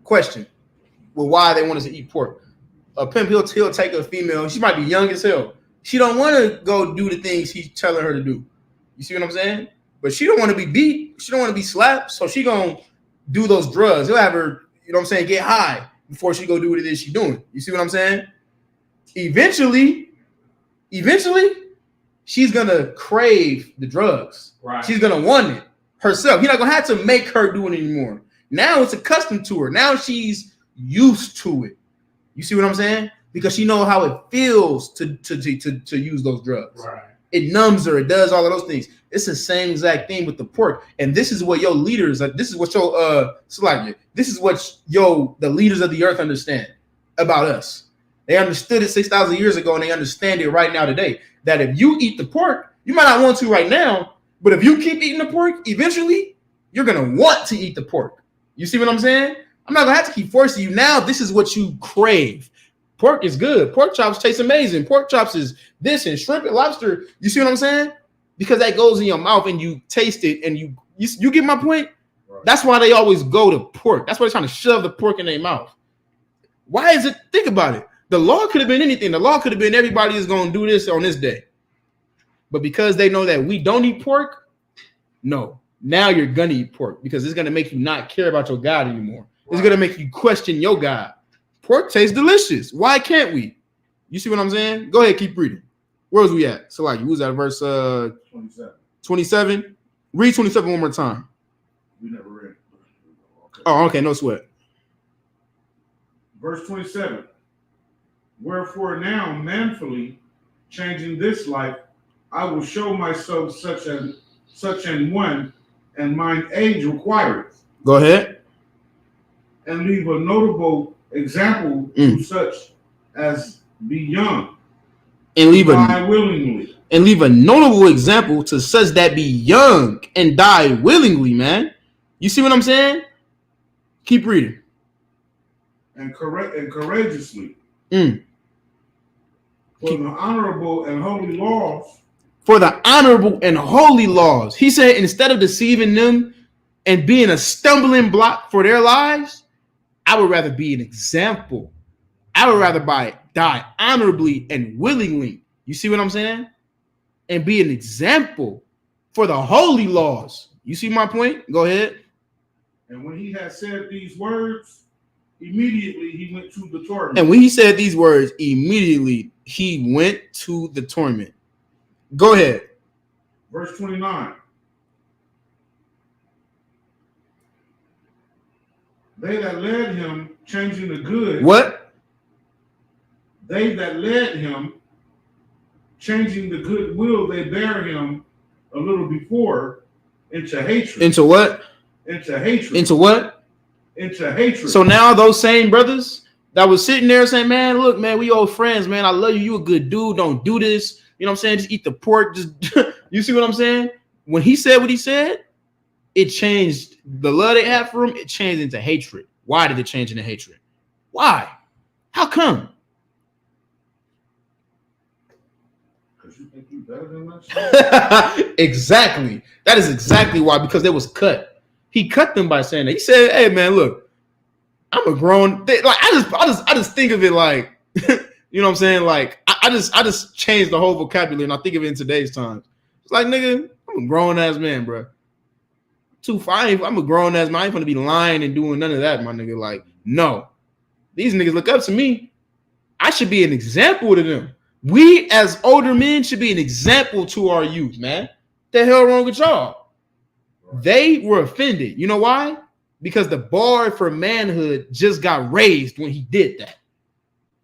question, well, why they want us to eat pork. A pimp, he'll take a female. She might be young as hell. She don't want to go do the things he's telling her to do. You see what I'm saying? But she don't want to be beat. She don't want to be slapped. So she gonna do those drugs. He'll have her, you know what I'm saying, get high before she go do what it is she's doing. You see what I'm saying? Eventually, she's gonna crave the drugs. Right. She's gonna want it herself. He's not gonna have to make her do it anymore. Now it's accustomed to her. Now she's used to it. You see what I'm saying? Because she knows how it feels to use those drugs. Right. It numbs her. It does all of those things. It's the same exact thing with the pork. And this is what your leaders, this is what the leaders of the earth understand about us. They understood it 6,000 years ago, and they understand it right now today. That if you eat the pork, you might not want to right now, but if you keep eating the pork, eventually you're gonna want to eat the pork. You see what I'm saying? I'm not gonna have to keep forcing you. Now this is what you crave. Pork is good. Pork chops taste amazing. Pork chops is this, and shrimp and lobster. You see what I'm saying? Because that goes in your mouth and you taste it, and you get my point? Right. That's why they always go to pork. That's why they're trying to shove the pork in their mouth. Why is it? Think about it. The law could have been anything. The law could have been everybody is going to do this on this day. But because they know that we don't eat pork, no. Now you're going to eat pork because it's going to make you not care about your God anymore. Right. It's going to make you question your God. Pork tastes delicious. Why can't we? You see what I'm saying? Go ahead, keep reading. Where was we at? So like, you was at verse 27. Read 27 one more time. We never read it. Okay. Oh, okay, no sweat. Verse 27. Wherefore now manfully changing this life, I will show myself such an one, and mine age requireth. Go ahead. And leave a notable example to such as be young. And leave willingly. And leave a notable example to such that be young and die willingly, man. You see what I'm saying? Keep reading. And courageously. For the honorable and holy laws. For the honorable and holy laws. He said, instead of deceiving them and being a stumbling block for their lives, I would rather be an example. I would rather die honorably and willingly. You see what I'm saying? And be an example for the holy laws. You see my point? Go ahead. And when he had said these words, immediately he went to the torment. And when he said these words, immediately he went to the torment. Go ahead. Verse 29. They that led him, changing the good. What? They that led him, changing the good will they bear him a little before into hatred. Into what? Into hatred. Into what? Into hatred. So now those same brothers that was sitting there saying, man, look, man, we old friends, man. I love you. You a good dude. Don't do this. You know what I'm saying? Just eat the pork. Just you see what I'm saying? When he said what he said, it changed the love they had for him. It changed into hatred. Why did it change into hatred? Why? How come? Because you think you better than that? Exactly. That is exactly why. Because they was cut. He cut them by saying that. He said, "Hey, man, look, I'm a grown. Like I just think of it like, you know what I'm saying? Like I just changed the whole vocabulary and I think of it in today's times. It's like, nigga, I'm a grown ass man, bro. I'm a grown ass man. I ain't gonna be lying and doing none of that, my nigga. Like, no, these niggas look up to me. I should be an example to them. We as older men should be an example to our youth, man. The hell wrong with y'all? They were offended. You know why? Because the bar for manhood just got raised when he did that.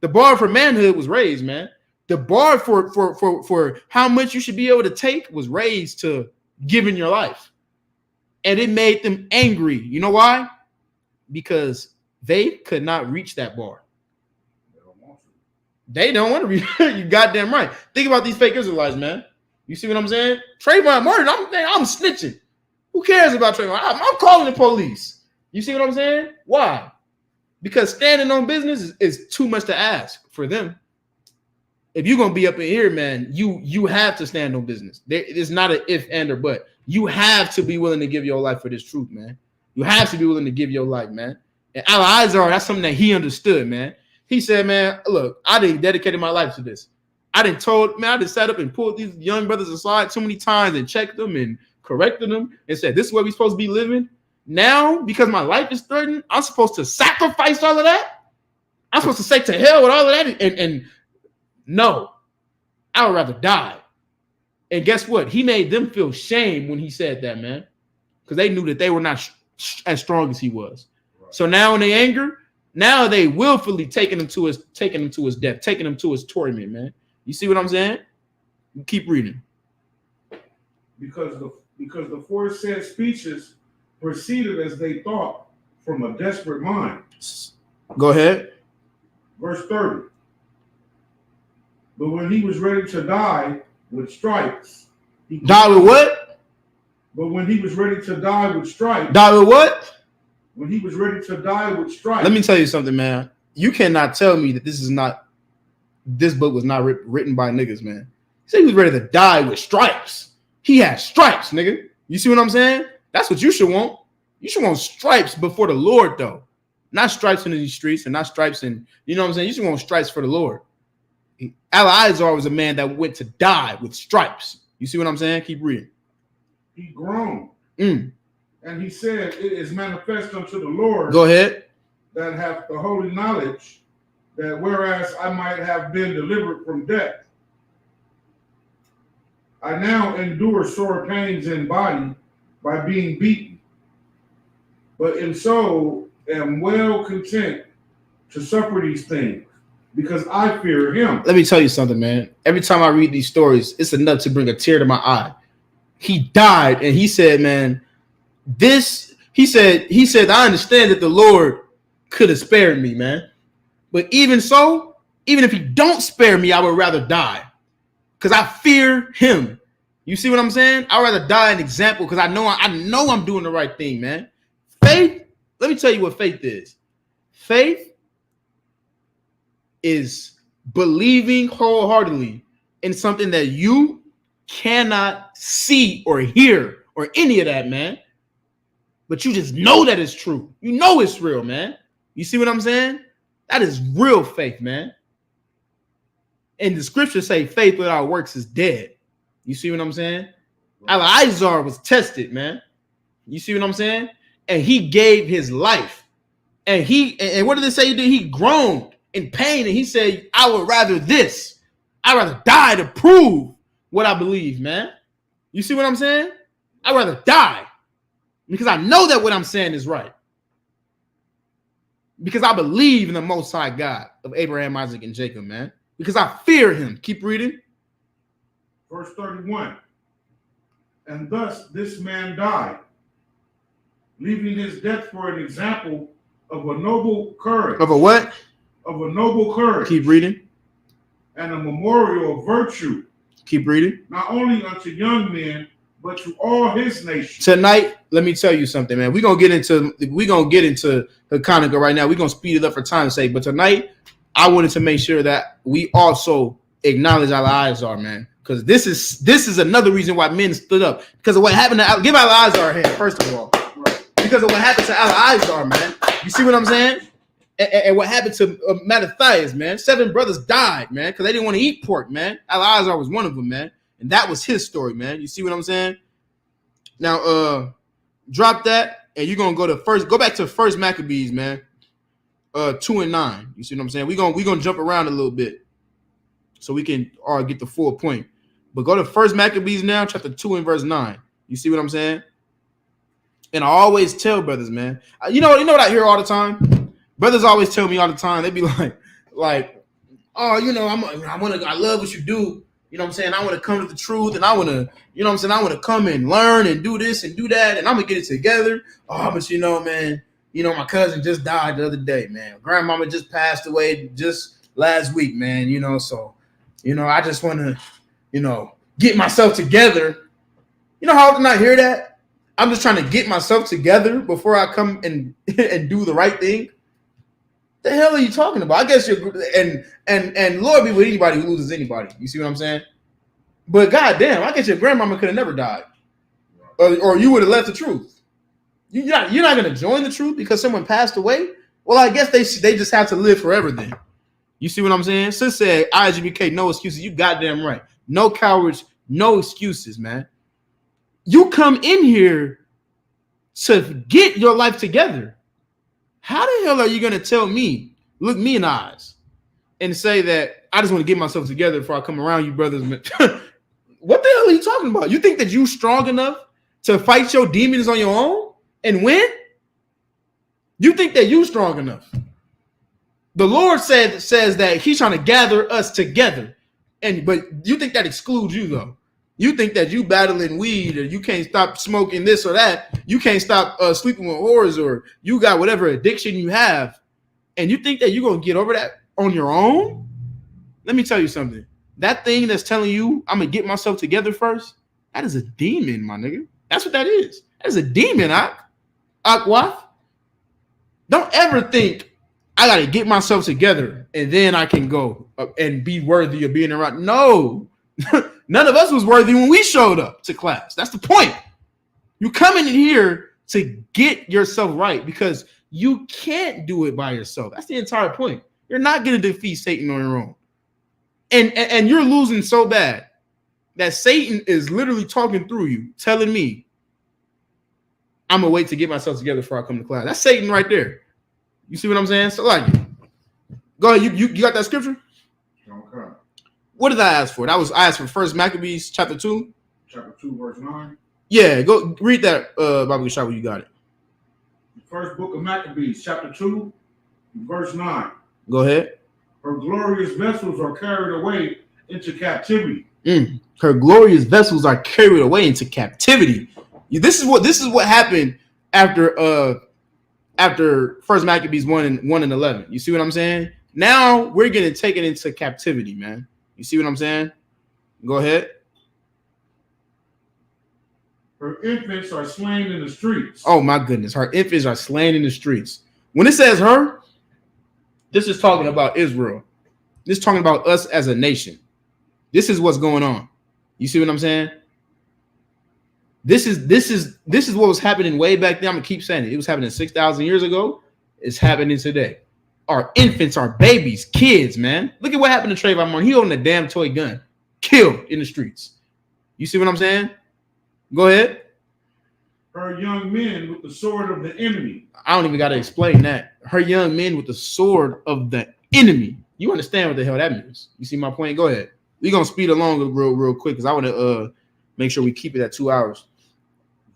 The bar for manhood was raised, man. The bar for how much you should be able to take was raised to giving your life. And it made them angry. You know why? Because they could not reach that bar. They don't want to reach. You goddamn right. Think about these fake Israelites, man. You see what I'm saying? Trayvon Martin, I'm snitching. Who cares about Trayvon? I'm calling the police. You see what I'm saying? Why? Because standing on business is too much to ask for them. If you're gonna be up in here, man, you have to stand on business. It's not an if and or but. You have to be willing to give your life for this truth, man. You have to be willing to give your life, man. And Al-Azhar, that's something that he understood, man. He said, man, look, I done dedicated my life to this. I done sat up and pulled these young brothers aside too many times and checked them and corrected them and said, this is where we're supposed to be living. Now, because my life is threatened, I'm supposed to sacrifice all of that? I'm supposed to say to hell with all of that? And no, I would rather die. And guess what? He made them feel shame when he said that, man, because they knew that they were not as strong as he was. Right. So now in their anger, now they willfully taking him to his death, taking him to his torment, man. You see what I'm saying? Keep reading. Because the aforesaid speeches proceeded as they thought from a desperate mind. Go ahead. Verse 30. But when he was ready to die with stripes. Die with what? But when he was ready to die with stripes. Die with what? When he was ready to die with stripes. Let me tell you something, man. You cannot tell me that this book was not written by niggas, man. He said he was ready to die with stripes. He had stripes, nigga. You see what I'm saying? That's what you should want. You should want stripes before the Lord, though. Not stripes in these streets and not stripes in, you know what I'm saying? You should want stripes for the Lord. Al-Azhar was a man that went to die with stripes. You see what I'm saying? Keep reading. He groaned. And he said, it is manifest unto the Lord. Go ahead. That hath the holy knowledge, that whereas I might have been delivered from death, I now endure sore pains in body by being beaten, but in soul am well content to suffer these things, because I fear him. Let me tell you something, man. Every time I read these stories, it's enough to bring a tear to my eye. He died, and he said, man, he said, I understand that the Lord could have spared me, man. But even so, even if he don't spare me, I would rather die. Because I fear him. You see what I'm saying? I'd rather die an example because I know I'm doing the right thing, man. Faith, let me tell you what faith is. Faith is believing wholeheartedly in something that you cannot see or hear or any of that, man. But you just know that it's true. You know it's real, man. You see what I'm saying? That is real faith, man. And the scriptures say faith without works is dead. You see what I'm saying? Al-Azhar was tested, man. You see what I'm saying? And he gave his life. And what did it say he did? He groaned in pain and he said, I would rather this. I'd rather die to prove what I believe, man. You see what I'm saying? I'd rather die because I know that what I'm saying is right. Because I believe in the Most High God of Abraham, Isaac, and Jacob, man. Because I fear him. Keep reading. Verse 31. And thus this man died, leaving his death for an example of a noble courage. Of a what? Of a noble courage. Keep reading. And a memorial of virtue. Keep reading. Not only unto young men, but to all his nation. Tonight, let me tell you something, man. We're gonna get into Hachaanakah right now. We're gonna speed it up for time's sake. But tonight, I wanted to make sure that we also acknowledge Al-Azhar, man. Because this is another reason why men stood up. Because of what happened to give Al-Azhar a hand, first of all. Right. Because of what happened to Al-Azhar, man. You see what I'm saying? And what happened to Mattathias, man. 7 brothers died, man, because they didn't want to eat pork, man. Al-Azhar was one of them, man. And that was his story, man. You see what I'm saying? Now, drop that, and you're gonna go back to First Maccabees, man. 2 and 9. You see what I'm saying? We're gonna jump around a little bit so we can get the full point. But go to First Maccabees now, chapter 2 and verse 9. You see what I'm saying? And I always tell brothers, man. You know what I hear all the time? Brothers always tell me all the time. They be like, oh, you know, I love what you do. You know what I'm saying? I want to come to the truth, and I want to, you know what I'm saying? I want to come and learn and do this and do that, and I'm gonna get it together. Oh, but you know, man, you know, my cousin just died the other day, man. Grandmama just passed away just last week, man. You know, so, you know, I just want to, you know, get myself together. You know how often I hear that? I'm just trying to get myself together before I come and do the right thing. The hell are you talking about? I guess you're and Lord be with anybody who loses anybody. You see what I'm saying? But goddamn, I guess your grandmama could have never died, or you would have left the truth. You're not gonna join the truth because someone passed away. Well, I guess they just have to live forever then. You see what I'm saying? Sis said ISUPK, no excuses. You goddamn right. No cowards, no excuses, man. You come in here to get your life together. How the hell are you going to tell me, look me in the eyes, and say that I just want to get myself together before I come around you brothers? What the hell are you talking about? You think that you strong enough to fight your demons on your own and win? You think that you strong enough? The Lord says that he's trying to gather us together. But you think that excludes you, though. You think that you battling weed, or you can't stop smoking this or that. You can't stop sleeping with whores, or you got whatever addiction you have. And you think that you're going to get over that on your own? Let me tell you something. That thing that's telling you I'm going to get myself together first, that is a demon, my nigga. That's what that is. That is a demon, Akwath. Don't ever think I got to get myself together and then I can go and be worthy of being around. No. None of us was worthy when we showed up to class. That's the point. You come in here to get yourself right because you can't do it by yourself. That's the entire point. You're not going to defeat Satan on your own. And you're losing so bad that Satan is literally talking through you, telling me, I'm going to wait to get myself together before I come to class. That's Satan right there. You see what I'm saying? So like, go ahead. You got that scripture? Okay. What did I ask for? I asked for First Maccabees chapter 2. Chapter 2, verse 9. Yeah, go read that, Baba Gashai, you got it. The first book of Maccabees, chapter 2, verse 9. Go ahead. Her glorious vessels are carried away into captivity. Her glorious vessels are carried away into captivity. This is what happened after First Maccabees 1 and 11. You see what I'm saying? Now we're getting taken into captivity, man. You see what I'm saying? Go ahead. Her infants are slain in the streets. Oh my goodness. Her infants are slain in the streets. When it says her, this is talking about Israel. This is talking about us as a nation. This is what's going on. You see what I'm saying? This is what was happening way back then. I'm gonna keep saying it. It was happening 6,000 years ago. It's happening today. Our infants, our babies, kids, man. Look at what happened to Trayvon Martin. He holding a damn toy gun, killed in the streets. You see what I'm saying? Go ahead. Her young men with the sword of the enemy. I don't even got to explain that. Her young men with the sword of the enemy. You understand what the hell that means? You see my point? Go ahead. We're gonna speed along real quick because I want to make sure we keep it at 2 hours.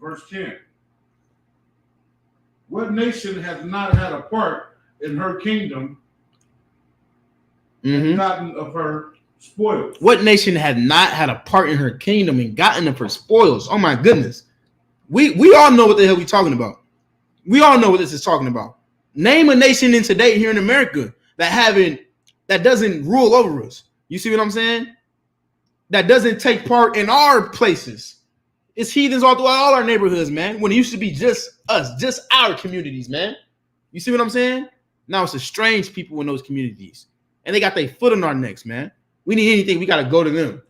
Verse 10. What nation has not had a part in her kingdom Mm-hmm. gotten of her spoils. What nation had not had a part in her kingdom and gotten of her spoils? Oh my goodness. We all know what the hell we're talking about. We all know what this is talking about. Name a nation in today here in America that doesn't rule over us. You see what I'm saying? That doesn't take part in our places. It's heathens all throughout all our neighborhoods, man. When it used to be just us, just our communities, man. You see what I'm saying? Now it's the strange people in those communities. And they got their foot on our necks, man. We need anything, we got to go to them.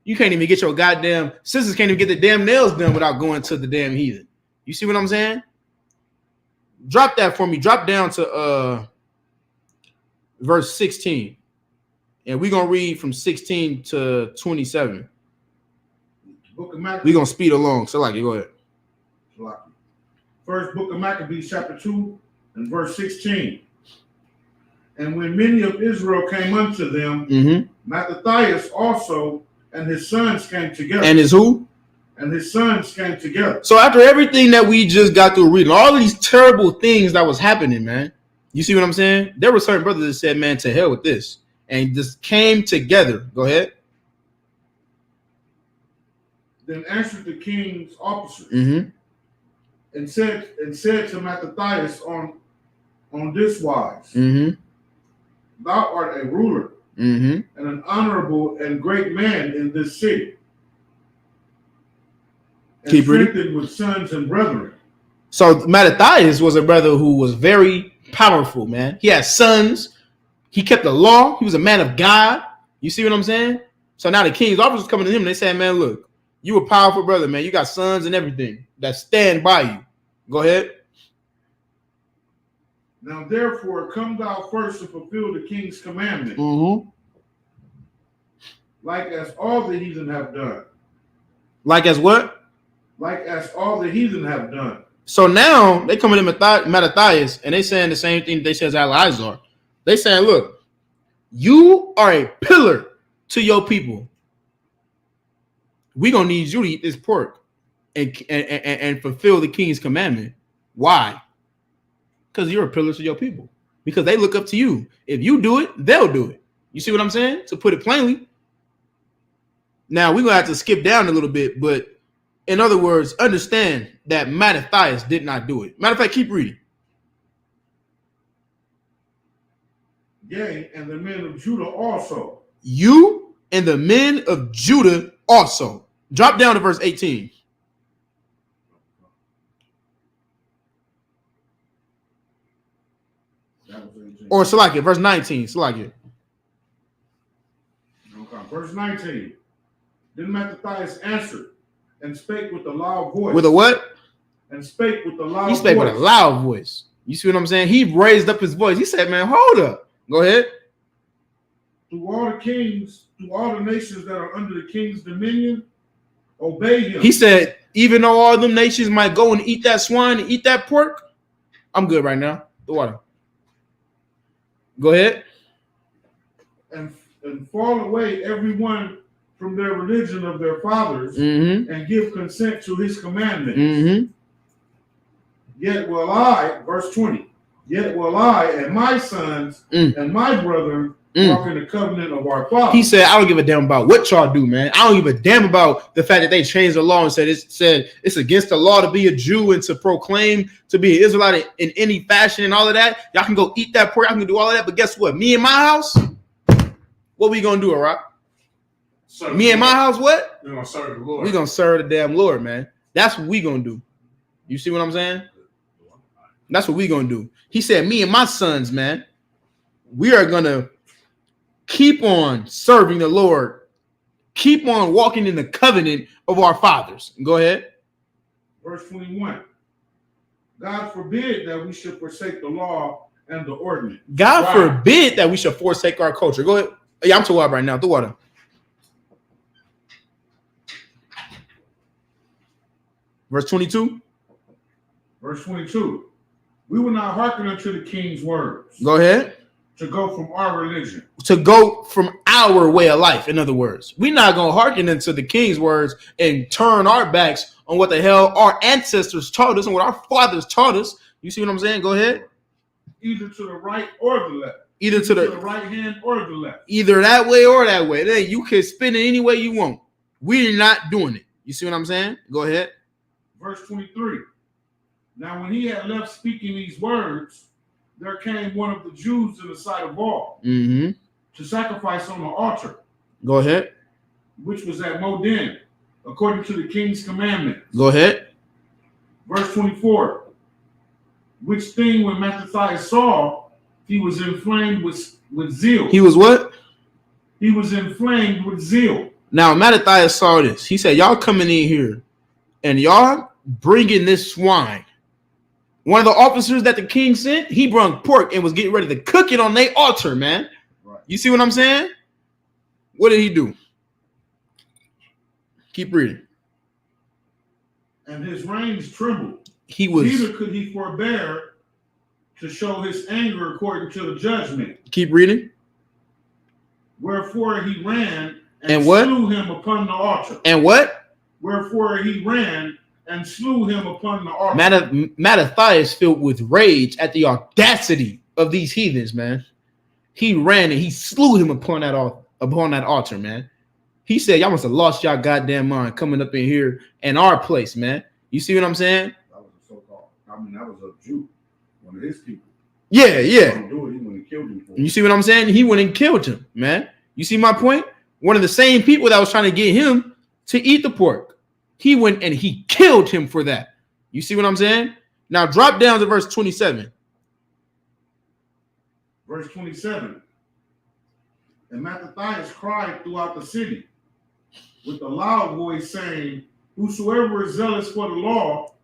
You can't even get your goddamn sisters can't even get the damn nails done without going to the damn heathen. You see what I'm saying? Drop that for me. Drop down to verse 16. And we're going to read from 16 to 27. Book of Maccabees. We're going to speed along. So like it, go ahead. First book of Maccabees, chapter 2, and verse 16. And when many of Israel came unto them, Mattathias also and his sons came together. And his who? And his sons came together. So after everything that we just got through reading, all of these terrible things that was happening, man, you see what I'm saying? There were certain brothers that said, man, to hell with this. And just came together. Go ahead. Then answered the king's officers and said to Mattathias on this wise, thou art a ruler and an honorable and great man in this city, and keep strengthened reading. With sons and brethren. So Mattathias was a brother who was very powerful, man. He had sons. He kept the law. He was a man of God. You see what I'm saying? So now the king's officers coming to him and they say, man, look, you a powerful brother, man. You got sons and everything that stand by you. Go ahead. Now, therefore, come thou first to fulfill the king's commandment, like as all the heathen have done. Like as what? Like as all the heathen have done. So now they coming to Mattathias and they saying the same thing they said as Eleazar. They saying, look, you are a pillar to your people. We're going to need you to eat this pork and fulfill the king's commandment. Why? Because you're a pillar to your people. Because they look up to you. If you do it, they'll do it. You see what I'm saying? To put it plainly. Now, we're going to have to skip down a little bit, but in other words, understand that Mattathias did not do it. Matter of fact, keep reading. Yea, and the men of Judah also. You and the men of Judah also. Drop down to verse 18. Or Salakia, verse 19. Salakia. Okay. Verse 19. Then Mattathias answered and spake with a loud voice. With a what? And spake with a loud voice. He spake with a loud voice. You see what I'm saying? He raised up his voice. He said, man, hold up. Go ahead. To all the kings, to all the nations that are under the king's dominion, obey him. He said, even though all them nations might go and eat that swine and eat that pork, I'm good right now. The water. Go ahead. And fall away everyone from their religion of their fathers and give consent to his commandments. Yet will I, verse 20, yet will I and my sons and my brother walk in the covenant of our father. He said, I don't give a damn about what y'all do, man. I don't give a damn about the fact that they changed the law and said it's against the law to be a Jew and to proclaim to be an Israelite in any fashion and all of that. Y'all can go eat that pork. I can do all of that. But guess what? Me and my house, what we going to do, all right? Me and my house, what? We're going to serve the Lord. We're going to serve the damn Lord, man. That's what we going to do. You see what I'm saying? That's what we going to do. He said, me and my sons, man, we are going to keep on serving the Lord. Keep on walking in the covenant of our fathers. Go ahead. Verse 21. God forbid that we should forsake the law and the ordinance. God forbid that we should forsake our culture. Go ahead. Yeah, I'm too up right now. The water. Verse 22. Verse 22. We will not hearken unto the king's words. Go ahead. To go from our religion. To go from our way of life. In other words, we're not going to hearken into the king's words and turn our backs on what the hell our ancestors taught us and what our fathers taught us. You see what I'm saying? Go ahead. either to the right or the left. Either to To the the right hand or the left. either that way or that way. Then you can spin it any way you want. We're not doing it. You see what I'm saying? Go ahead. Verse 23. Now, when he had left speaking these words, there came one of the Jews in the sight of all Mm-hmm. to sacrifice on the altar, Go ahead. which was at Modin, according to the king's commandment. Go ahead. Verse 24. Which thing when Mattathias saw, he was inflamed with zeal. He was what? He was inflamed with zeal. Now Mattathias saw this. He said, y'all coming in here and y'all bringing this swine. One of the officers that the king sent, he brought pork and was getting ready to cook it on their altar, man. Right. You see what I'm saying? What did he do? Keep reading. And his reins trembled. He was. Neither could he forbear to show his anger according to the judgment. Keep reading. Wherefore he ran And what? slew him upon the altar. And what? Wherefore he ran and slew him upon the altar. Mattathias filled with rage at the audacity of these heathens, man. He ran and he slew him upon that altar, man. He said, y'all must have lost y'all goddamn mind coming up in here in our place, man. You see what I'm saying? That was a so-called, that was a Jew, one of his people. Yeah, yeah. He went and killed him for You see what I'm saying? He went and killed him, man. You see my point? One of the same people that was trying to get him to eat the pork. He went and he killed him for that. You see what I'm saying? Now drop down to verse 27. Verse 27. And Mattathias cried throughout the city with a loud voice, saying, whosoever is zealous for the law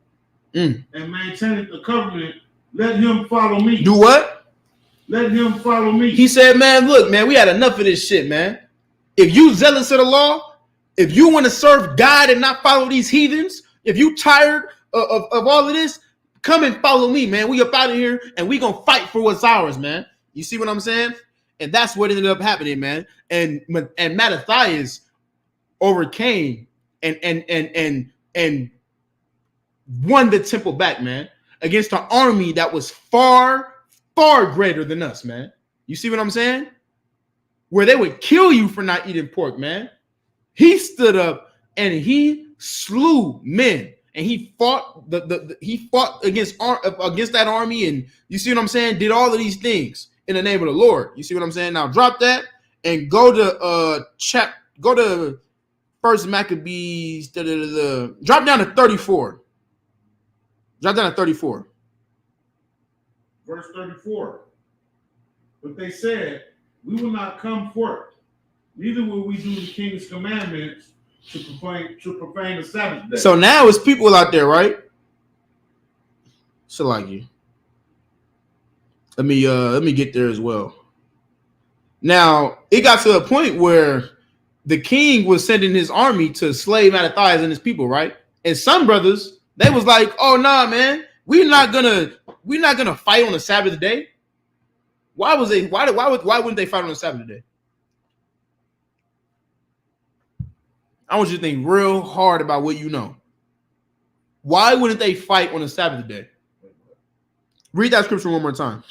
and maintaineth the covenant, let him follow me. Do what? Let him follow me. He said, man, look, man, we had enough of this shit, man. If you zealous of the law, if you want to serve God and not follow these heathens, if you tired of all of this, come and follow me, man. We up out of here and we gonna fight for what's ours, man. You see what I'm saying? And that's what ended up happening, man. And Mattathias overcame and won the temple back, man, against an army that was far greater than us, man. You see what I'm saying? Where they would kill you for not eating pork, man. He stood up and he slew men, and he fought he fought against that army, and you see what I'm saying? Did all of these things in the name of the Lord. You see what I'm saying? Now drop that and go to First Maccabees. Drop down to 34. Drop down to 34. Verse 34. But they said, we will not come forth, neither will we do the king's commandments to profane the Sabbath day. So now it's people out there, right? So like you. Let me get there as well. Now it got to a point where the king was sending his army to slay Mattathias and his people, right? And some brothers, they was like, "Oh nah, man, we're not gonna fight on the Sabbath day." Why wouldn't they fight on the Sabbath day? I want you to think real hard about what you know. Why wouldn't they fight on the Sabbath day? Read that scripture one more time.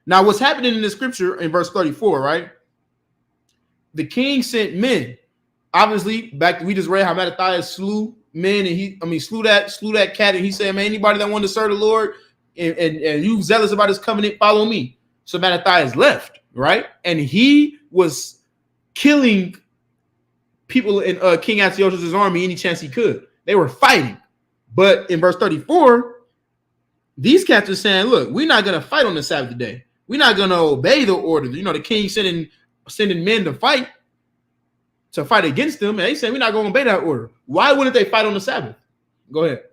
Now, what's happening in the scripture in verse 34, right? The king sent men. Obviously, we just read how Mattathias slew men, and slew that cat, and he said, man, anybody that wanted to serve the Lord and you zealous about his covenant, follow me. So Mattathias left, right? And he was killing people in King Antiochus' army any chance he could. They were fighting. But in verse 34, these cats are saying, look, we're not going to fight on the Sabbath day. We're not going to obey the order. You know, the king sending men to fight against them. And they said, we're not going to obey that order. Why wouldn't they fight on the Sabbath? Go ahead.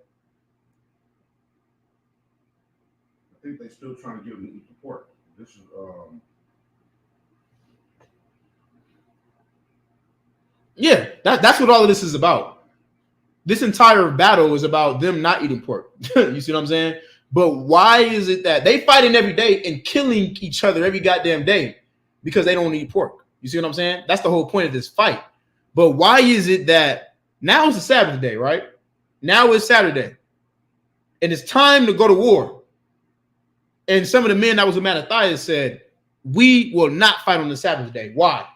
I think they're still trying to get them to eat the pork. This is yeah, that's what all of this is about. This entire battle is about them not eating pork. You see what I'm saying? But why is it that they fighting every day and killing each other every goddamn day because they don't eat pork? You see what I'm saying? That's the whole point of this fight. But why is it that now it's a Sabbath day, right? Now it's Saturday, and it's time to go to war. And some of the men that was with Mattathias said, we will not fight on the Sabbath day. Why?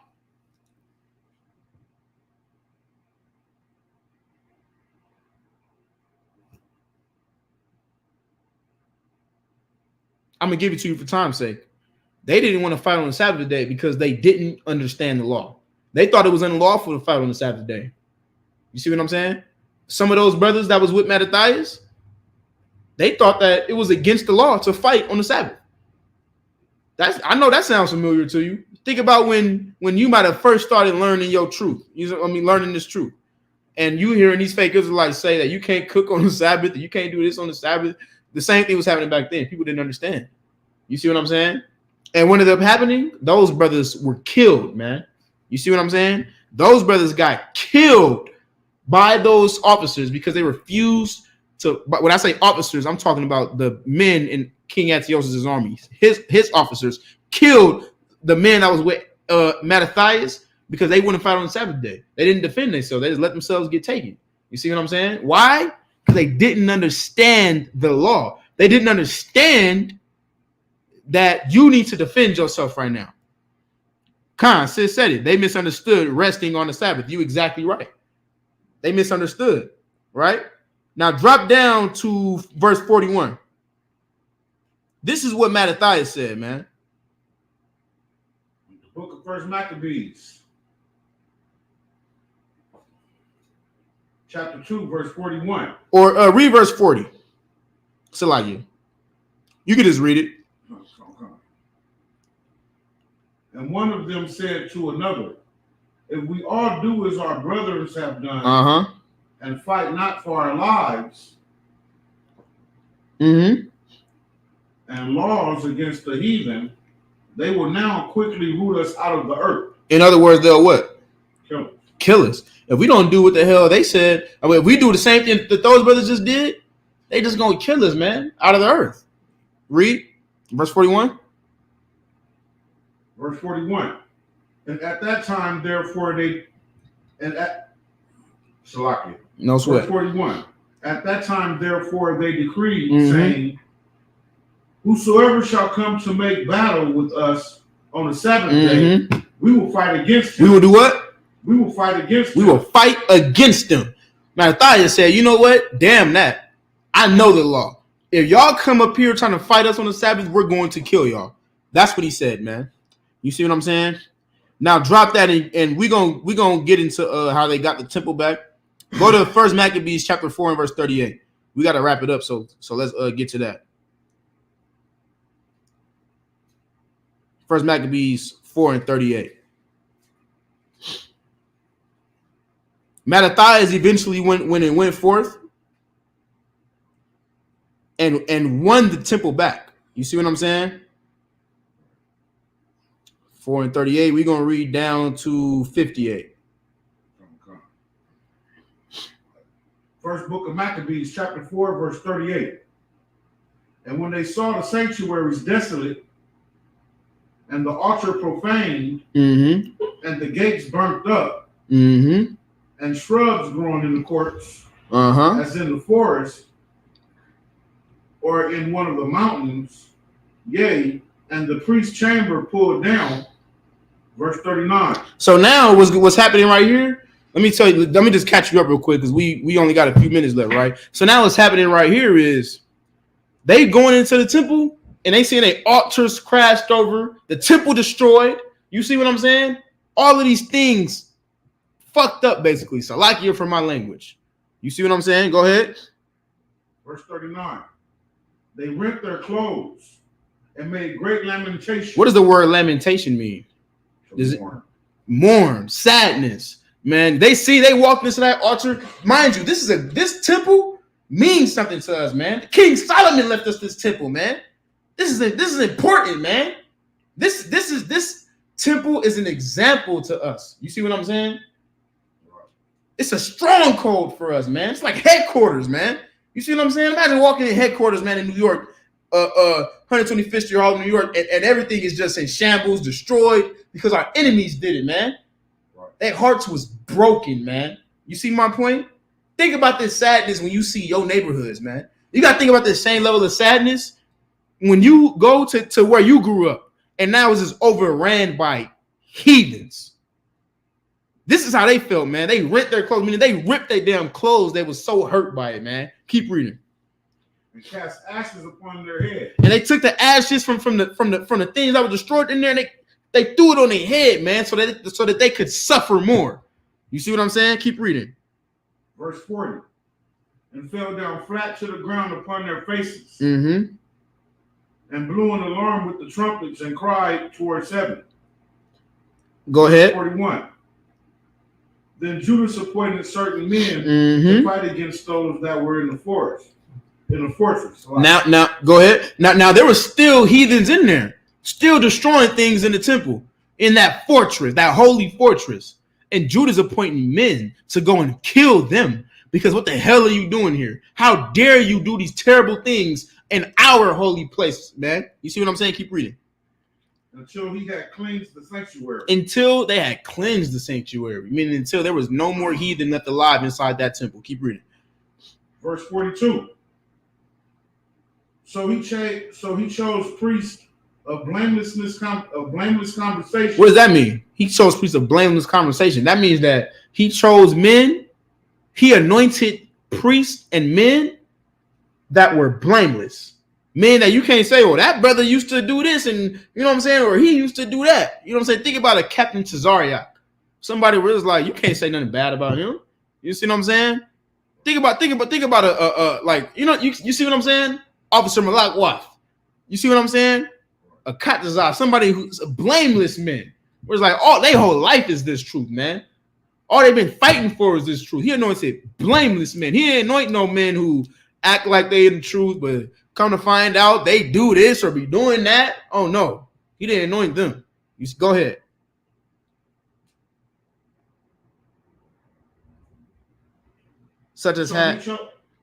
I'm going to give it to you for time's sake. They didn't want to fight on the Sabbath day because they didn't understand the law. They thought it was unlawful to fight on the Sabbath day. You see what I'm saying? Some of those brothers that was with Mattathias, they thought that it was against the law to fight on the Sabbath. I know that sounds familiar to you. Think about when you might have first started learning your truth. Learning this truth. And you hearing these fake Israelites say that you can't cook on the Sabbath, that you can't do this on the Sabbath. The same thing was happening back then. People didn't understand. You see what I'm saying? And what ended up happening? Those brothers were killed, man. You see what I'm saying? Those brothers got killed by those officers because they refused to. But when I say officers, I'm talking about the men in King Antiochus' armies. His officers killed the men that was with Mattathias because they wouldn't fight on the Sabbath day. They didn't defend themselves. They just let themselves get taken. You see what I'm saying? Why? Because they didn't understand the law. They didn't understand that you need to defend yourself right now. Khan, sis said it. They misunderstood resting on the Sabbath. You exactly right. They misunderstood, right? Now drop down to verse 41. This is what Mattathias said, man. The book of First Maccabees, chapter 2, verse 41. Or read verse 40. Salakia. You can just read it. And one of them said to another, if we all do as our brothers have done, and fight not for our lives, and laws against the heathen, they will now quickly root us out of the earth. In other words, they'll what? Kill us. If we don't do what the hell they said, if we do the same thing that those brothers just did, they just gonna kill us, man, out of the earth. Read verse 41. Verse 41. And at that time, therefore, Salakia. No sweat. Verse 41. At that time, therefore, they decreed, saying, whosoever shall come to make battle with us on the Sabbath day, we will fight against him. We will do what? We will fight against him. We will fight against them. Mattathias said, you know what? Damn that. I know the law. If y'all come up here trying to fight us on the Sabbath, we're going to kill y'all. That's what he said, man. You see what I'm saying? Now drop that and we're gonna get into how they got the temple back. Go to First Maccabees chapter 4 and verse 38. We got to wrap it up, so let's get to that. First Maccabees 4 and 38. Mattathias eventually went forth and won the temple back. You see what I'm saying? 4 and 38. We're going to read down to 58. First book of Maccabees, chapter 4, verse 38. And when they saw the sanctuaries desolate, and the altar profaned, and the gates burnt up, and shrubs growing in the courts, as in the forest, or in one of the mountains, yea, and the priest's chamber pulled down. Verse 39. So now what's happening right here? Let me tell you, let me just catch you up real quick because we only got a few minutes left, right? So now what's happening right here is they going into the temple and they seeing their altars crashed over, the temple destroyed. You see what I'm saying? All of these things fucked up, basically. So like you're from my language. You see what I'm saying? Go ahead. Verse 39. They rent their clothes and made great lamentation. What does the word lamentation mean? Is it mourn, sadness, man? They walked into that altar. Mind you, this temple means something to us, man. King Solomon left us this temple, man. This is important, man. This temple is an example to us. You see what I'm saying? It's a stronghold for us, man. It's like headquarters, man. You see what I'm saying? Imagine walking in headquarters, man, in New York, 125th Street, Harlem, New York, and everything is just in shambles, destroyed because our enemies did it, man. Right. Their hearts was broken, man. You see my point? Think about this sadness when you see your neighborhoods, man. You got to think about this same level of sadness when you go to where you grew up, and now it's just overran by heathens. This is how they felt, man. They rent their clothes, meaning they ripped their damn clothes. They was so hurt by it, man. Keep reading. And cast ashes upon their head. And they took the ashes from the things that were destroyed in there, and they threw it on their head, man, so that they could suffer more. You see what I'm saying? Keep reading. Verse 40. And fell down flat to the ground upon their faces. Mm-hmm. And blew an alarm with the trumpets and cried towards heaven. Go ahead. 41. Then Judas appointed certain men Mm-hmm. to fight against those that were in the forest. In the fortress. Now, go ahead. Now, there were still heathens in there, still destroying things in the temple, in that fortress, that holy fortress. And Judas appointing men to go and kill them, because what the hell are you doing here? How dare you do these terrible things in our holy place, man? You see what I'm saying? Keep reading. Until he had cleansed the sanctuary. Until they had cleansed the sanctuary, meaning until there was no more heathen left alive inside that temple. Keep reading. Verse 42. So he chose priests of blameless conversation. What does that mean? He chose priests of blameless conversation. That means that he chose men. He anointed priests and men that were blameless. Men that you can't say, well, that brother used to do this, and you know what I'm saying, or he used to do that. You know what I'm saying? Think about a Captain Tazariak. Somebody was like, you can't say nothing bad about him. You see what I'm saying? Think about a like, you know, you see what I'm saying? Officer Malak. You see what I'm saying? A Katazar, somebody who's a blameless man. Where it's like, all their whole life is this truth, man. All they've been fighting for is this truth. He anointed blameless men. He didn't anoint no men who act like they in the truth, but come to find out they do this or be doing that. Oh no, he didn't anoint them. You go ahead. Such as had.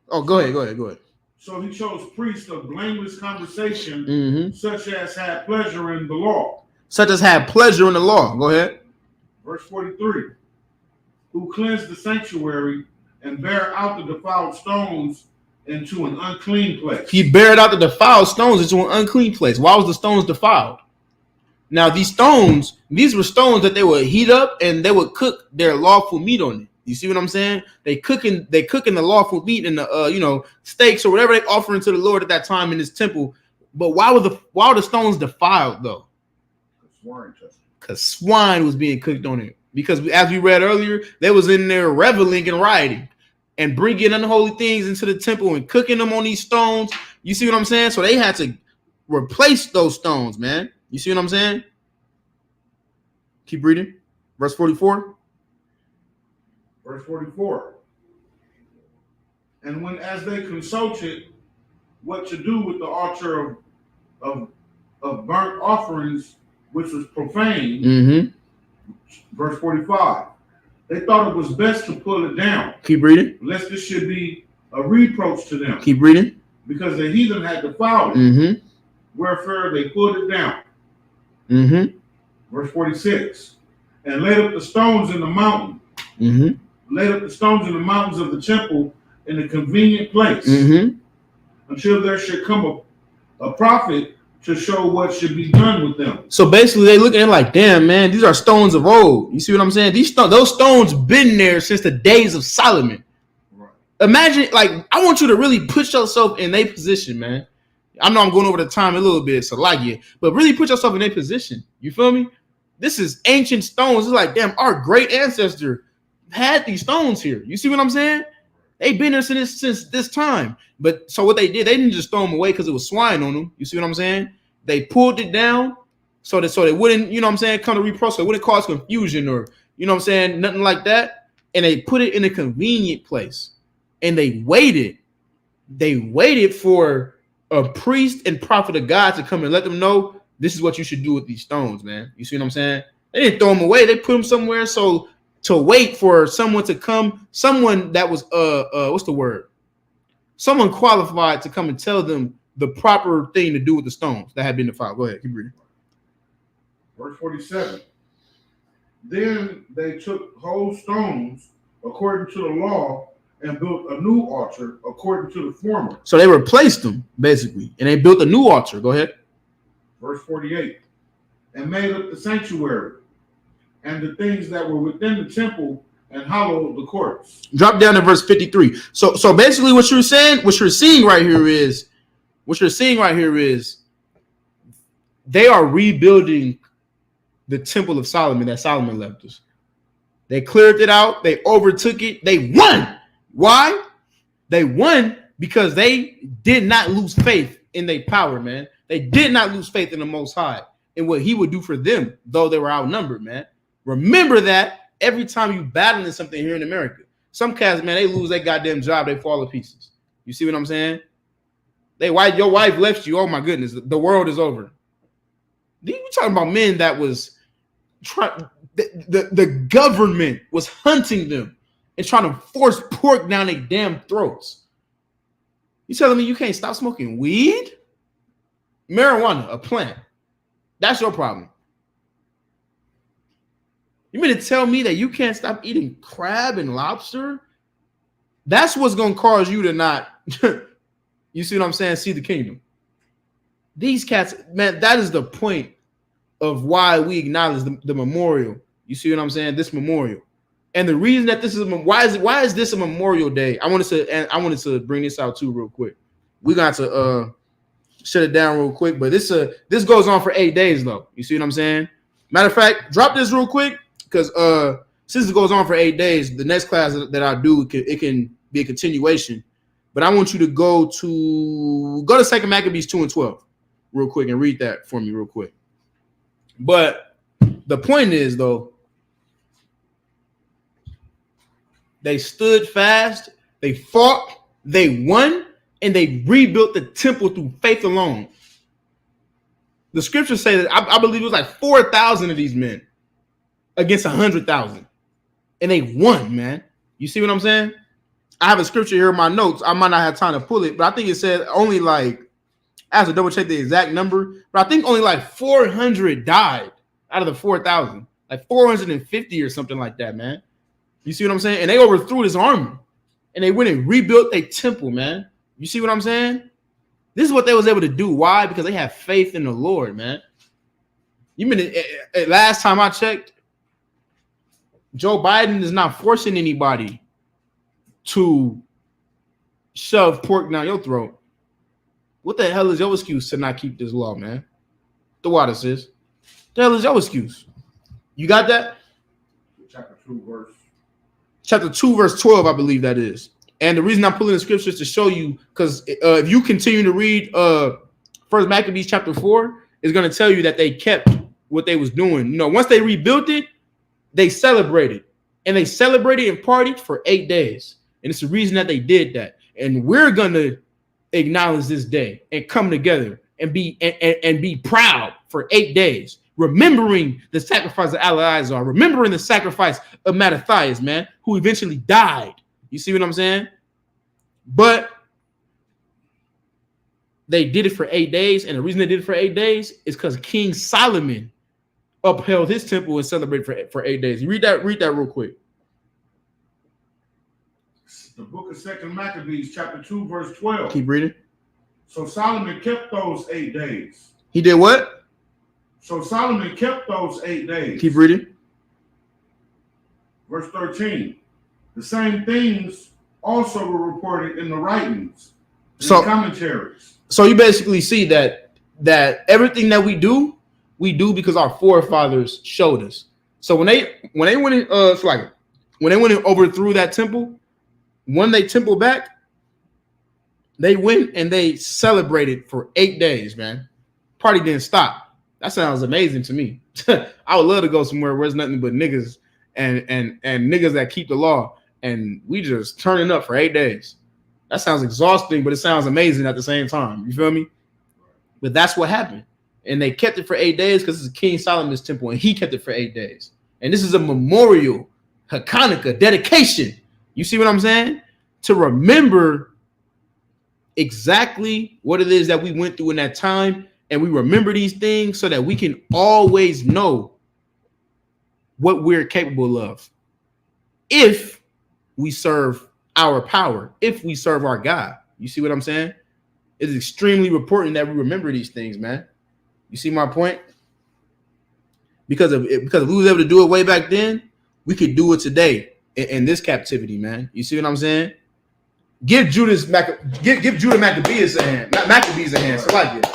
Go ahead. So he chose priests of blameless conversation, Mm-hmm. such as had pleasure in the law. Such as had pleasure in the law. Go ahead. Verse 43. Who cleansed the sanctuary and bare out the defiled stones into an unclean place. He buried out the defiled stones into an unclean place. Why was the stones defiled? Now, these stones, these were stones that they would heat up and they would cook their lawful meat on it. You see what I'm saying? They cooking the lawful meat and the steaks or whatever they offering to the Lord at that time in his temple. But why were the stones defiled though? Because swine was being cooked on it. Because as we read earlier, they was in there reveling and rioting and bringing unholy things into the temple and cooking them on these stones. You see what I'm saying? So they had to replace those stones, man. You see what I'm saying? Keep reading. Verse 44. Verse 44. And when as they consulted what to do with the altar of burnt offerings, which was profane, Mm-hmm. verse 45, they thought it was best to pull it down. Keep reading. Lest this should be a reproach to them. Keep reading. Because the heathen had defiled it. Mm-hmm. Wherefore they pulled it down. Mm-hmm. Verse 46. And laid up the stones in the mountain. Mm-hmm. Laid up the stones in the mountains of the temple in a convenient place. Mm-hmm. Until there should come a prophet to show what should be done with them. So basically, they looking at it like, damn, man, these are stones of old. You see what I'm saying? Those stones been there since the days of Solomon. Right. Imagine, like, I want you to really put yourself in their position, man. I know I'm going over the time a little bit, so like you, but really put yourself in their position. You feel me? This is ancient stones. It's like, damn, our great ancestor had these stones here. You see what I'm saying? They've been there since this time. But so what they did, they didn't just throw them away because it was swine on them. You see what I'm saying? They pulled it down so they wouldn't, you know what I'm saying, come to reproach. So it wouldn't cause confusion or, you know what I'm saying, nothing like that. And they put it in a convenient place. And they waited. They waited for a priest and prophet of God to come and let them know this is what you should do with these stones, man. You see what I'm saying? They didn't throw them away. They put them somewhere so to wait for someone to come, someone that was what's the word? Someone qualified to come and tell them the proper thing to do with the stones that had been defiled. Go ahead, keep reading. Verse 47. Then they took whole stones according to the law and built a new altar according to the former. So they replaced them, basically, and they built a new altar. Go ahead. Verse 48. And made up the sanctuary and the things that were within the temple and hollowed the courts. Drop down to verse 53. So basically what you're seeing right here is they are rebuilding the temple of Solomon that Solomon left us. They cleared it out. They overtook it. They won. Why? They won because they did not lose faith in their power, man. They did not lose faith in the Most High and what he would do for them, though they were outnumbered, man. Remember that every time you battling something here in America. Some cats, man, they lose their goddamn job. They fall to pieces. You see what I'm saying? Your wife left you. Oh, my goodness. The world is over. You talking about men that was trying... The government was hunting them and trying to force pork down their damn throats. You telling me you can't stop smoking weed? Marijuana, a plant. That's your problem. You mean to tell me that you can't stop eating crab and lobster? That's what's going to cause you to not, you see what I'm saying, see the kingdom. These cats, man, that is the point of why we acknowledge the memorial. You see what I'm saying? This memorial. And the reason that this is why is this a Memorial Day? I wanted to bring this out too real quick. We got to shut it down real quick, but this goes on for 8 days though. You see what I'm saying? Matter of fact, drop this real quick because since it goes on for 8 days, the next class that I do it can be a continuation. But I want you to go to 2 Maccabees 2 and 12 real quick and read that for me real quick. But the point is though, they stood fast, they fought, they won, and they rebuilt the temple through faith alone. The scriptures say that I believe it was like 4,000 of these men against 100,000, and they won, man. You see what I'm saying? I have a scripture here in my notes. I might not have time to pull it, but I think it said only like, I have to double check the exact number, but I think only like 400 died out of the 4,000, like 450 or something like that, man. You see what I'm saying? And they overthrew this army, and they went and rebuilt a temple, man. You see what I'm saying? This is what they was able to do. Why? Because they have faith in the Lord, man. You mean last time I checked, Joe Biden is not forcing anybody to shove pork down your throat. What the hell is your excuse to not keep this law, man? The water says. The hell is your excuse? You got that? Chapter 2, verse 12, I believe that is. And the reason I'm pulling the scriptures to show you, because if you continue to read 1 Maccabees chapter 4, it's going to tell you that they kept what they was doing. You know, once they rebuilt it, they celebrated. And they celebrated and partied for 8 days. And it's the reason that they did that. And we're going to acknowledge this day and come together and be proud for 8 days. Remembering the sacrifice of Eleazar, remembering the sacrifice of Mattathias, man, who eventually died. You see what I'm saying? But they did it for 8 days, and the reason they did it for 8 days is because King Solomon upheld his temple and celebrated for 8 days. You read that real quick. The book of 2 Maccabees, chapter 2, verse 12. Keep reading. So Solomon kept those 8 days. He did what? So Solomon kept those 8 days. Keep reading. Verse 13. The same things also were reported in the writings, in commentaries. So you basically see that everything that we do because our forefathers showed us. So when they went in, when they went and overthrew that temple, when they temple back, they went and they celebrated for 8 days, man. Party didn't stop. That sounds amazing to me. I would love to go somewhere where there's nothing but niggas and niggas that keep the law, and we just turning up for 8 days. That sounds exhausting, but it sounds amazing at the same time. You feel me? But that's what happened. And they kept it for 8 days because it's King Solomon's temple, and he kept it for 8 days. And this is a memorial, Hachaanakah, dedication. You see what I'm saying? To remember exactly what it is that we went through in that time. And we remember these things so that we can always know what we're capable of if we serve our power if we serve our God. You see what I'm saying? It is extremely important that we remember these things, man. You see my point? Because if we was able to do it way back then, we could do it today in this captivity, man. You see what I'm saying? Give Judah Maccabees a hand. Not Maccabees a hand. So like it.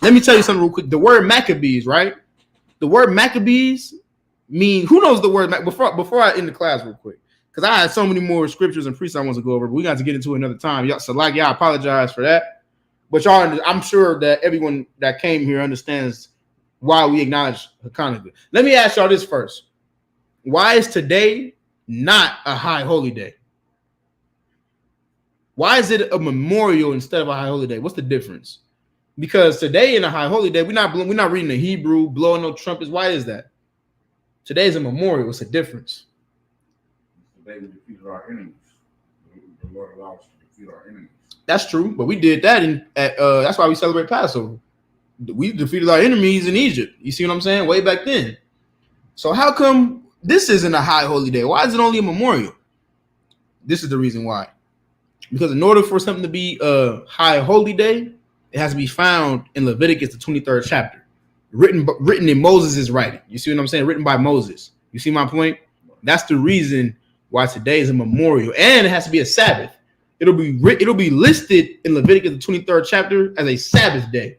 Let me tell you something real quick. The word Maccabees, right? The word Maccabees mean, who knows the word before I end the class real quick, because I had so many more scriptures and precepts I want to go over, but we got to get into it another time. Y'all, so like, I apologize for that, but y'all, I'm sure that everyone that came here understands why we acknowledge Hachaanakah. Let me ask y'all this first: why is today not a high holy day? Why is it a memorial instead of a high holy day? What's the difference? Because today in a high holy day, we're not reading the Hebrew, blowing no trumpets. Why is that? Today is a memorial. It's a difference. Today we defeated our enemies. The Lord allows us to defeat our enemies. That's true, but we did that that's why we celebrate Passover. We defeated our enemies in Egypt. You see what I'm saying? Way back then. So how come this isn't a high holy day? Why is it only a memorial? This is the reason why. Because in order for something to be a high holy day, it has to be found in Leviticus, the 23rd chapter, written in Moses' writing. You see what I'm saying? Written by Moses. You see my point? That's the reason why today is a memorial, and it has to be a Sabbath. It'll be listed in Leviticus, the 23rd chapter, as a Sabbath day.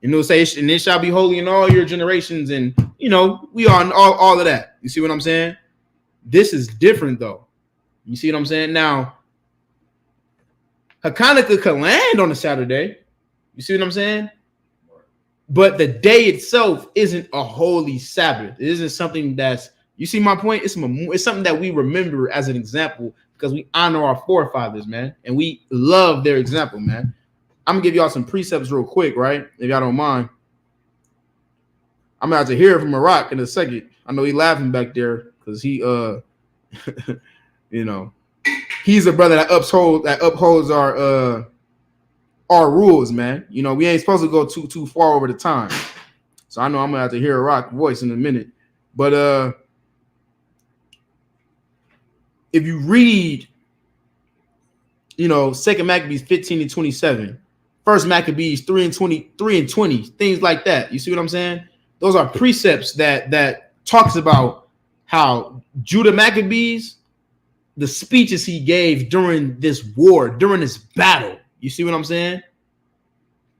And it'll say, and it shall be holy in all your generations, and we are all of that. You see what I'm saying? This is different, though. You see what I'm saying? Now, Hachaanakah can land on a Saturday. You see what I'm saying? But the day itself isn't a holy Sabbath. It isn't something that's, you see my point? It's something that we remember as an example because we honor our forefathers, man. And we love their example, man. I'm going to give y'all some precepts real quick, right? If y'all don't mind. I'm about to hear from Iraq in a second. I know he's laughing back there because he, he's a brother that upholds our rules, man. We ain't supposed to go too far over the time. So I know I'm gonna have to hear a rock voice in a minute. But if you read, 2 Maccabees 15 and 27, 1 Maccabees 3 and 20, things like that. You see what I'm saying? Those are precepts that talks about how Judah Maccabees, the speeches he gave during this war, during this battle. You see what I'm saying?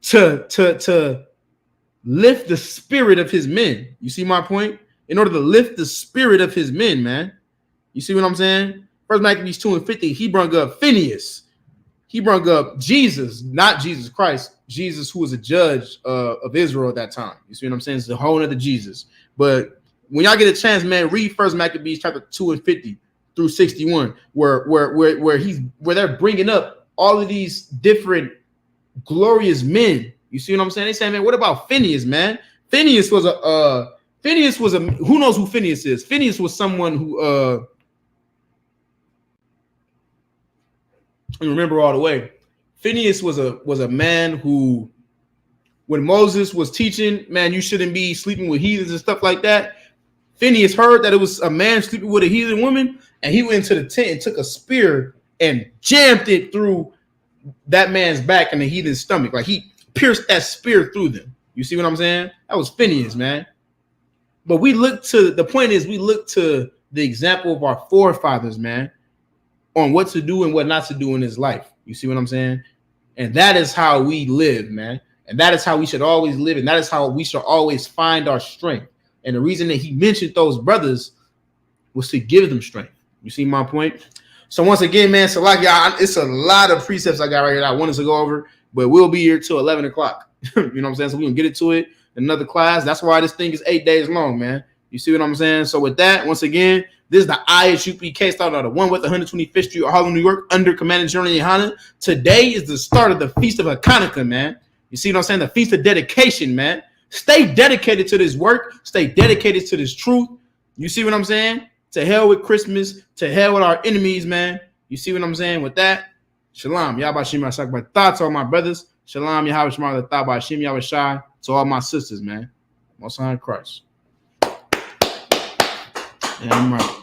To lift the spirit of his men. You see my point? In order to lift the spirit of his men, man. You see what I'm saying? 1 Maccabees 2 and 50, he brought up Phineas. He brought up Jesus, not Jesus Christ. Jesus, who was a judge of Israel at that time. You see what I'm saying? It's a whole other Jesus. But when y'all get a chance, man, read 1 Maccabees chapter 2 and 50 through 61, where they're bringing up all of these different glorious men. You see what I'm saying? They say, man, what about Phineas, man? Phineas was a who knows who Phineas is? Phineas was someone who you remember all the way. Phineas was a man who, when Moses was teaching, man, you shouldn't be sleeping with heathens and stuff like that. Phineas heard that it was a man sleeping with a heathen woman, and he went into the tent and took a spear and jammed it through that man's back and the heathen's stomach. Like he pierced that spear through them. You see what I'm saying? That was Phineas, man. But we look to the example of our forefathers, man, on what to do and what not to do in his life. You see what I'm saying? And that is how we live, man. And that is how we should always live. And that is how we should always find our strength. And the reason that he mentioned those brothers was to give them strength. You see my point? So once again, man, so like y'all, it's a lot of precepts I got right here that I wanted to go over, but we'll be here till 11 o'clock. You know what I'm saying? So we're going to get into it in another class. That's why this thing is 8 days long, man. You see what I'm saying? So with that, once again, this is the ISUPK started on the 125th Street, Harlem, New York, under Commanding General Yohanan. Today is the start of the Feast of Hachaanakah, man. You see what I'm saying? The Feast of Dedication, man. Stay dedicated to this work. Stay dedicated to this truth. You see what I'm saying? To hell with Christmas. To hell with our enemies, man. You see what I'm saying? With that, shalom. Yahbashim Yashak by thoughts, all my brothers. Shalom. Yahweh Shemar the thought by Shim Yahweh Shai. To all my sisters, man. Most High Christ. Yeah, I'm right.